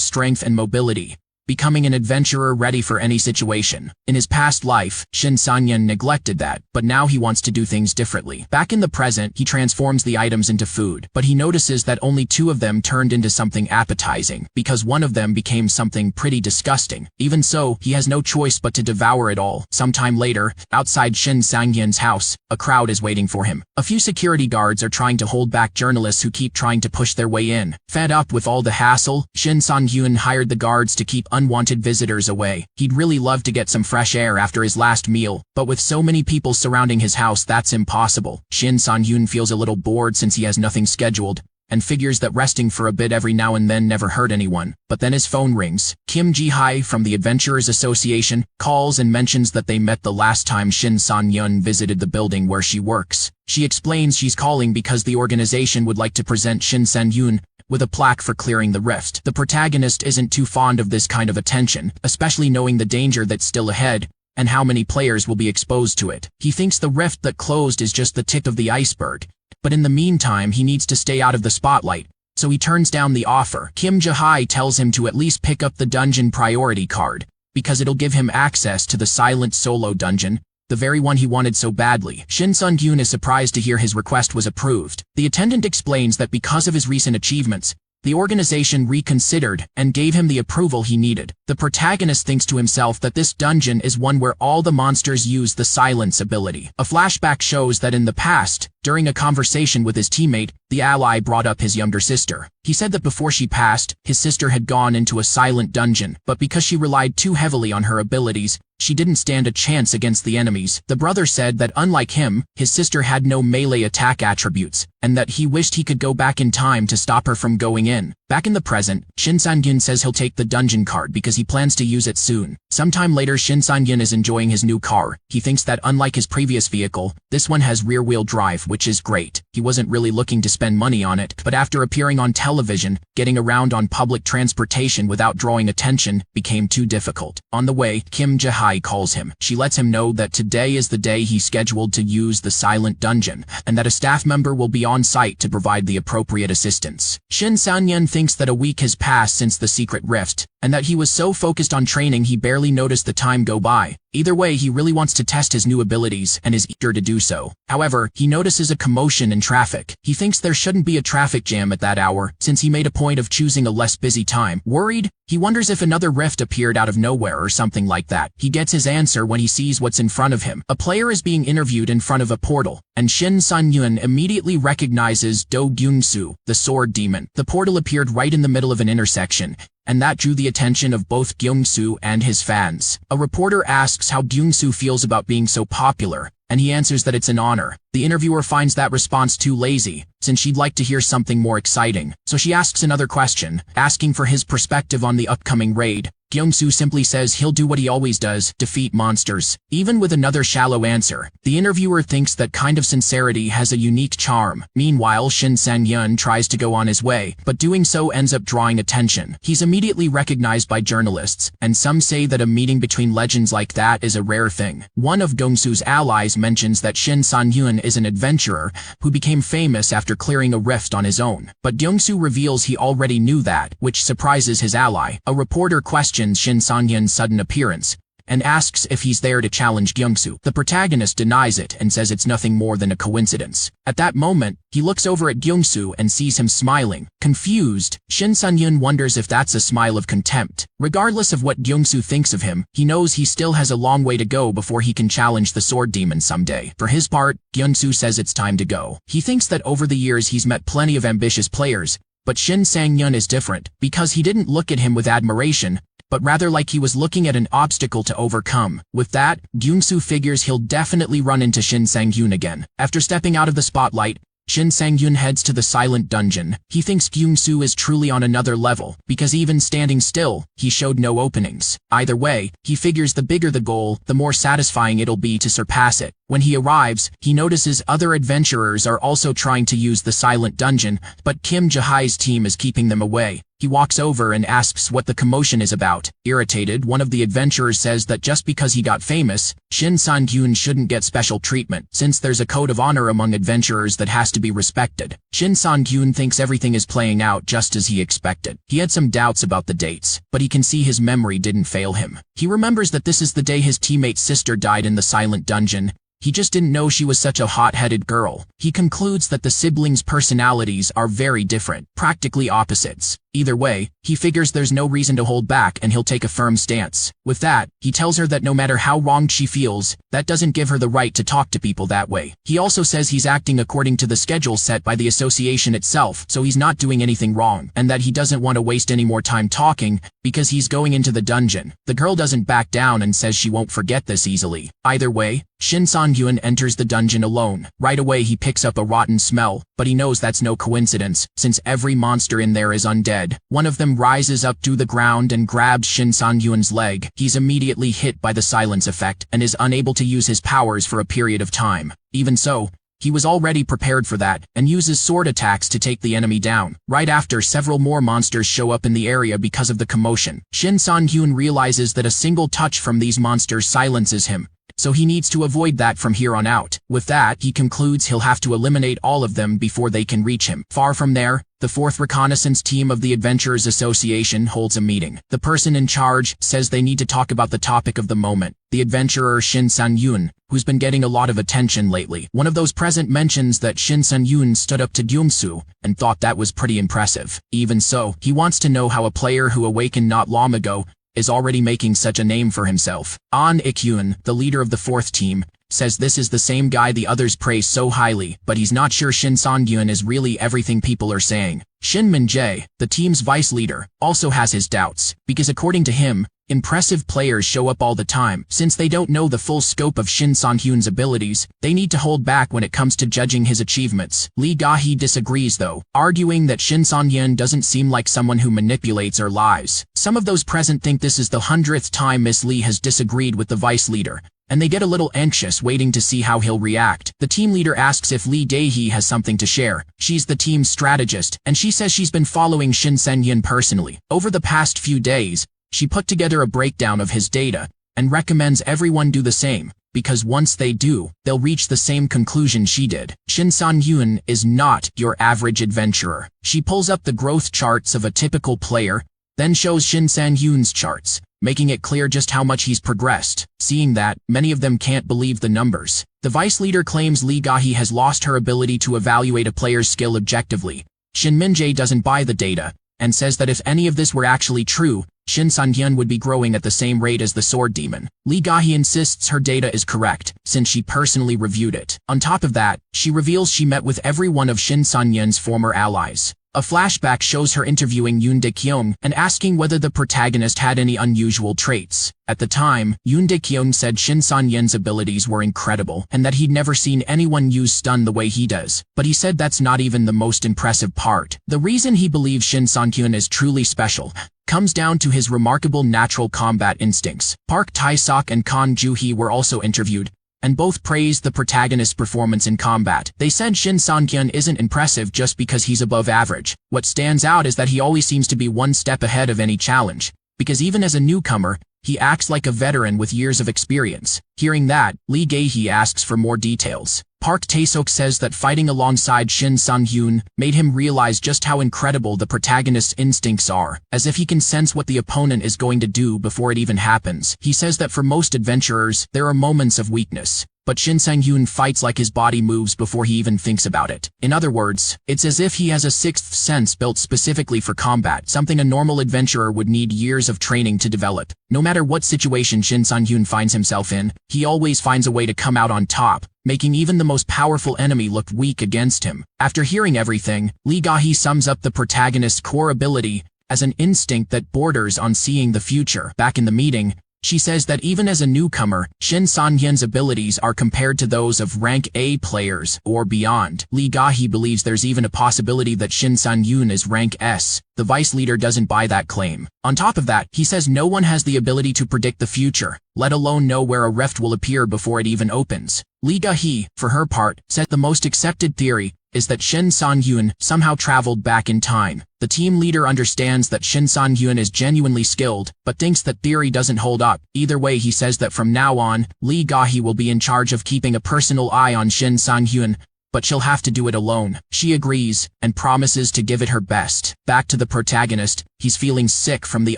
Speaker 1: strength and mobility. becoming an adventurer ready for any situation. In his past life, Shin Sang-yun neglected that, but now he wants to do things differently. Back in the present, he transforms the items into food, but he notices that only 2 of them turned into something appetizing, because one of them became something pretty disgusting. Even so, he has no choice but to devour it all. Sometime later, outside Shin Sang-yun's house, a crowd is waiting for him. A few security guards are trying to hold back journalists who keep trying to push their way in. Fed up with all the hassle, Shin Sang-yun hired the guards to keep unwanted visitors away. He'd really love to get some fresh air after his last meal, but with so many people surrounding his house, that's impossible. Shin Sang-yun feels a little bored since he has nothing scheduled, and figures that resting for a bit every now and then never hurt anyone. But then his phone rings. Kim Ji-hai from the Adventurers Association calls and mentions that they met the last time Shin Sang-yun visited the building where she works. She explains she's calling because the organization would like to present Shin Sang-yun with a plaque for clearing the rift. The protagonist isn't too fond of this kind of attention, especially knowing the danger that's still ahead, and how many players will be exposed to it. He thinks the rift that closed is just the tip of the iceberg, but in the meantime he needs to stay out of the spotlight, so he turns down the offer. Kim Ji-hai tells him to at least pick up the dungeon priority card, because it'll give him access to the silent solo dungeon, the very one he wanted so badly. Shin Sang-yun is surprised to hear his request was approved. The attendant explains that because of his recent achievements, the organization reconsidered and gave him the approval he needed. The protagonist thinks to himself that this dungeon is one where all the monsters use the silence ability. A flashback shows that in the past, during a conversation with his teammate, the ally brought up his younger sister. He said that before she passed, his sister had gone into a silent dungeon, but because she relied too heavily on her abilities, she didn't stand a chance against the enemies. The brother said that unlike him, his sister had no melee attack attributes, and that he wished he could go back in time to stop her from going in. Back in the present, Shin Sang-yun says he'll take the dungeon card because he plans to use it soon. Sometime later, Shin Sang-yun is enjoying his new car. He thinks that unlike his previous vehicle, this one has rear-wheel drive, which is great. He wasn't really looking to spend money on it, but after appearing on television, getting around on public transportation without drawing attention became too difficult. On the way, Kim Ji-hai calls him. She lets him know that today is the day he scheduled to use the silent dungeon, and that a staff member will be on site to provide the appropriate assistance. Shin Sang-yun thinks that a week has passed since the secret rift, and that he was so focused on training he barely noticed the time go by. Either way, he really wants to test his new abilities and is eager to do so. However, he notices a commotion in traffic. He thinks there shouldn't be a traffic jam at that hour, since he made a point of choosing a less busy time. Worried, he wonders if another rift appeared out of nowhere or something like that. He gets his answer when he sees what's in front of him. A player is being interviewed in front of a portal, and Shin Sang-yun immediately recognizes Do Gyung-soo, the sword demon. The portal appeared right in the middle of an intersection, and that drew the attention of both Gyung-soo and his fans. A reporter asks how Gyung-soo feels about being so popular, and he answers that it's an honor. The interviewer finds that response too lazy, since she'd like to hear something more exciting. So she asks another question, asking for his perspective on the upcoming raid. Gyung-soo simply says he'll do what he always does, defeat monsters. Even with another shallow answer, the interviewer thinks that kind of sincerity has a unique charm. Meanwhile, Shin Sang-yun tries to go on his way, but doing so ends up drawing attention. He's immediately recognized by journalists, and some say that a meeting between legends like that is a rare thing. One of Gyung-soo's allies mentions that Shin Sang-yun is an adventurer who became famous after clearing a rift on his own. But Gyung-soo reveals he already knew that, which surprises his ally. A reporter questions Shin Sang-yun's sudden appearance, and asks if he's there to challenge Gyung-soo. The protagonist denies it and says it's nothing more than a coincidence. At that moment, he looks over at Gyung-soo and sees him smiling. Confused, Shin Sang-yun wonders if that's a smile of contempt. Regardless of what Gyung-soo thinks of him, he knows he still has a long way to go before he can challenge the sword demon someday. For his part, Gyung-soo says it's time to go. He thinks that over the years he's met plenty of ambitious players, but Shin Sang-yun is different, because he didn't look at him with admiration, but rather like he was looking at an obstacle to overcome. With that, Gyung-soo figures he'll definitely run into Shin Sang-yun again. After stepping out of the spotlight, Shin Sang-yun heads to the silent dungeon. He thinks Gyung-soo is truly on another level, because even standing still, he showed no openings. Either way, he figures the bigger the goal, the more satisfying it'll be to surpass it. When he arrives, he notices other adventurers are also trying to use the silent dungeon, but Kim Ji-hai's team is keeping them away. He walks over and asks what the commotion is about. Irritated, one of the adventurers says that just because he got famous, Shin San-gyun shouldn't get special treatment, since there's a code of honor among adventurers that has to be respected. Shin San-gyun thinks everything is playing out just as he expected. He had some doubts about the dates, but he can see his memory didn't fail him. He remembers that this is the day his teammate's sister died in the silent dungeon. He just didn't know she was such a hot-headed girl. He concludes that the siblings' personalities are very different, practically opposites. Either way, he figures there's no reason to hold back and he'll take a firm stance. With that, he tells her that no matter how wronged she feels, that doesn't give her the right to talk to people that way. He also says he's acting according to the schedule set by the association itself, so he's not doing anything wrong, and that he doesn't want to waste any more time talking, because he's going into the dungeon. The girl doesn't back down and says she won't forget this easily. Either way, Shin San-gyun enters the dungeon alone. Right away he picks up a rotten smell, but he knows that's no coincidence, since every monster in there is undead. One of them rises up to the ground and grabs Shin San-gyun's leg. He's immediately hit by the silence effect and is unable to use his powers for a period of time. Even so, he was already prepared for that, and uses sword attacks to take the enemy down. Right after, several more monsters show up in the area because of the commotion. Shin San-gyun realizes that a single touch from these monsters silences him, so he needs to avoid that from here on out. With that, he concludes he'll have to eliminate all of them before they can reach him. Far from there, the 4th Reconnaissance Team of the Adventurers Association holds a meeting. The person in charge says they need to talk about the topic of the moment, the adventurer Shin San-gyun, who's been getting a lot of attention lately. One of those present mentions that Shin San-gyun stood up to Gyumsu and thought that was pretty impressive. Even so, he wants to know how a player who awakened not long ago is already making such a name for himself. An Ik-yun, the leader of the 4th team, says this is the same guy the others praise so highly, but he's not sure Shin San-gyun is really everything people are saying. Shin Min-jae, the team's vice leader, also has his doubts, because according to him, impressive players show up all the time. Since they don't know the full scope of Shin San-gyun's abilities, they need to hold back when it comes to judging his achievements. Lee Ga-hee disagrees though, arguing that Shin San-gyun doesn't seem like someone who manipulates or lies. Some of those present think this is the 100th time Miss Lee has disagreed with the vice leader, and they get a little anxious waiting to see how he'll react. The team leader asks if Lee Dae-hee has something to share. She's the team's strategist, and she says she's been following Shin Sen-yun personally. Over the past few days, she put together a breakdown of his data, and recommends everyone do the same, because once they do, they'll reach the same conclusion she did. Shin San-gyun is not your average adventurer. She pulls up the growth charts of a typical player, then shows Shin San-gyun's charts, making it clear just how much he's progressed. Seeing that, many of them can't believe the numbers. The vice leader claims Lee Ga-hee has lost her ability to evaluate a player's skill objectively. Shin Min-jae doesn't buy the data, and says that if any of this were actually true, Shin San-gyun would be growing at the same rate as the Sword Demon. Lee Ga-hee insists her data is correct, since she personally reviewed it. On top of that, she reveals she met with every one of Shin San-gyun's former allies. A flashback shows her interviewing Yoon Dae-kyung and asking whether the protagonist had any unusual traits. At the time, Yoon Dae-kyung said Shin San-gyun's abilities were incredible and that he'd never seen anyone use stun the way he does. But he said that's not even the most impressive part. The reason he believes Shin San-gyun is truly special comes down to his remarkable natural combat instincts. Park Tae-sok and Kan Joo-hee were also interviewed, and both praised the protagonist's performance in combat. They said Shin San-gyun isn't impressive just because he's above average. What stands out is that he always seems to be one step ahead of any challenge, because even as a newcomer, he acts like a veteran with years of experience. Hearing that, Lee Ga-hee asks for more details. Park Tae-sok says that fighting alongside Shin San-gyun made him realize just how incredible the protagonist's instincts are, as if he can sense what the opponent is going to do before it even happens. He says that for most adventurers, there are moments of weakness, but Shin Sang-hyun fights like his body moves before he even thinks about it. In other words, it's as if he has a sixth sense built specifically for combat, something a normal adventurer would need years of training to develop. No matter what situation Shin Sang-hyun finds himself in, he always finds a way to come out on top, making even the most powerful enemy look weak against him. After hearing everything, Lee Ga-hee sums up the protagonist's core ability as an instinct that borders on seeing the future. Back in the meeting, she says that even as a newcomer, Shin San-hyun's abilities are compared to those of rank A players or beyond. Lee Ga-hee believes there's even a possibility that Shin San-hyun is rank S. The vice leader doesn't buy that claim. On top of that, he says no one has the ability to predict the future, let alone know where a rift will appear before it even opens. Lee Ga-hee, for her part, said the most accepted theory is that Shin San-hyun somehow traveled back in time. The team leader understands that Shin San-hyun is genuinely skilled, but thinks that theory doesn't hold up. Either way, he says that from now on, Lee Ga-hee will be in charge of keeping a personal eye on Shin San-hyun, but she'll have to do it alone. She agrees, and promises to give it her best. Back to the protagonist, he's feeling sick from the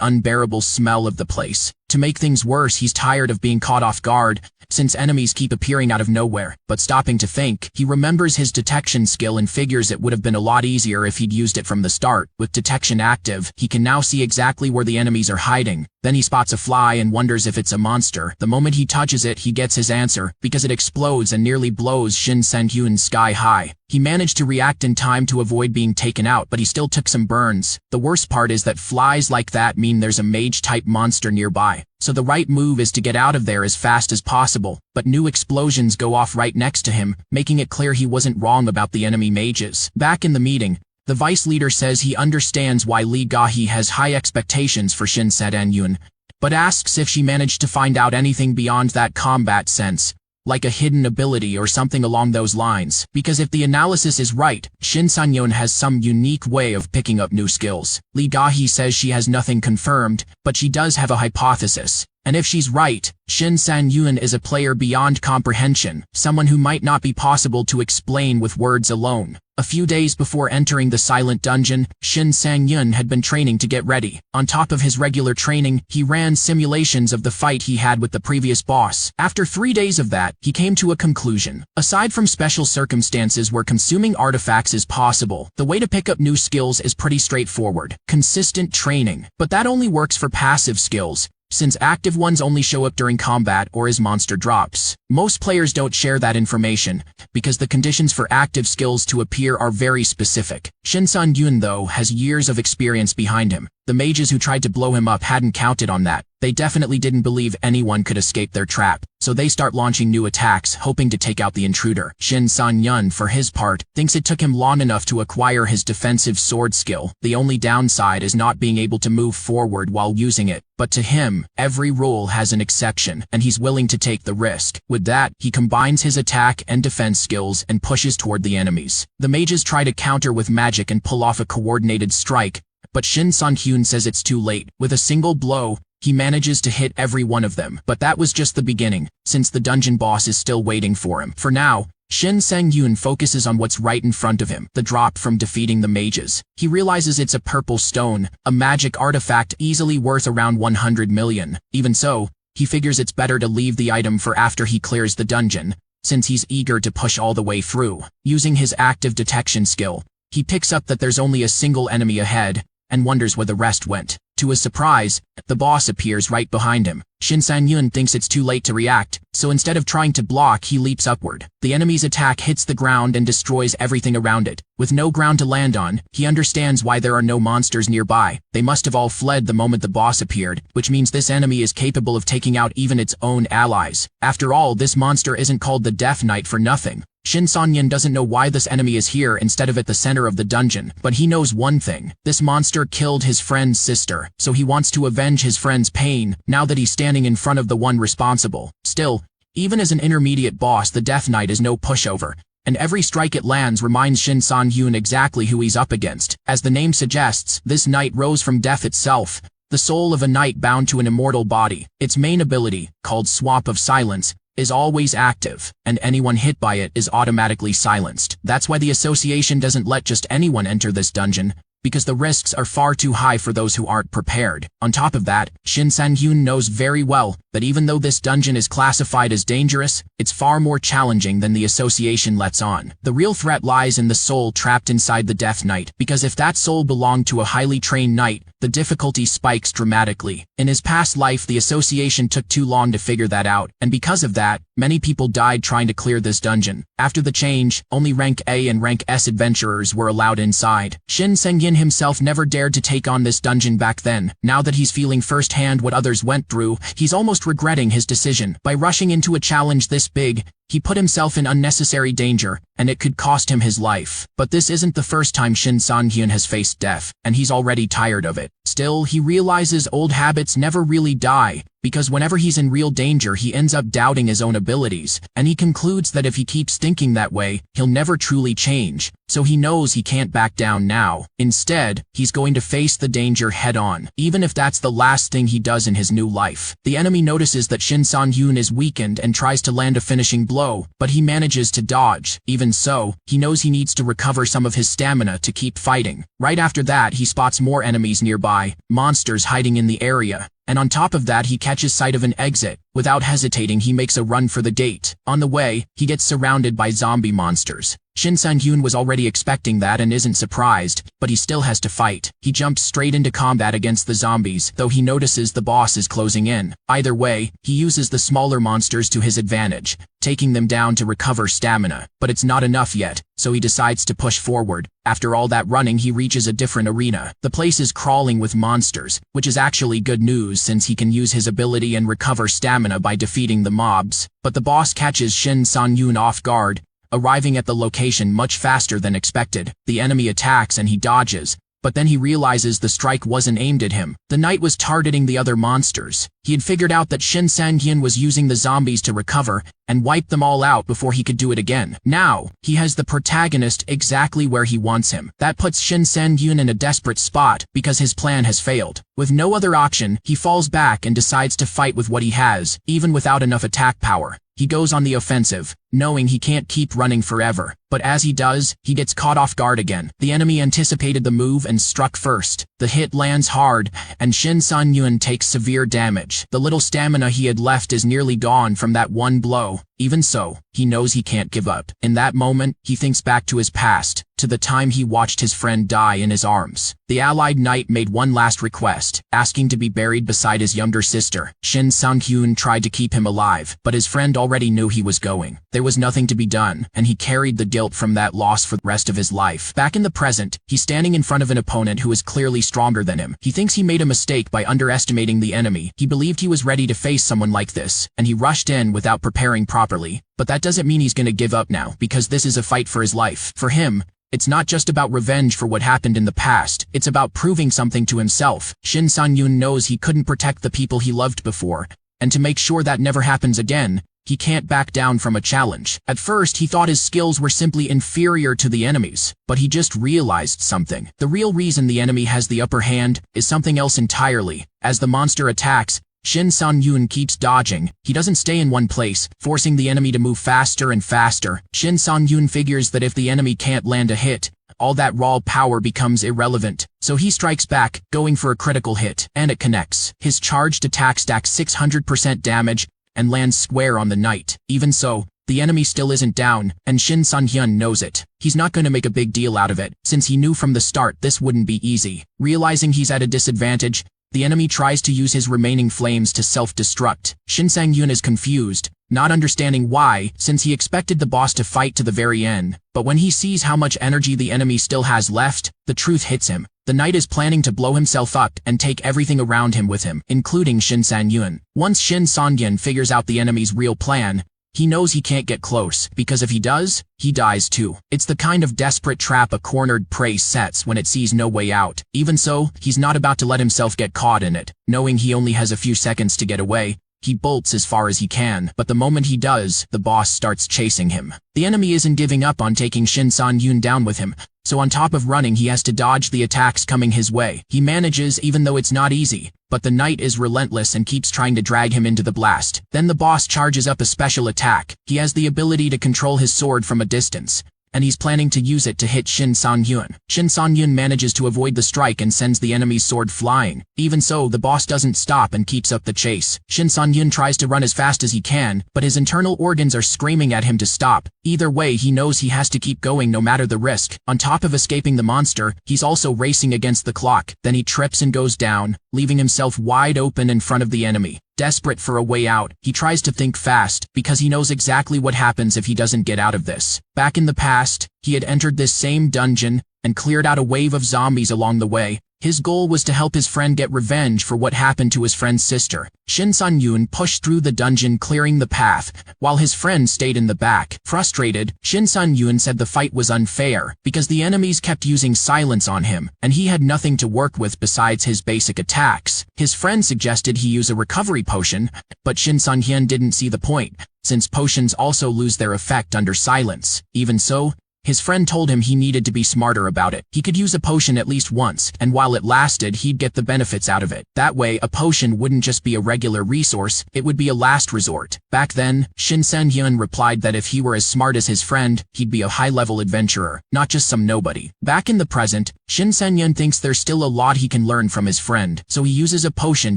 Speaker 1: unbearable smell of the place. To make things worse, he's tired of being caught off guard, since enemies keep appearing out of nowhere. But stopping to think, he remembers his detection skill and figures it would have been a lot easier if he'd used it from the start. With detection active, he can now see exactly where the enemies are hiding. Then he spots a fly and wonders if it's a monster. The moment he touches it, he gets his answer, because it explodes and nearly blows Shin San-hyun sky high. He managed to react in time to avoid being taken out, but he still took some burns. The worst part is that flies like that mean there's a mage-type monster nearby. So the right move is to get out of there as fast as possible, but new explosions go off right next to him, making it clear he wasn't wrong about the enemy mages. Back in the meeting, the vice leader says he understands why Lee Ga-hee has high expectations for Shin San-hyun, but asks if she managed to find out anything beyond that combat sense, like a hidden ability or something along those lines, because if the analysis is right, Shin San-hyun has some unique way of picking up new skills. Lee Ga-hee says she has nothing confirmed, but she does have a hypothesis. And if she's right, Shin San-hyun is a player beyond comprehension, someone who might not be possible to explain with words alone. A few days before entering the silent dungeon, Shin Sang-hyun had been training to get ready. On top of his regular training, he ran simulations of the fight he had with the previous boss. After 3 days of that, he came to a conclusion. Aside from special circumstances where consuming artifacts is possible, the way to pick up new skills is pretty straightforward. Consistent training. But that only works for passive skills, since active ones only show up during combat or as monster drops. Most players don't share that information, because the conditions for active skills to appear are very specific. Shin Sang-hyun, though, has years of experience behind him. The mages who tried to blow him up hadn't counted on that. They definitely didn't believe anyone could escape their trap, so they start launching new attacks, hoping to take out the intruder. Shin Sang-hyun, for his part, thinks it took him long enough to acquire his defensive sword skill. The only downside is not being able to move forward while using it. But to him, every rule has an exception, and he's willing to take the risk. With that, he combines his attack and defense skills and pushes toward the enemies. The mages try to counter with magic and pull off a coordinated strike, but Shin Sang-hyun says it's too late. With a single blow, he manages to hit every one of them. But that was just the beginning, since the dungeon boss is still waiting for him. For now, Shin Sang-hyun focuses on what's right in front of him, the drop from defeating the mages. He realizes it's a purple stone, a magic artifact easily worth around 100 million. Even so, he figures it's better to leave the item for after he clears the dungeon, since he's eager to push all the way through. Using his active detection skill, he picks up that there's only a single enemy ahead, and wonders where the rest went. To his surprise, the boss appears right behind him. Shin Sang-hyun thinks it's too late to react, so instead of trying to block, he leaps upward. The enemy's attack hits the ground and destroys everything around it. With no ground to land on, he understands why there are no monsters nearby. They must have all fled the moment the boss appeared, which means this enemy is capable of taking out even its own allies. After all, this monster isn't called the Death Knight for nothing. Shin Sang-hyun doesn't know why this enemy is here instead of at the center of the dungeon, but he knows one thing. This monster killed his friend's sister, so he wants to avenge his friend's pain, now that he's standing in front of the one responsible. Still, even as an intermediate boss, the Death Knight is no pushover, and every strike it lands reminds Shin Sang-hyun exactly who he's up against. As the name suggests, this knight rose from death itself, the soul of a knight bound to an immortal body. Its main ability, called Swap of Silence, is always active, and anyone hit by it is automatically silenced. That's why the association doesn't let just anyone enter this dungeon, because the risks are far too high for those who aren't prepared. On top of that, Shin Sang-hyun knows very well that even though this dungeon is classified as dangerous, it's far more challenging than the association lets on. The real threat lies in the soul trapped inside the Death Knight, because if that soul belonged to a highly trained knight, the difficulty spikes dramatically. In his past life, the association took too long to figure that out, and because of that, many people died trying to clear this dungeon. After the change, only Rank A and Rank S adventurers were allowed inside. Shin Sang-hyun himself never dared to take on this dungeon back then. Now that he's feeling firsthand what others went through, he's almost regretting his decision. By rushing into a challenge this big, he put himself in unnecessary danger, and it could cost him his life. But this isn't the first time Shin Sang-hyun has faced death, and he's already tired of it. Still, he realizes old habits never really die, because whenever he's in real danger he ends up doubting his own abilities, and he concludes that if he keeps thinking that way, he'll never truly change. So he knows he can't back down now. Instead, he's going to face the danger head-on, even if that's the last thing he does in his new life. The enemy notices that Shin Sang-yoon is weakened and tries to land a finishing blow, but he manages to dodge. Even so, he knows he needs to recover some of his stamina to keep fighting. Right after that, he spots more enemies nearby, monsters hiding in the area. And on top of that, he catches sight of an exit. Without hesitating, he makes a run for the gate. On the way, he gets surrounded by zombie monsters. Shin Sang-yoon was already expecting that and isn't surprised, but he still has to fight. He jumps straight into combat against the zombies, though he notices the boss is closing in. Either way, he uses the smaller monsters to his advantage, taking them down to recover stamina. But it's not enough yet, so he decides to push forward. After all that running, he reaches a different arena. The place is crawling with monsters, which is actually good news since he can use his ability and recover stamina by defeating the mobs. But the boss catches Shin Sang-yoon off guard, arriving at the location much faster than expected. The enemy attacks and he dodges, but then he realizes the strike wasn't aimed at him. The knight was targeting the other monsters. He had figured out that Shin Sang-yoon was using the zombies to recover and wipe them all out before he could do it again. Now, he has the protagonist exactly where he wants him. That puts Shin Sang-yoon in a desperate spot because his plan has failed. With no other option, he falls back and decides to fight with what he has, even without enough attack power. He goes on the offensive, knowing he can't keep running forever. But as he does, he gets caught off guard again. The enemy anticipated the move and struck first. The hit lands hard, and Shin Sang-yoon takes severe damage. The little stamina he had left is nearly gone from that one blow. Even so, he knows he can't give up. In that moment, he thinks back to his past, to the time he watched his friend die in his arms. The allied knight made one last request, asking to be buried beside his younger sister. Shin Sang-yoon tried to keep him alive, but his friend already knew he was going. There was nothing to be done, and he carried the guilt from that loss for the rest of his life. Back in the present, he's standing in front of an opponent who is clearly stronger than him. He thinks he made a mistake by underestimating the enemy. He believed he was ready to face someone like this, and he rushed in without preparing properly. But that doesn't mean he's gonna give up now, because this is a fight for his life. For him, it's not just about revenge for what happened in the past, it's about proving something to himself. Shin Sang-yoon knows he couldn't protect the people he loved before, and to make sure that never happens again, he can't back down from a challenge. At first, he thought his skills were simply inferior to the enemy's, but he just realized something. The real reason the enemy has the upper hand is something else entirely. As the monster attacks, Shin Sang-yoon keeps dodging. He doesn't stay in one place, forcing the enemy to move faster and faster. Shin Sang-yoon figures that if the enemy can't land a hit, all that raw power becomes irrelevant. So he strikes back, going for a critical hit, and it connects. His charged attack stacks 600% damage and lands square on the knight. Even so, the enemy still isn't down, and Shin Sang-yoon knows it. He's not going to make a big deal out of it, since he knew from the start this wouldn't be easy. Realizing he's at a disadvantage, the enemy tries to use his remaining flames to self-destruct. Shin Sang-yoon is confused, not understanding why, since he expected the boss to fight to the very end. But when he sees how much energy the enemy still has left, the truth hits him. The knight is planning to blow himself up and take everything around him with him, including Shin Sang-yoon. Once Shin Sang-yoon figures out the enemy's real plan, he knows he can't get close, because if he does, he dies too. It's the kind of desperate trap a cornered prey sets when it sees no way out. Even so, he's not about to let himself get caught in it. Knowing he only has a few seconds to get away, he bolts as far as he can, but the moment he does, the boss starts chasing him. The enemy isn't giving up on taking Shin Sang-yoon down with him, so on top of running he has to dodge the attacks coming his way. He manages even though it's not easy, but the knight is relentless and keeps trying to drag him into the blast. Then the boss charges up a special attack. He has the ability to control his sword from a distance, and he's planning to use it to hit Shin Sang-yoon. Shin Sang-yoon manages to avoid the strike and sends the enemy's sword flying. Even so, the boss doesn't stop and keeps up the chase. Shin Sang-yoon tries to run as fast as he can, but his internal organs are screaming at him to stop. Either way, he knows he has to keep going no matter the risk. On top of escaping the monster, he's also racing against the clock. Then he trips and goes down, leaving himself wide open in front of the enemy. Desperate for a way out, he tries to think fast, because he knows exactly what happens if he doesn't get out of this. Back in the past, he had entered this same dungeon and cleared out a wave of zombies along the way. His goal was to help his friend get revenge for what happened to his friend's sister. Shin Sun-yoon pushed through the dungeon, clearing the path, while his friend stayed in the back. Frustrated, Shin Sun-yoon said the fight was unfair because the enemies kept using silence on him, and he had nothing to work with besides his basic attacks. His friend suggested he use a recovery potion, but Shin Sun-hyun didn't see the point, since potions also lose their effect under silence. Even so, his friend told him he needed to be smarter about it. He could use a potion at least once, and while it lasted, he'd get the benefits out of it. That way, a potion wouldn't just be a regular resource, it would be a last resort. Back then, Shin Sun-hyun replied that if he were as smart as his friend, he'd be a high-level adventurer, not just some nobody. Back in the present, Shin Sun-hyun thinks there's still a lot he can learn from his friend, so he uses a potion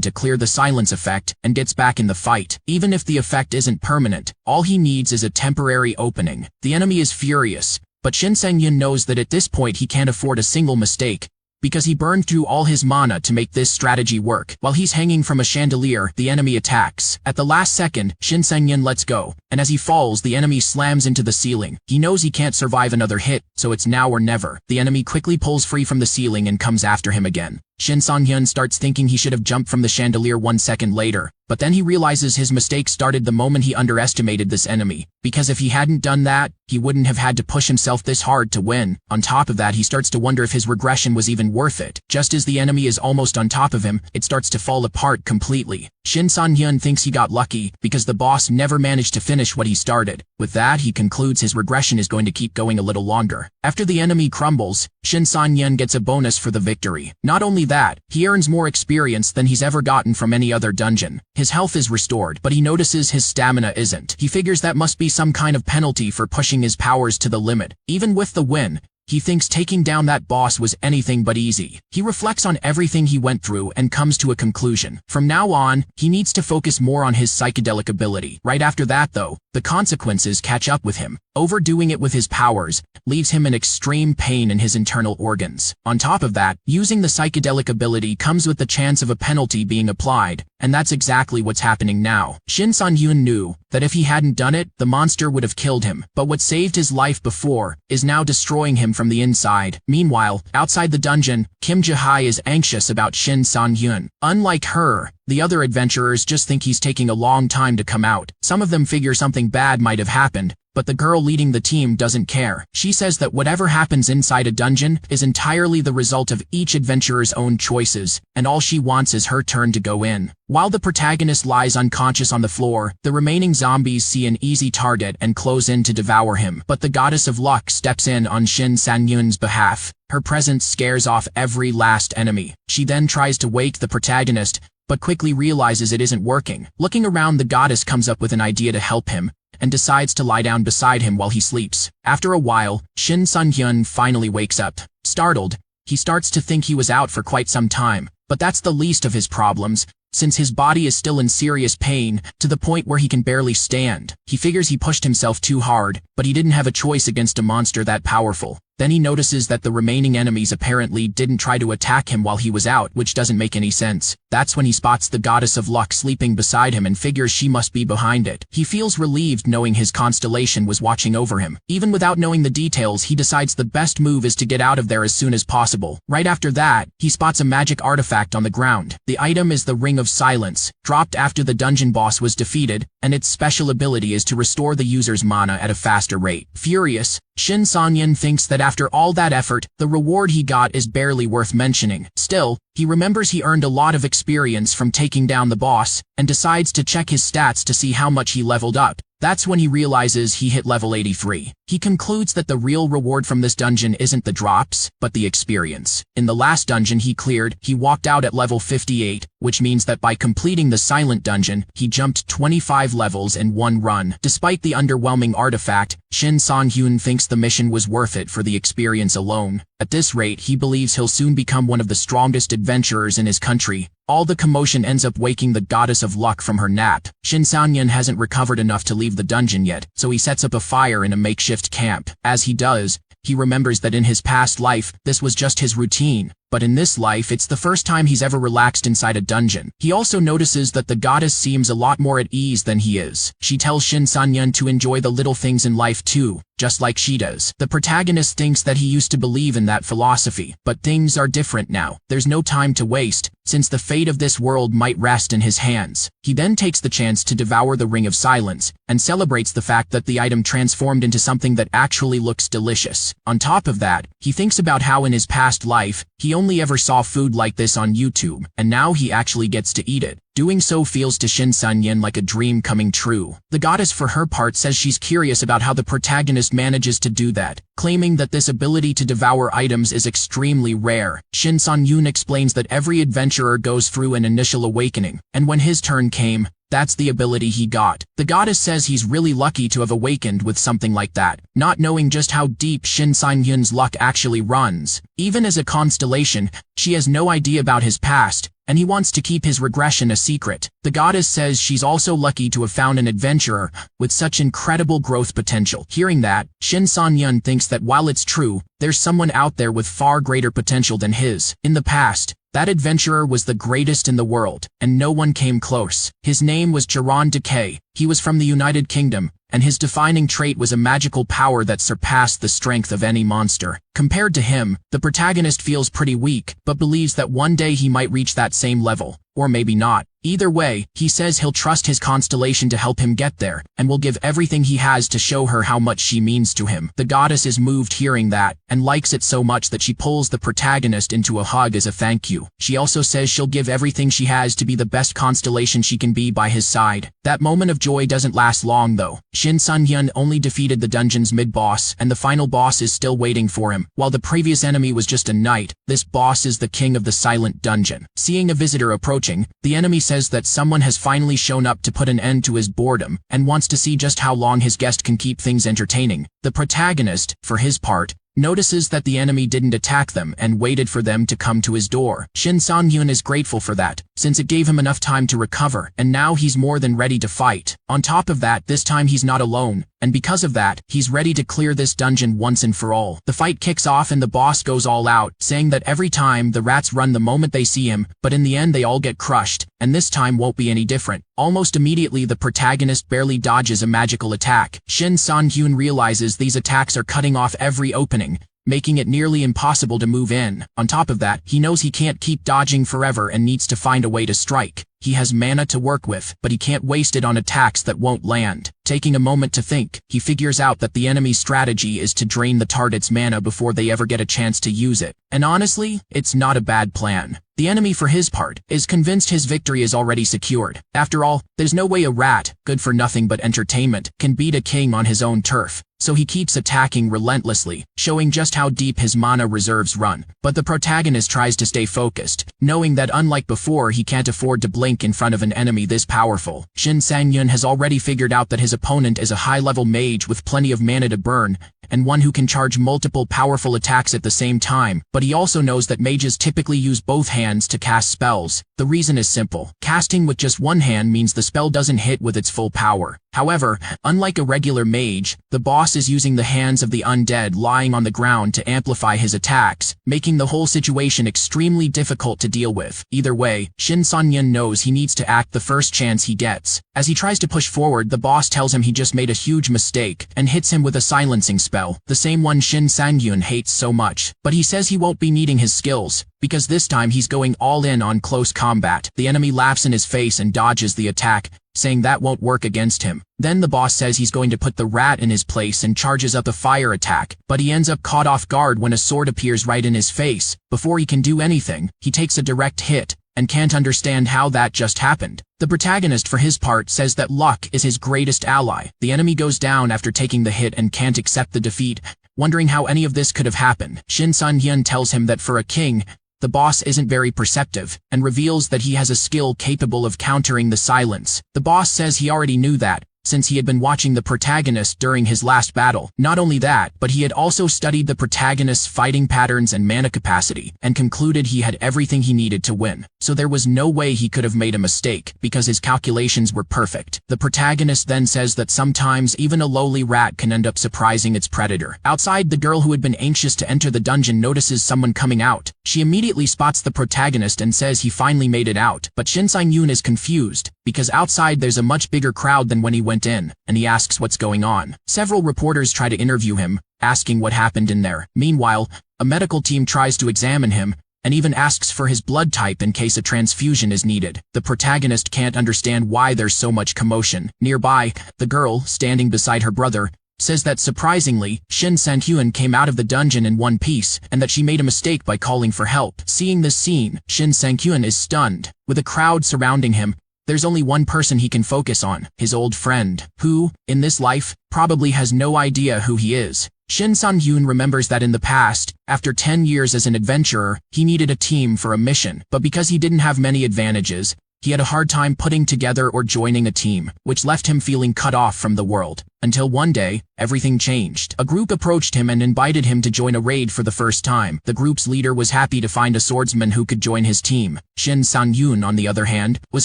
Speaker 1: to clear the silence effect and gets back in the fight. Even if the effect isn't permanent, all he needs is a temporary opening. The enemy is furious, but Shin Sun-hyun knows that at this point he can't afford a single mistake, because he burned through all his mana to make this strategy work. While he's hanging from a chandelier, the enemy attacks. At the last second, Shin Sun-hyun lets go, and as he falls, the enemy slams into the ceiling. He knows he can't survive another hit, so it's now or never. The enemy quickly pulls free from the ceiling and comes after him again. Shin Sun-hyun starts thinking he should have jumped from the chandelier 1 second later, but then he realizes his mistake started the moment he underestimated this enemy, because if he hadn't done that, he wouldn't have had to push himself this hard to win. On top of that, he starts to wonder if his regression was even worth it. Just as the enemy is almost on top of him, it starts to fall apart completely. Shin Sun-hyun thinks he got lucky because the boss never managed to finish what he started. With that, he concludes his regression is going to keep going a little longer. After the enemy crumbles, Shin Sun-hyun gets a bonus for the victory. Not only that, he earns more experience than he's ever gotten from any other dungeon. His health is restored, but he notices his stamina isn't. He figures that must be some kind of penalty for pushing his powers to the limit. Even with the win, he thinks taking down that boss was anything but easy. He reflects on everything he went through and comes to a conclusion. From now on, he needs to focus more on his psychedelic ability. Right after that, though, the consequences catch up with him. Overdoing it with his powers leaves him in extreme pain in his internal organs. On top of that, using the psychedelic ability comes with the chance of a penalty being applied, and that's exactly what's happening now. Shin Sun-hyun knew that if he hadn't done it, the monster would have killed him, but what saved his life before is now destroying him from the inside. Meanwhile, outside the dungeon, Kim Ji-hai is anxious about Shin Sun-hyun. Unlike her, the other adventurers just think he's taking a long time to come out. Some of them figure something bad might have happened, but the girl leading the team doesn't care. She says that whatever happens inside a dungeon is entirely the result of each adventurer's own choices, and all she wants is her turn to go in. While the protagonist lies unconscious on the floor, the remaining zombies see an easy target and close in to devour him. But the goddess of luck steps in on Shin Sun-hyun's behalf. Her presence scares off every last enemy. She then tries to wake the protagonist, but quickly realizes it isn't working. Looking around, the goddess comes up with an idea to help him, and decides to lie down beside him while he sleeps. After a while, Shin Sun-hyun finally wakes up. Startled, he starts to think he was out for quite some time, but that's the least of his problems, since his body is still in serious pain, to the point where he can barely stand. He figures he pushed himself too hard, but he didn't have a choice against a monster that powerful. Then he notices that the remaining enemies apparently didn't try to attack him while he was out, which doesn't make any sense. That's when he spots the goddess of luck sleeping beside him and figures she must be behind it. He feels relieved knowing his constellation was watching over him. Even without knowing the details, he decides the best move is to get out of there as soon as possible. Right after that, he spots a magic artifact on the ground. The item is the Ring of Silence, dropped after the dungeon boss was defeated, and its special ability is to restore the user's mana at a faster rate. Furious, Shin Sun-hyun thinks that after all that effort, the reward he got is barely worth mentioning. Still, he remembers he earned a lot of experience from taking down the boss, and decides to check his stats to see how much he leveled up. That's when he realizes he hit level 83. He concludes that the real reward from this dungeon isn't the drops, but the experience. In the last dungeon he cleared, he walked out at level 58, which means that by completing the silent dungeon, he jumped 25 levels in one run. Despite the underwhelming artifact, Shin Sun-hyun thinks the mission was worth it for the experience alone. At this rate, he believes he'll soon become one of the strongest adventurers in his country. All the commotion ends up waking the goddess of luck from her nap. Shin Sun-hyun hasn't recovered enough to leave the dungeon yet, so he sets up a fire in a makeshift camp. As he does, he remembers that in his past life, this was just his routine. but in this life it's the first time he's ever relaxed inside a dungeon. He also notices that the goddess seems a lot more at ease than he is. She tells Shin Sun-yun to enjoy the little things in life too, just like she does. The protagonist thinks that he used to believe in that philosophy, but things are different now. There's no time to waste, since the fate of this world might rest in his hands. He then takes the chance to devour the Ring of Silence, and celebrates the fact that the item transformed into something that actually looks delicious. On top of that, he thinks about how in his past life, he only ever saw food like this on YouTube, and now he actually gets to eat it. Doing so feels to Shin Sun-yun like a dream coming true. The goddess for her part says she's curious about how the protagonist manages to do that, claiming that this ability to devour items is extremely rare. Shin Sun-yun explains that every adventurer goes through an initial awakening, and when his turn came, that's the ability he got. The goddess says he's really lucky to have awakened with something like that, not knowing just how deep Shin Sun-yun's luck actually runs. Even as a constellation, she has no idea about his past, and he wants to keep his regression a secret. The goddess says she's also lucky to have found an adventurer with such incredible growth potential. Hearing that, Shin Sun-yun thinks that while it's true, there's someone out there with far greater potential than his. In the past, that adventurer was the greatest in the world, and no one came close. His name was Jiran Decay. He was from the United Kingdom, and his defining trait was a magical power that surpassed the strength of any monster. Compared to him, the protagonist feels pretty weak, but believes that one day he might reach that same level, or maybe not. Either way, he says he'll trust his constellation to help him get there, and will give everything he has to show her how much she means to him. The goddess is moved hearing that, and likes it so much that she pulls the protagonist into a hug as a thank you. She also says she'll give everything she has to be the best constellation she can be by his side. That moment of joy doesn't last long though. Shin Sun-yun only defeated the dungeon's mid-boss, and the final boss is still waiting for him. While the previous enemy was just a knight, this boss is the king of the silent dungeon. Seeing a visitor approaching, the enemy says that someone has finally shown up to put an end to his boredom, and wants to see just how long his guest can keep things entertaining. The protagonist, for his part, notices that the enemy didn't attack them and waited for them to come to his door. Shin Sun-yun is grateful for that, since it gave him enough time to recover, and now he's more than ready to fight. On top of that, this time he's not alone, and because of that, he's ready to clear this dungeon once and for all. The fight kicks off and the boss goes all out, saying that every time the rats run the moment they see him, but in the end they all get crushed, and this time won't be any different. Almost immediately the protagonist barely dodges a magical attack. Shin Sun-yun realizes these attacks are cutting off every opening, making it nearly impossible to move in. On top of that, he knows he can't keep dodging forever and needs to find a way to strike. He has mana to work with, but he can't waste it on attacks that won't land. Taking a moment to think, he figures out that the enemy's strategy is to drain the target's mana before they ever get a chance to use it. And honestly, it's not a bad plan. The enemy, for his part, is convinced his victory is already secured. After all, there's no way a rat, good for nothing but entertainment, can beat a king on his own turf. So he keeps attacking relentlessly, showing just how deep his mana reserves run. But the protagonist tries to stay focused, knowing that unlike before he can't afford to blink in front of an enemy this powerful. Shin Sun-yun has already figured out that his opponent is a high-level mage with plenty of mana to burn, and one who can charge multiple powerful attacks at the same time, but he also knows that mages typically use both hands to cast spells. The reason is simple. Casting with just one hand means the spell doesn't hit with its full power. However, unlike a regular mage, the boss is using the hands of the undead lying on the ground to amplify his attacks, making the whole situation extremely difficult to deal with. Either way, Shin Sun-yun knows he needs to act the first chance he gets. As he tries to push forward, the boss tells him he just made a huge mistake, and hits him with a silencing spell, the same one Shin Sun-yun hates so much. But he says he won't be needing his skills, because this time he's going all in on close combat. The enemy laughs in his face and dodges the attack, saying that won't work against him. Then the boss says he's going to put the rat in his place and charges up a fire attack, but he ends up caught off guard when a sword appears right in his face. Before he can do anything, he takes a direct hit, and can't understand how that just happened. The protagonist, for his part, says that luck is his greatest ally. The enemy goes down after taking the hit and can't accept the defeat, wondering how any of this could have happened. Shin Sun-yun tells him that for a king, the boss isn't very perceptive, and reveals that he has a skill capable of countering the silence. The boss says he already knew that, since he had been watching the protagonist during his last battle. Not only that, but he had also studied the protagonist's fighting patterns and mana capacity, and concluded he had everything he needed to win. So there was no way he could have made a mistake, because his calculations were perfect. The protagonist then says that sometimes even a lowly rat can end up surprising its predator. Outside, the girl who had been anxious to enter the dungeon notices someone coming out. She immediately spots the protagonist and says he finally made it out, but Shin Sang-yoon is confused, because outside there's a much bigger crowd than when he went in, and he asks what's going on. Several reporters try to interview him, asking what happened in there. Meanwhile, a medical team tries to examine him, and even asks for his blood type in case a transfusion is needed. The protagonist can't understand why there's so much commotion. Nearby, the girl, standing beside her brother, says that surprisingly, Shin Sang-hyun came out of the dungeon in one piece, and that she made a mistake by calling for help. Seeing this scene, Shin Sang-hyun is stunned. With a crowd surrounding him, there's only one person he can focus on, his old friend, who, in this life, probably has no idea who he is. Shin Sang-hyun remembers that in the past, after 10 years as an adventurer, he needed a team for a mission, but because he didn't have many advantages, he had a hard time putting together or joining a team, which left him feeling cut off from the world. Until one day, everything changed. A group approached him and invited him to join a raid for the first time. The group's leader was happy to find a swordsman who could join his team. Shin Sang-hyun, on the other hand, was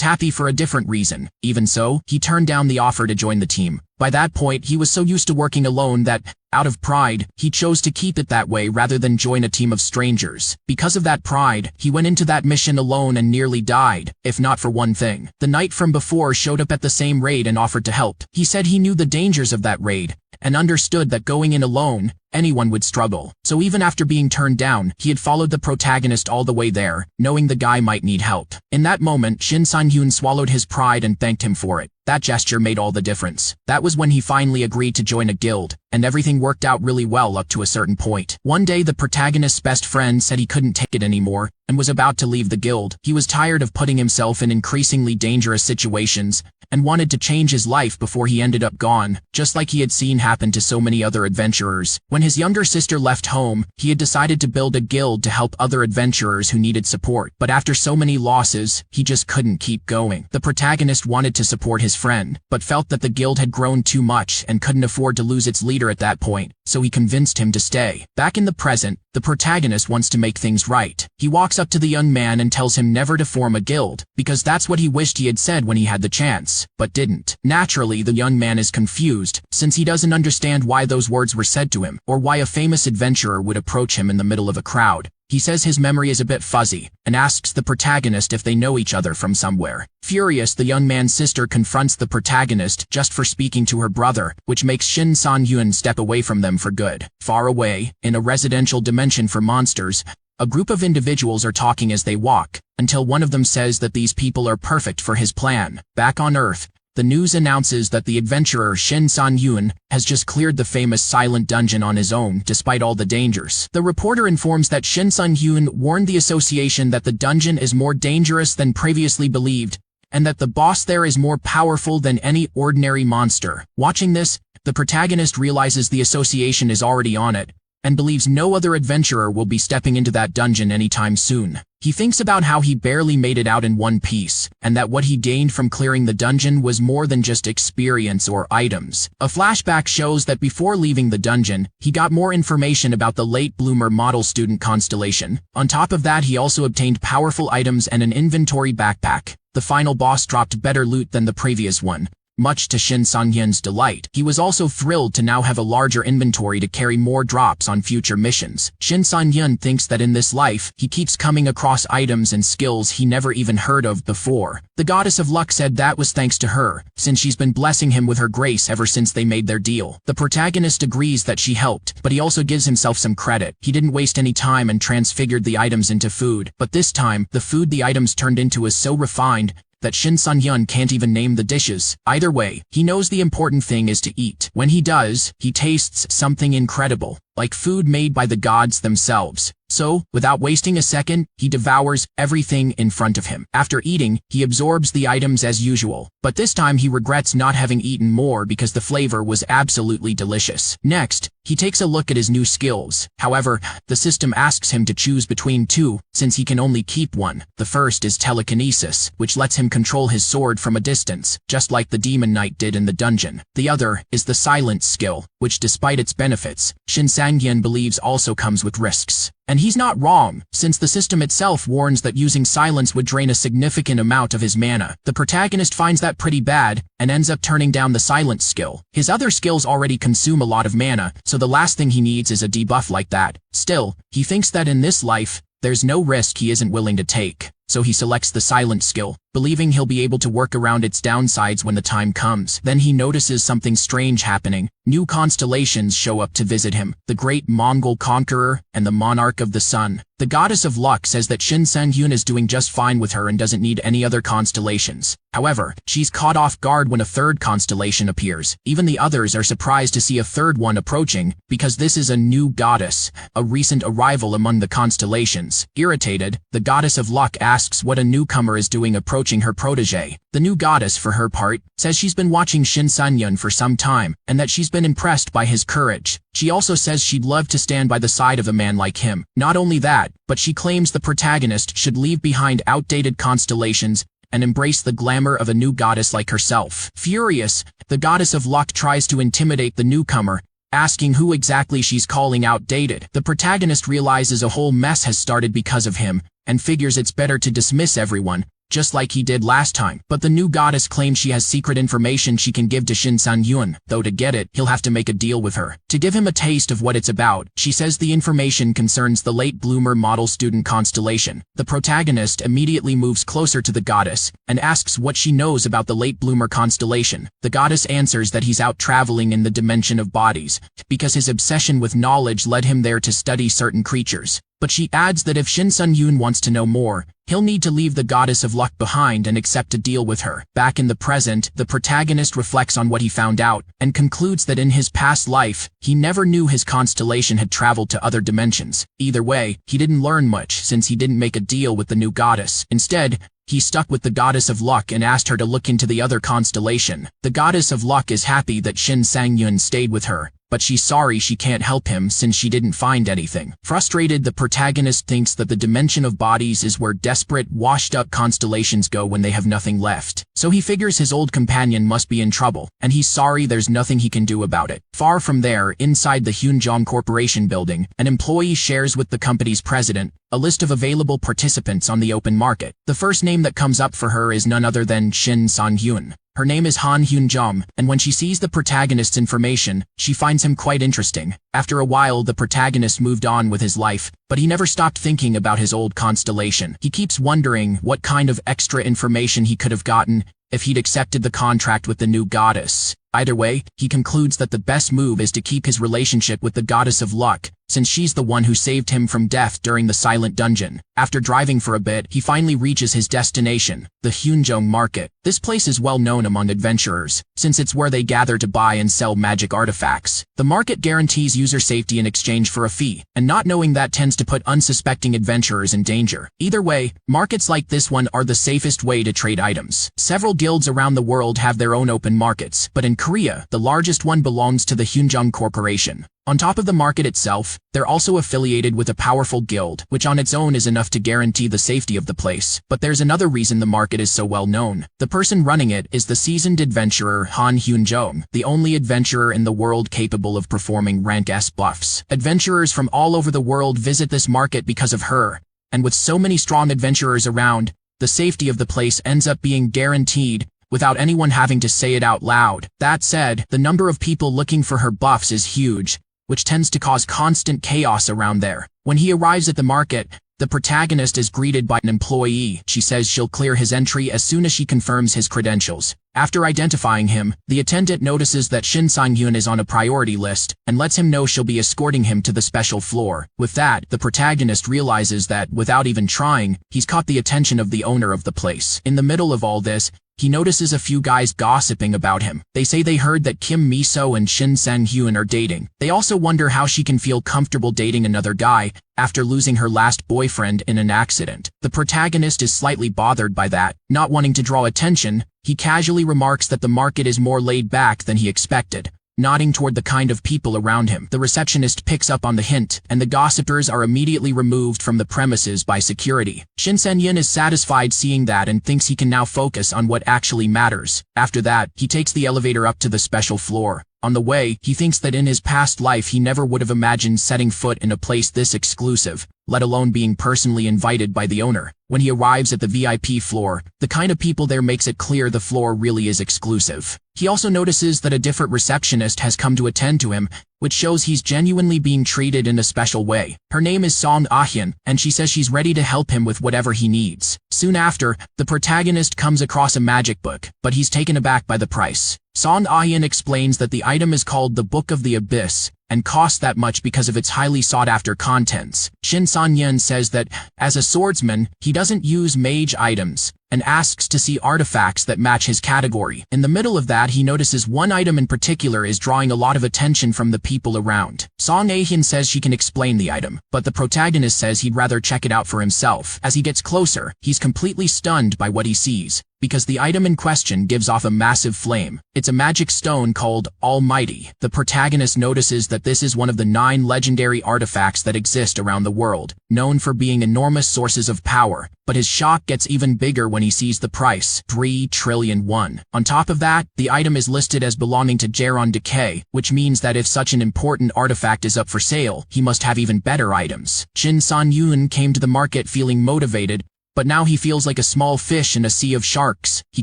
Speaker 1: happy for a different reason. Even so, he turned down the offer to join the team. By that point, he was so used to working alone that, out of pride, he chose to keep it that way rather than join a team of strangers. Because of that pride, he went into that mission alone and nearly died, if not for one thing. The knight from before showed up at the same raid and offered to help. He said he knew the dangers of that raid, and understood that going in alone, anyone would struggle. So even after being turned down, he had followed the protagonist all the way there, knowing the guy might need help. In that moment, Shin Sang-hyun swallowed his pride and thanked him for it. That gesture made all the difference. That was when he finally agreed to join a guild, and everything worked out really well up to a certain point. One day, the protagonist's best friend said he couldn't take it anymore, and was about to leave the guild. He was tired of putting himself in increasingly dangerous situations, and wanted to change his life before he ended up gone, just like he had seen happen to so many other adventurers. When his younger sister left home, he had decided to build a guild to help other adventurers who needed support. But after so many losses, he just couldn't keep going. The protagonist wanted to support his friend, but felt that the guild had grown too much and couldn't afford to lose its leader at that point, so he convinced him to stay. Back in the present, the protagonist wants to make things right. He walks up to the young man and tells him never to form a guild, because that's what he wished he had said when he had the chance, but didn't. Naturally, the young man is confused, since he doesn't understand why those words were said to him, or why a famous adventurer would approach him in the middle of a crowd. He says his memory is a bit fuzzy, and asks the protagonist if they know each other from somewhere. Furious, the young man's sister confronts the protagonist just for speaking to her brother, which makes Shin Sang-hyun step away from them for good. Far away, in a residential dimension for monsters, a group of individuals are talking as they walk, until one of them says that these people are perfect for his plan. Back on Earth, the news announces that the adventurer Shin Sang-hyun has just cleared the famous Silent Dungeon on his own, despite all the dangers. The reporter informs that Shin Sang-hyun warned the association that the dungeon is more dangerous than previously believed, and that the boss there is more powerful than any ordinary monster. Watching this, the protagonist realizes the association is already on it, and believes no other adventurer will be stepping into that dungeon anytime soon. He thinks about how he barely made it out in one piece, and that what he gained from clearing the dungeon was more than just experience or items. A flashback shows that before leaving the dungeon, he got more information about the late bloomer model student constellation. On top of that, he also obtained powerful items and an inventory backpack. The final boss dropped better loot than the previous one, much to Shin Sang-hyun's delight. He was also thrilled to now have a larger inventory to carry more drops on future missions. Shin Sang-hyun thinks that in this life, he keeps coming across items and skills he never even heard of before. The goddess of luck said that was thanks to her, since she's been blessing him with her grace ever since they made their deal. The protagonist agrees that she helped, but he also gives himself some credit. He didn't waste any time and transfigured the items into food, but this time, the food the items turned into is so refined that Shin Sang-hyun can't even name the dishes. Either way, he knows the important thing is to eat. When he does, he tastes something incredible. like food made by the gods themselves. So, without wasting a second, he devours everything in front of him. After eating, he absorbs the items as usual, but this time he regrets not having eaten more because the flavor was absolutely delicious. Next, he takes a look at his new skills. However, the system asks him to choose between two, since he can only keep one. The first is telekinesis, which lets him control his sword from a distance, just like the Demon Knight did in the dungeon. The other is the silence skill, which despite its benefits, Shin Sang-hyun believes also comes with risks. And he's not wrong, since the system itself warns that using silence would drain a significant amount of his mana. The protagonist finds that pretty bad, and ends up turning down the silence skill. His other skills already consume a lot of mana, so the last thing he needs is a debuff like that. Still, he thinks that in this life, there's no risk he isn't willing to take, so he selects the silence skill, believing he'll be able to work around its downsides when the time comes. Then he notices something strange happening. New constellations show up to visit him, the great Mongol conqueror and the monarch of the sun. The goddess of luck says that Shin Sang-hyun is doing just fine with her and doesn't need any other constellations. However, she's caught off guard when a third constellation appears. Even the others are surprised to see a third one approaching, because this is a new goddess, a recent arrival among the constellations. Irritated, the goddess of luck asks what a newcomer is doing approaching her protege. The new goddess, for her part, says she's been watching Shin Sang-hyun for some time, and that she's been impressed by his courage. She also says she'd love to stand by the side of a man like him. Not only that, but she claims the protagonist should leave behind outdated constellations and embrace the glamour of a new goddess like herself. Furious, the goddess of luck tries to intimidate the newcomer, asking who exactly she's calling outdated. The protagonist realizes a whole mess has started because of him, and figures it's better to dismiss everyone, just like he did last time. But the new goddess claims she has secret information she can give to Shin Sang-hyun, though to get it, he'll have to make a deal with her. To give him a taste of what it's about, she says the information concerns the late bloomer model student constellation. The protagonist immediately moves closer to the goddess, and asks what she knows about the late bloomer constellation. The goddess answers that he's out traveling in the dimension of bodies, because his obsession with knowledge led him there to study certain creatures. But she adds that if Shin Sang-hyun wants to know more, he'll need to leave the goddess of luck behind and accept a deal with her. Back in the present, the protagonist reflects on what he found out, and concludes that in his past life, he never knew his constellation had traveled to other dimensions. Either way, he didn't learn much since he didn't make a deal with the new goddess. Instead, he stuck with the goddess of luck and asked her to look into the other constellation. The goddess of luck is happy that Shin Sang-hyun stayed with her, but she's sorry she can't help him since she didn't find anything. Frustrated, the protagonist thinks that the dimension of bodies is where desperate, washed-up constellations go when they have nothing left. So he figures his old companion must be in trouble, and he's sorry there's nothing he can do about it. Far from there, inside the Hyunjong Corporation building, an employee shares with the company's president a list of available participants on the open market. The first name that comes up for her is none other than Shin Sang-hyun. Her name is Han Hyunjom, and when she sees the protagonist's information, she finds him quite interesting. After a while, the protagonist moved on with his life, but he never stopped thinking about his old constellation. He keeps wondering what kind of extra information he could have gotten if he'd accepted the contract with the new goddess. Either way, he concludes that the best move is to keep his relationship with the goddess of luck, since she's the one who saved him from death during the silent dungeon. After driving for a bit, he finally reaches his destination, the Hyunjong Market. This place is well known among adventurers, since it's where they gather to buy and sell magic artifacts. The market guarantees user safety in exchange for a fee, and not knowing that tends to put unsuspecting adventurers in danger. Either way, markets like this one are the safest way to trade items. Several guilds around the world have their own open markets, but in Korea, the largest one belongs to the Hyunjong Corporation. On top of the market itself, they're also affiliated with a powerful guild, which on its own is enough to guarantee the safety of the place. But there's another reason the market is so well known. The person running it is the seasoned adventurer Han Hyunjong, the only adventurer in the world capable of performing rank S buffs. Adventurers from all over the world visit this market because of her, and with so many strong adventurers around, the safety of the place ends up being guaranteed, without anyone having to say it out loud. That said, the number of people looking for her buffs is huge, which tends to cause constant chaos around there. When he arrives at the market, the protagonist is greeted by an employee. She says she'll clear his entry as soon as she confirms his credentials. After identifying him, the attendant notices that Shin Sang-hyun is on a priority list, and lets him know she'll be escorting him to the special floor. With that, the protagonist realizes that, without even trying, he's caught the attention of the owner of the place. In the middle of all this, he notices a few guys gossiping about him. They say they heard that Kim Miso and Shin Sang-hyun are dating. They also wonder how she can feel comfortable dating another guy after losing her last boyfriend in an accident. The protagonist is slightly bothered by that. Not wanting to draw attention, he casually remarks that the market is more laid back than he expected, nodding toward the kind of people around him. The receptionist picks up on the hint, and the gossipers are immediately removed from the premises by security. Shin Sang-hyun is satisfied seeing that and thinks he can now focus on what actually matters. After that, he takes the elevator up to the special floor. On the way, he thinks that in his past life he never would have imagined setting foot in a place this exclusive, let alone being personally invited by the owner. When he arrives at the VIP floor, the kind of people there makes it clear the floor really is exclusive. He also notices that a different receptionist has come to attend to him, which shows he's genuinely being treated in a special way. Her name is Song Ah-hyun, and she says she's ready to help him with whatever he needs. Soon after, the protagonist comes across a magic book, but he's taken aback by the price. Song Ah-hyun explains that the item is called the Book of the Abyss, and costs that much because of its highly sought-after contents. Shin Sang-hyun says that, as a swordsman, he doesn't use mage items, and asks to see artifacts that match his category. In the middle of that, he notices one item in particular is drawing a lot of attention from the people around. Song Ah-hyun says she can explain the item, but the protagonist says he'd rather check it out for himself. As he gets closer, he's completely stunned by what he sees, because the item in question gives off a massive flame. It's a magic stone called Almighty. The protagonist notices that this is one of the 9 legendary artifacts that exist around the world, known for being enormous sources of power, but his shock gets even bigger when he sees the price, 3 trillion won. On top of that, the item is listed as belonging to Jaeron Decay, which means that if such an important artifact is up for sale, he must have even better items. Shin Sang-hyun came to the market feeling motivated, but now he feels like a small fish in a sea of sharks. He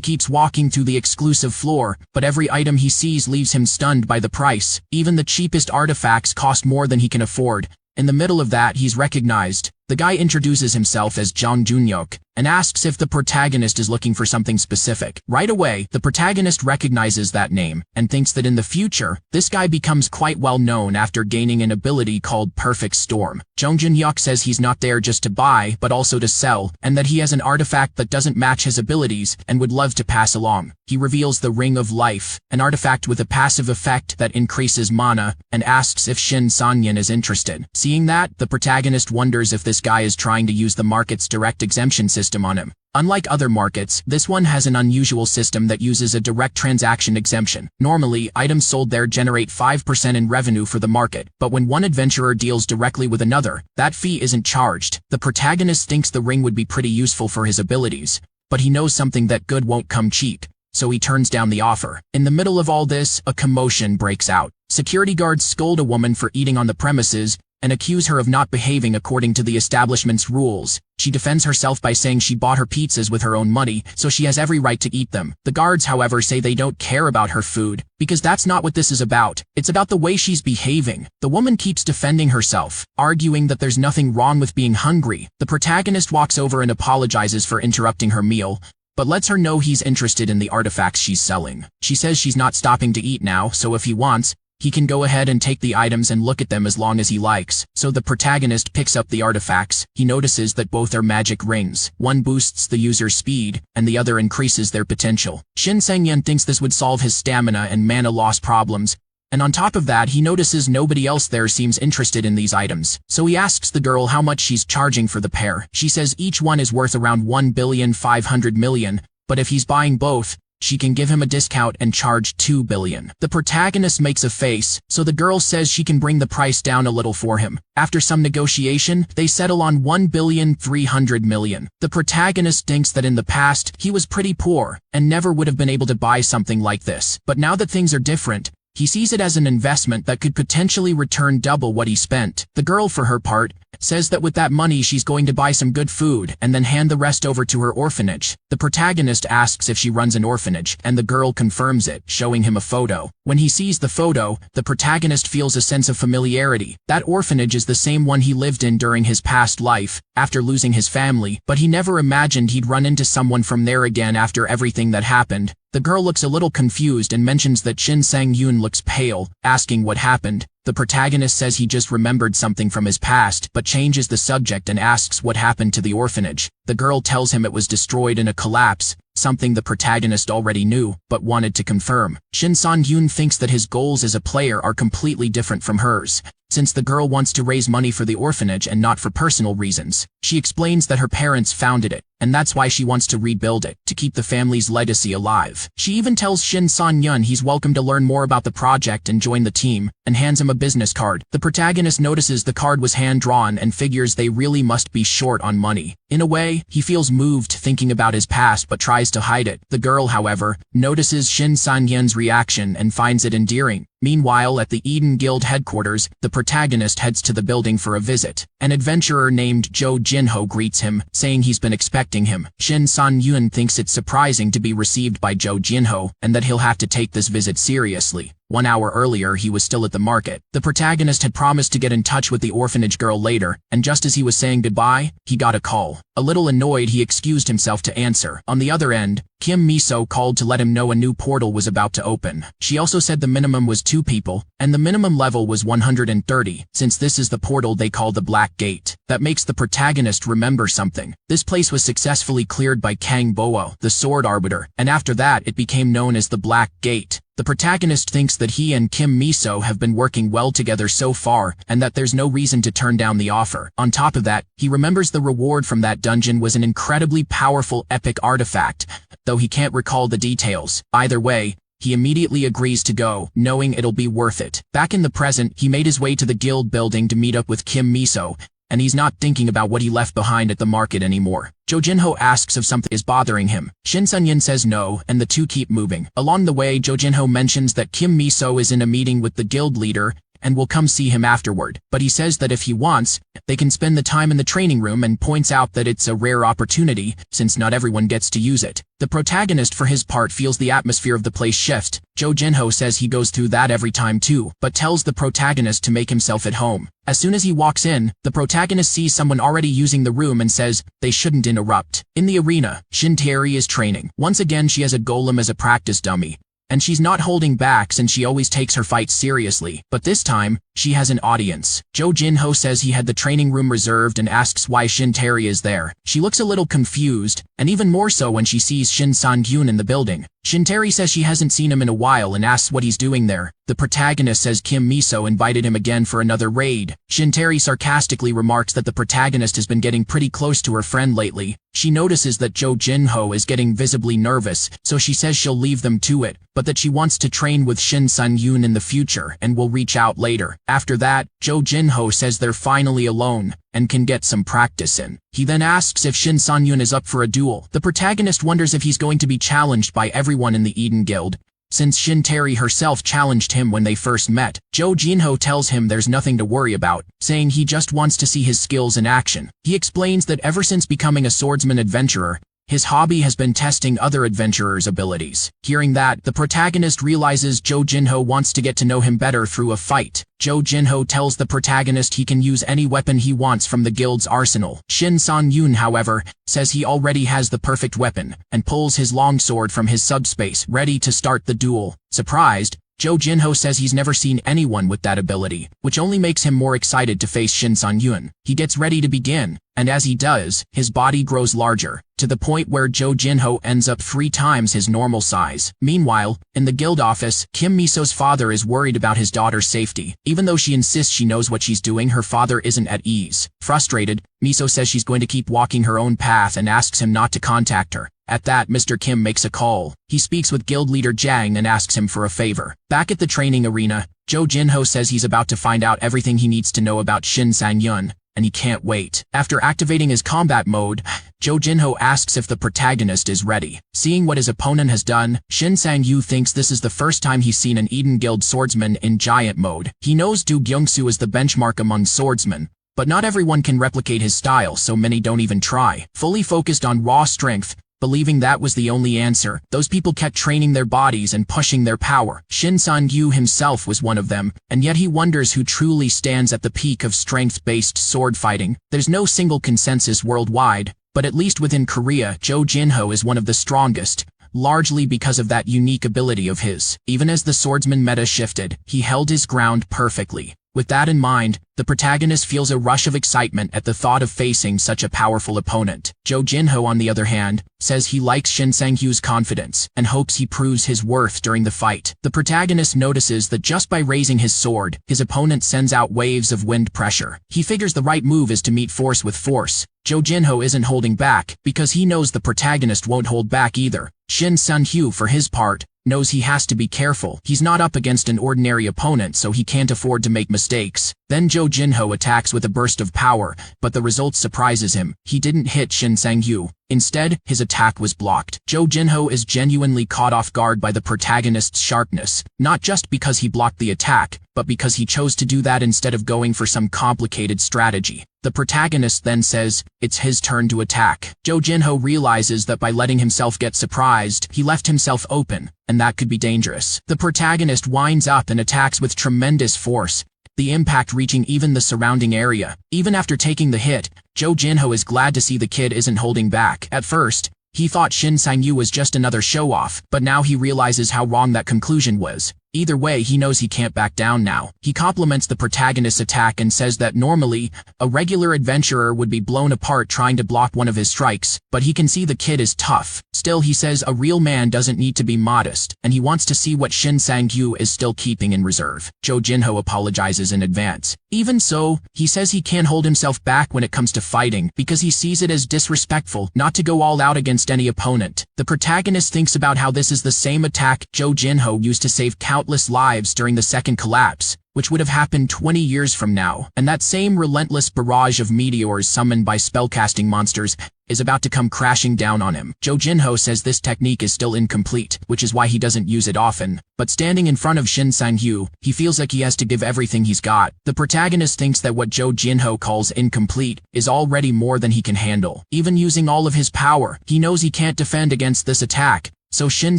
Speaker 1: keeps walking through the exclusive floor, but every item he sees leaves him stunned by the price. Even the cheapest artifacts cost more than he can afford. In the middle of that, he's recognized. The guy introduces himself as Jang Junhyuk and asks if the protagonist is looking for something specific. Right away, the protagonist recognizes that name and thinks that in the future, this guy becomes quite well known after gaining an ability called Perfect Storm. Jang Junhyuk says he's not there just to buy, but also to sell, and that he has an artifact that doesn't match his abilities and would love to pass along. He reveals the Ring of Life, an artifact with a passive effect that increases mana, and asks if Shin Sang-hyun is interested. Seeing that, the protagonist wonders if this guy is trying to use the market's direct exemption system on him. Unlike other markets, this one has an unusual system that uses a direct transaction exemption. Normally, items sold there generate 5% in revenue for the market, but when one adventurer deals directly with another, that fee isn't charged. The protagonist thinks the ring would be pretty useful for his abilities, but he knows something that good won't come cheap, so he turns down the offer. In the middle of all this, a commotion breaks out. Security guards scold a woman for eating on the premises and accuse her of not behaving according to the establishment's rules. She defends herself by saying she bought her pizzas with her own money, so she has every right to eat them. The guards, however, say they don't care about her food, because that's not what this is about. It's about the way she's behaving. The woman keeps defending herself, arguing that there's nothing wrong with being hungry. The protagonist walks over and apologizes for interrupting her meal, but lets her know he's interested in the artifacts she's selling. She says she's not stopping to eat now, so if he wants, he can go ahead and take the items and look at them as long as he likes. So the protagonist picks up the artifacts. He notices that both are magic rings. One boosts the user's speed, and the other increases their potential. Shin Sang-hyun thinks this would solve his stamina and mana loss problems, and on top of that, he notices nobody else there seems interested in these items. So he asks the girl how much she's charging for the pair. She says each one is worth around 1,500,000,000, but if he's buying both, she can give him a discount and charge 2 billion. The protagonist makes a face, so the girl says she can bring the price down a little for him. After some negotiation, they settle on 1,300,000,000. The protagonist thinks that in the past, he was pretty poor and never would have been able to buy something like this. But now that things are different, he sees it as an investment that could potentially return double what he spent. The girl, for her part, says that with that money she's going to buy some good food and then hand the rest over to her orphanage. The protagonist asks if she runs an orphanage, and the girl confirms it, showing him a photo. When he sees the photo, the protagonist feels a sense of familiarity. That orphanage is the same one he lived in during his past life, after losing his family, but he never imagined he'd run into someone from there again after everything that happened. The girl looks a little confused and mentions that Shin Sang-hyun looks pale, asking what happened. The protagonist says he just remembered something from his past, but changes the subject and asks what happened to the orphanage. The girl tells him it was destroyed in a collapse, something the protagonist already knew, but wanted to confirm. Shin Sang-yoon thinks that his goals as a player are completely different from hers, since the girl wants to raise money for the orphanage and not for personal reasons. She explains that her parents founded it, and that's why she wants to rebuild it, to keep the family's legacy alive. She even tells Shin Sang-yoon he's welcome to learn more about the project and join the team, and hands him a business card. The protagonist notices the card was hand-drawn and figures they really must be short on money. In a way, he feels moved thinking about his past but tries to hide it. The girl, however, notices Shin Sang-yoon's reaction and finds it endearing. Meanwhile, at the Eden Guild headquarters, the protagonist heads to the building for a visit. An adventurer named Jo Jinho greets him, saying he's been expecting him. Shin Sang-yoon thinks it's surprising to be received by Jo Jinho, and that he'll have to take this visit seriously. 1 hour earlier, he was still at the market. The protagonist had promised to get in touch with the orphanage girl later, and just as he was saying goodbye, he got a call. A little annoyed, he excused himself to answer. On the other end, Kim Miso called to let him know a new portal was about to open. She also said the minimum was 2 people, and the minimum level was 130, since this is the portal they call the Black Gate. That makes the protagonist remember something. This place was successfully cleared by Kang Bo, the Sword Arbiter, and after that it became known as the Black Gate. The protagonist thinks that he and Kim Miso have been working well together so far, and that there's no reason to turn down the offer. On top of that, he remembers the reward from that dungeon was an incredibly powerful epic artifact, though he can't recall the details. Either way, he immediately agrees to go, knowing it'll be worth it. Back in the present, he made his way to the guild building to meet up with Kim Miso, and he's not thinking about what he left behind at the market anymore. Jo Jinho asks if something is bothering him. Shin Sang-yoon says no, and the two keep moving. Along the way, Jo Jinho mentions that Kim Miso is in a meeting with the guild leader and will come see him afterward, but he says that if he wants, they can spend the time in the training room and points out that it's a rare opportunity, since not everyone gets to use it. The protagonist, for his part, feels the atmosphere of the place shift. Jo Jinho says he goes through that every time too, but tells the protagonist to make himself at home. As soon as he walks in, the protagonist sees someone already using the room and says they shouldn't interrupt. In the arena, Shin Tae-ri is training. Once again, she has a golem as a practice dummy, and she's not holding back since she always takes her fights seriously. But this time, she has an audience. Jo Jinho says he had the training room reserved and asks why Shin Tae-ri is there. She looks a little confused, and even more so when she sees Shin Sang-yoon in the building. Shin Tae-ri says she hasn't seen him in a while and asks what he's doing there. The protagonist says Kim Miso invited him again for another raid. Shin Tae-ri sarcastically remarks that the protagonist has been getting pretty close to her friend lately. She notices that Jo Jinho is getting visibly nervous, so she says she'll leave them to it, but that she wants to train with Shin Sang-yoon in the future and will reach out later. After that, Jo Jinho says they're finally alone and can get some practice in. He then asks if Shin Sang-yoon is up for a duel. The protagonist wonders if he's going to be challenged by everyone in the Eden Guild, since Shin Tae-ri herself challenged him when they first met. Jo Jinho tells him there's nothing to worry about, saying he just wants to see his skills in action. He explains that ever since becoming a swordsman adventurer, his hobby has been testing other adventurers' abilities. Hearing that, the protagonist realizes Jo Jinho wants to get to know him better through a fight. Jo Jinho tells the protagonist he can use any weapon he wants from the guild's arsenal. Shin Sang-yoon, however, says he already has the perfect weapon, and pulls his longsword from his subspace, ready to start the duel. Surprised, Jo Jinho says he's never seen anyone with that ability, which only makes him more excited to face Shin Sang-yoon. He gets ready to begin, and as he does, his body grows larger, to the point where Jo Jinho ends up 3 times his normal size. Meanwhile, in the guild office, Kim Miso's father is worried about his daughter's safety. Even though she insists she knows what she's doing, her father isn't at ease. Frustrated, Miso says she's going to keep walking her own path and asks him not to contact her. At that, Mr. Kim makes a call. He speaks with guild leader Jang and asks him for a favor. Back at the training arena, Jo Jinho says he's about to find out everything he needs to know about Shin Sang-yoon, and he can't wait. After activating his combat mode, Jo Jinho asks if the protagonist is ready. Seeing what his opponent has done, Shin Sang-yoon thinks this is the first time he's seen an Eden Guild swordsman in giant mode. He knows Do Gyung-soo is the benchmark among swordsmen, but not everyone can replicate his style, so many don't even try. Fully focused on raw strength, believing that was the only answer, those people kept training their bodies and pushing their power. Shin Sang-yoon himself was one of them, and yet he wonders who truly stands at the peak of strength-based sword fighting. There's no single consensus worldwide, but at least within Korea, Jo Jinho is one of the strongest, largely because of that unique ability of his. Even as the swordsman meta shifted, he held his ground perfectly. With that in mind, the protagonist feels a rush of excitement at the thought of facing such a powerful opponent. Jo Jinho, on the other hand, says he likes Shin Sang-hyu's confidence and hopes he proves his worth during the fight. The protagonist notices that just by raising his sword, his opponent sends out waves of wind pressure. He figures the right move is to meet force with force. Jo Jinho isn't holding back because he knows the protagonist won't hold back either. Shin Sang-hyu, for his part, knows he has to be careful. He's not up against an ordinary opponent, so he can't afford to make mistakes. Then Jo Jinho attacks with a burst of power, but the result surprises him. He didn't hit Shin Sang-hyu. Instead, his attack was blocked. Jo Jinho is genuinely caught off guard by the protagonist's sharpness, not just because he blocked the attack, but because he chose to do that instead of going for some complicated strategy. The protagonist then says, it's his turn to attack. Jo Jinho realizes that by letting himself get surprised, he left himself open, and that could be dangerous. The protagonist winds up and attacks with tremendous force, the impact reaching even the surrounding area. Even after taking the hit, Jo Jinho is glad to see the kid isn't holding back. At first, he thought Shin Sang-hyu was just another show-off, but now he realizes how wrong that conclusion was. Either way, he knows he can't back down now. He compliments the protagonist's attack and says that normally, a regular adventurer would be blown apart trying to block one of his strikes, but he can see the kid is tough. Still, he says a real man doesn't need to be modest, and he wants to see what Shin Sang-hyu is still keeping in reserve. Jo Jinho apologizes in advance. Even so, he says he can't hold himself back when it comes to fighting because he sees it as disrespectful not to go all out against any opponent. The protagonist thinks about how this is the same attack Jo Jinho used to save countless lives during the second collapse, which would have happened 20 years from now, and that same relentless barrage of meteors summoned by spellcasting monsters is about to come crashing down on him. Jo Jinho says this technique is still incomplete, which is why he doesn't use it often, but standing in front of Shin Sang-hyu, he feels like he has to give everything he's got. The protagonist thinks that what Jo Jinho calls incomplete is already more than he can handle. Even using all of his power, he knows he can't defend against this attack, so Shin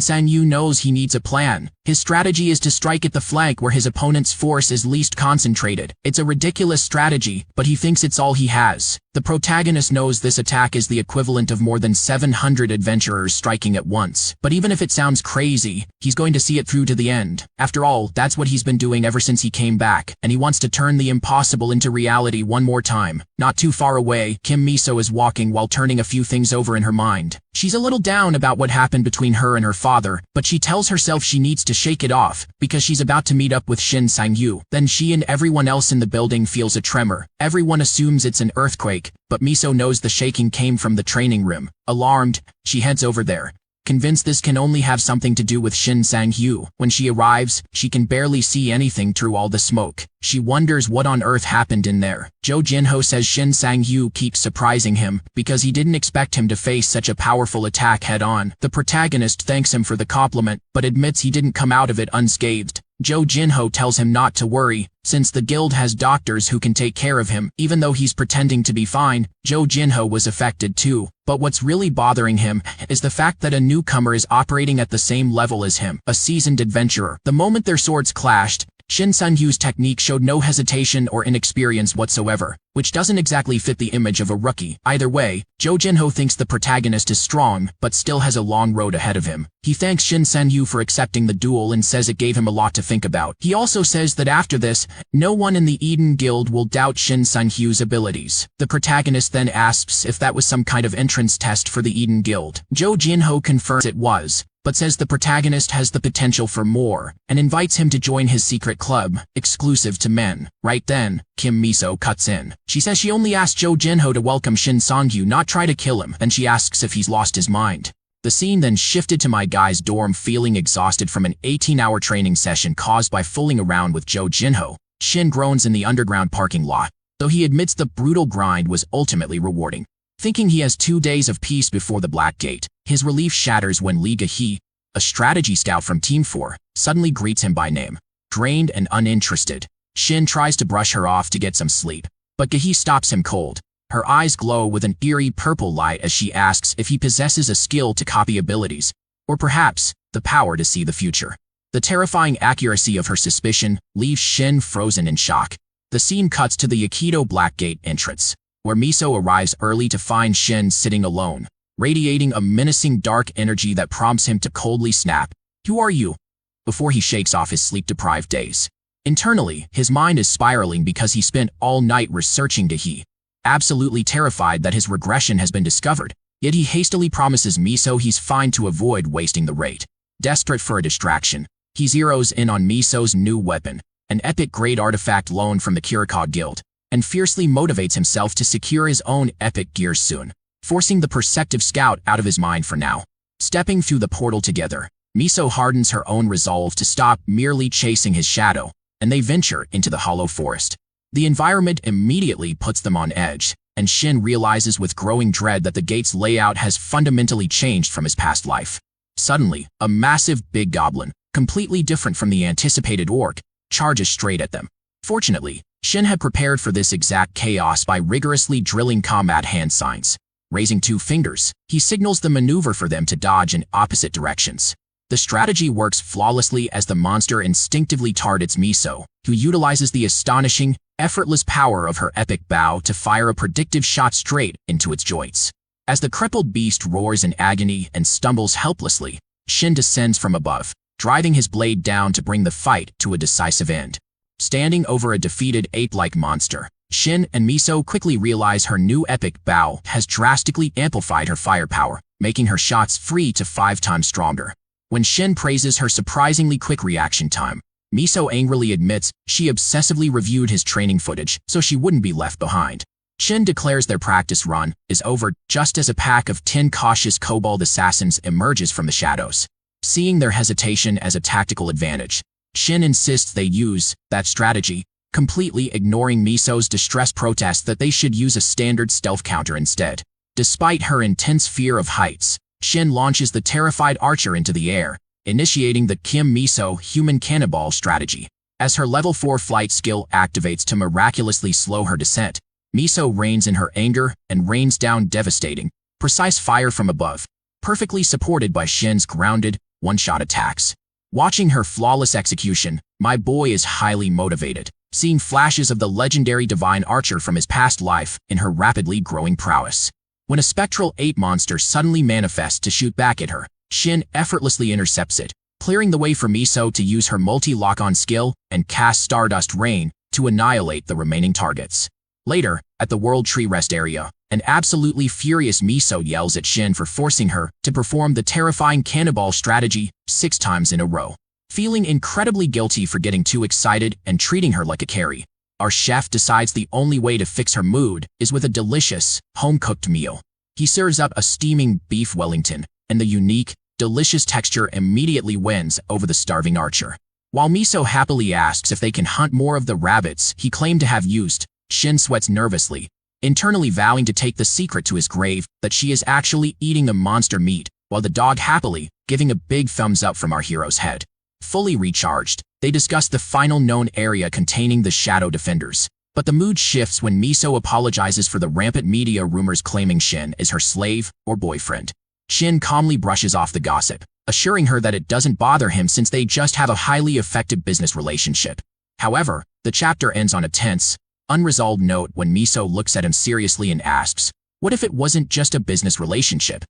Speaker 1: Sang-hyu knows he needs a plan. His strategy is to strike at the flank where his opponent's force is least concentrated. It's a ridiculous strategy, but he thinks it's all he has. The protagonist knows this attack is the equivalent of more than 700 adventurers striking at once. But even if it sounds crazy, he's going to see it through to the end. After all, that's what he's been doing ever since he came back, and he wants to turn the impossible into reality one more time. Not too far away, Kim Miso is walking while turning a few things over in her mind. She's a little down about what happened between her and her father, but she tells herself she needs to shake it off because she's about to meet up with Shin Sang-hyu. Then she and everyone else in the building feels a tremor. Everyone assumes it's an earthquake, but Miso knows the shaking came from the training room. Alarmed, she heads over there, convinced this can only have something to do with Shin Sang-hyu. When she arrives, she can barely see anything through all the smoke. She wonders what on earth happened in there. Jo Jinho says Shin Sang-hyu keeps surprising him because he didn't expect him to face such a powerful attack head-on. The protagonist thanks him for the compliment, but admits he didn't come out of it unscathed. Jo Jinho tells him not to worry, since the guild has doctors who can take care of him. Even though he's pretending to be fine, Jo Jinho was affected too. But what's really bothering him is the fact that a newcomer is operating at the same level as him, a seasoned adventurer. The moment their swords clashed, Shin Sang-hyu's technique showed no hesitation or inexperience whatsoever, which doesn't exactly fit the image of a rookie. Either way, Jo Jinho thinks the protagonist is strong, but still has a long road ahead of him. He thanks Shin Sang-hyu for accepting the duel and says it gave him a lot to think about. He also says that after this, no one in the Eden Guild will doubt Shin Sang-hyu's abilities. The protagonist then asks if that was some kind of entrance test for the Eden Guild. Jo Jinho confirms it was, but says the protagonist has the potential for more, and invites him to join his secret club, exclusive to men. Right then, Kim Miso cuts in. She says she only asked Jo Jinho to welcome Shin Sang-hyu, not try to kill him, and she asks if he's lost his mind. The scene then shifted to my guy's dorm feeling exhausted from an 18-hour training session caused by fooling around with Jo Jinho. Shin groans in the underground parking lot, though he admits the brutal grind was ultimately rewarding. Thinking he has 2 days of peace before the Black Gate, his relief shatters when Lee Ga-hee, a strategy scout from Team 4, suddenly greets him by name. Drained and uninterested, Shin tries to brush her off to get some sleep, but Ga-hee stops him cold. Her eyes glow with an eerie purple light as she asks if he possesses a skill to copy abilities, or perhaps the power to see the future. The terrifying accuracy of her suspicion leaves Shin frozen in shock. The scene cuts to the Yakido Blackgate entrance, where Miso arrives early to find Shin sitting alone, radiating a menacing dark energy that prompts him to coldly snap, "Who are you?" before he shakes off his sleep-deprived days. Internally, his mind is spiraling because he spent all night researching Dahi. Absolutely terrified that his regression has been discovered, yet he hastily promises Miso he's fine to avoid wasting the rate. Desperate for a distraction, he zeroes in on Miso's new weapon, an epic-grade artifact loaned from the Kirikawa Guild, and fiercely motivates himself to secure his own epic gear soon, forcing the perceptive scout out of his mind for now. Stepping through the portal together, Miso hardens her own resolve to stop merely chasing his shadow, and they venture into the hollow forest. The environment immediately puts them on edge, and Shin realizes with growing dread that the gate's layout has fundamentally changed from his past life. Suddenly, a massive big goblin, completely different from the anticipated orc, charges straight at them. Fortunately, Shin had prepared for this exact chaos by rigorously drilling combat hand signs. Raising 2 fingers, he signals the maneuver for them to dodge in opposite directions. The strategy works flawlessly as the monster instinctively targets Miso, who utilizes the astonishing, effortless power of her epic bow to fire a predictive shot straight into its joints. As the crippled beast roars in agony and stumbles helplessly, Shin descends from above, driving his blade down to bring the fight to a decisive end. Standing over a defeated ape-like monster, Shin and Miso quickly realize her new epic bow has drastically amplified her firepower, making her shots 3 to 5 times stronger. When Shin praises her surprisingly quick reaction time, Miso angrily admits she obsessively reviewed his training footage so she wouldn't be left behind. Shin declares their practice run is over just as a pack of 10 cautious kobold assassins emerges from the shadows. Seeing their hesitation as a tactical advantage, Shin insists they use that strategy, completely ignoring Miso's distressed protest that they should use a standard stealth counter instead. Despite her intense fear of heights, Shin launches the terrified archer into the air, initiating the Kim Miso human cannonball strategy. As her level 4 flight skill activates to miraculously slow her descent, Miso reigns in her anger and rains down devastating, precise fire from above, perfectly supported by Shin's grounded, one-shot attacks. Watching her flawless execution, my boy is highly motivated, seeing flashes of the legendary divine archer from his past life in her rapidly growing prowess. When a spectral ape monster suddenly manifests to shoot back at her, Shin effortlessly intercepts it, clearing the way for Miso to use her multi-lock-on skill and cast Stardust Rain to annihilate the remaining targets. Later, at the World Tree Rest area, an absolutely furious Miso yells at Shin for forcing her to perform the terrifying cannonball strategy 6 times in a row. Feeling incredibly guilty for getting too excited and treating her like a carry, our chef decides the only way to fix her mood is with a delicious, home-cooked meal. He serves up a steaming beef Wellington, and the unique, delicious texture immediately wins over the starving archer. While Miso happily asks if they can hunt more of the rabbits he claimed to have used, Shin sweats nervously, internally vowing to take the secret to his grave that she is actually eating the monster meat, while the dog happily giving a big thumbs up from our hero's head. Fully recharged, they discuss the final known area containing the Shadow Defenders. But the mood shifts when Miso apologizes for the rampant media rumors claiming Shin is her slave or boyfriend. Shin calmly brushes off the gossip, assuring her that it doesn't bother him since they just have a highly effective business relationship. However, the chapter ends on a tense, unresolved note when Miso looks at him seriously and asks, "What if it wasn't just a business relationship?"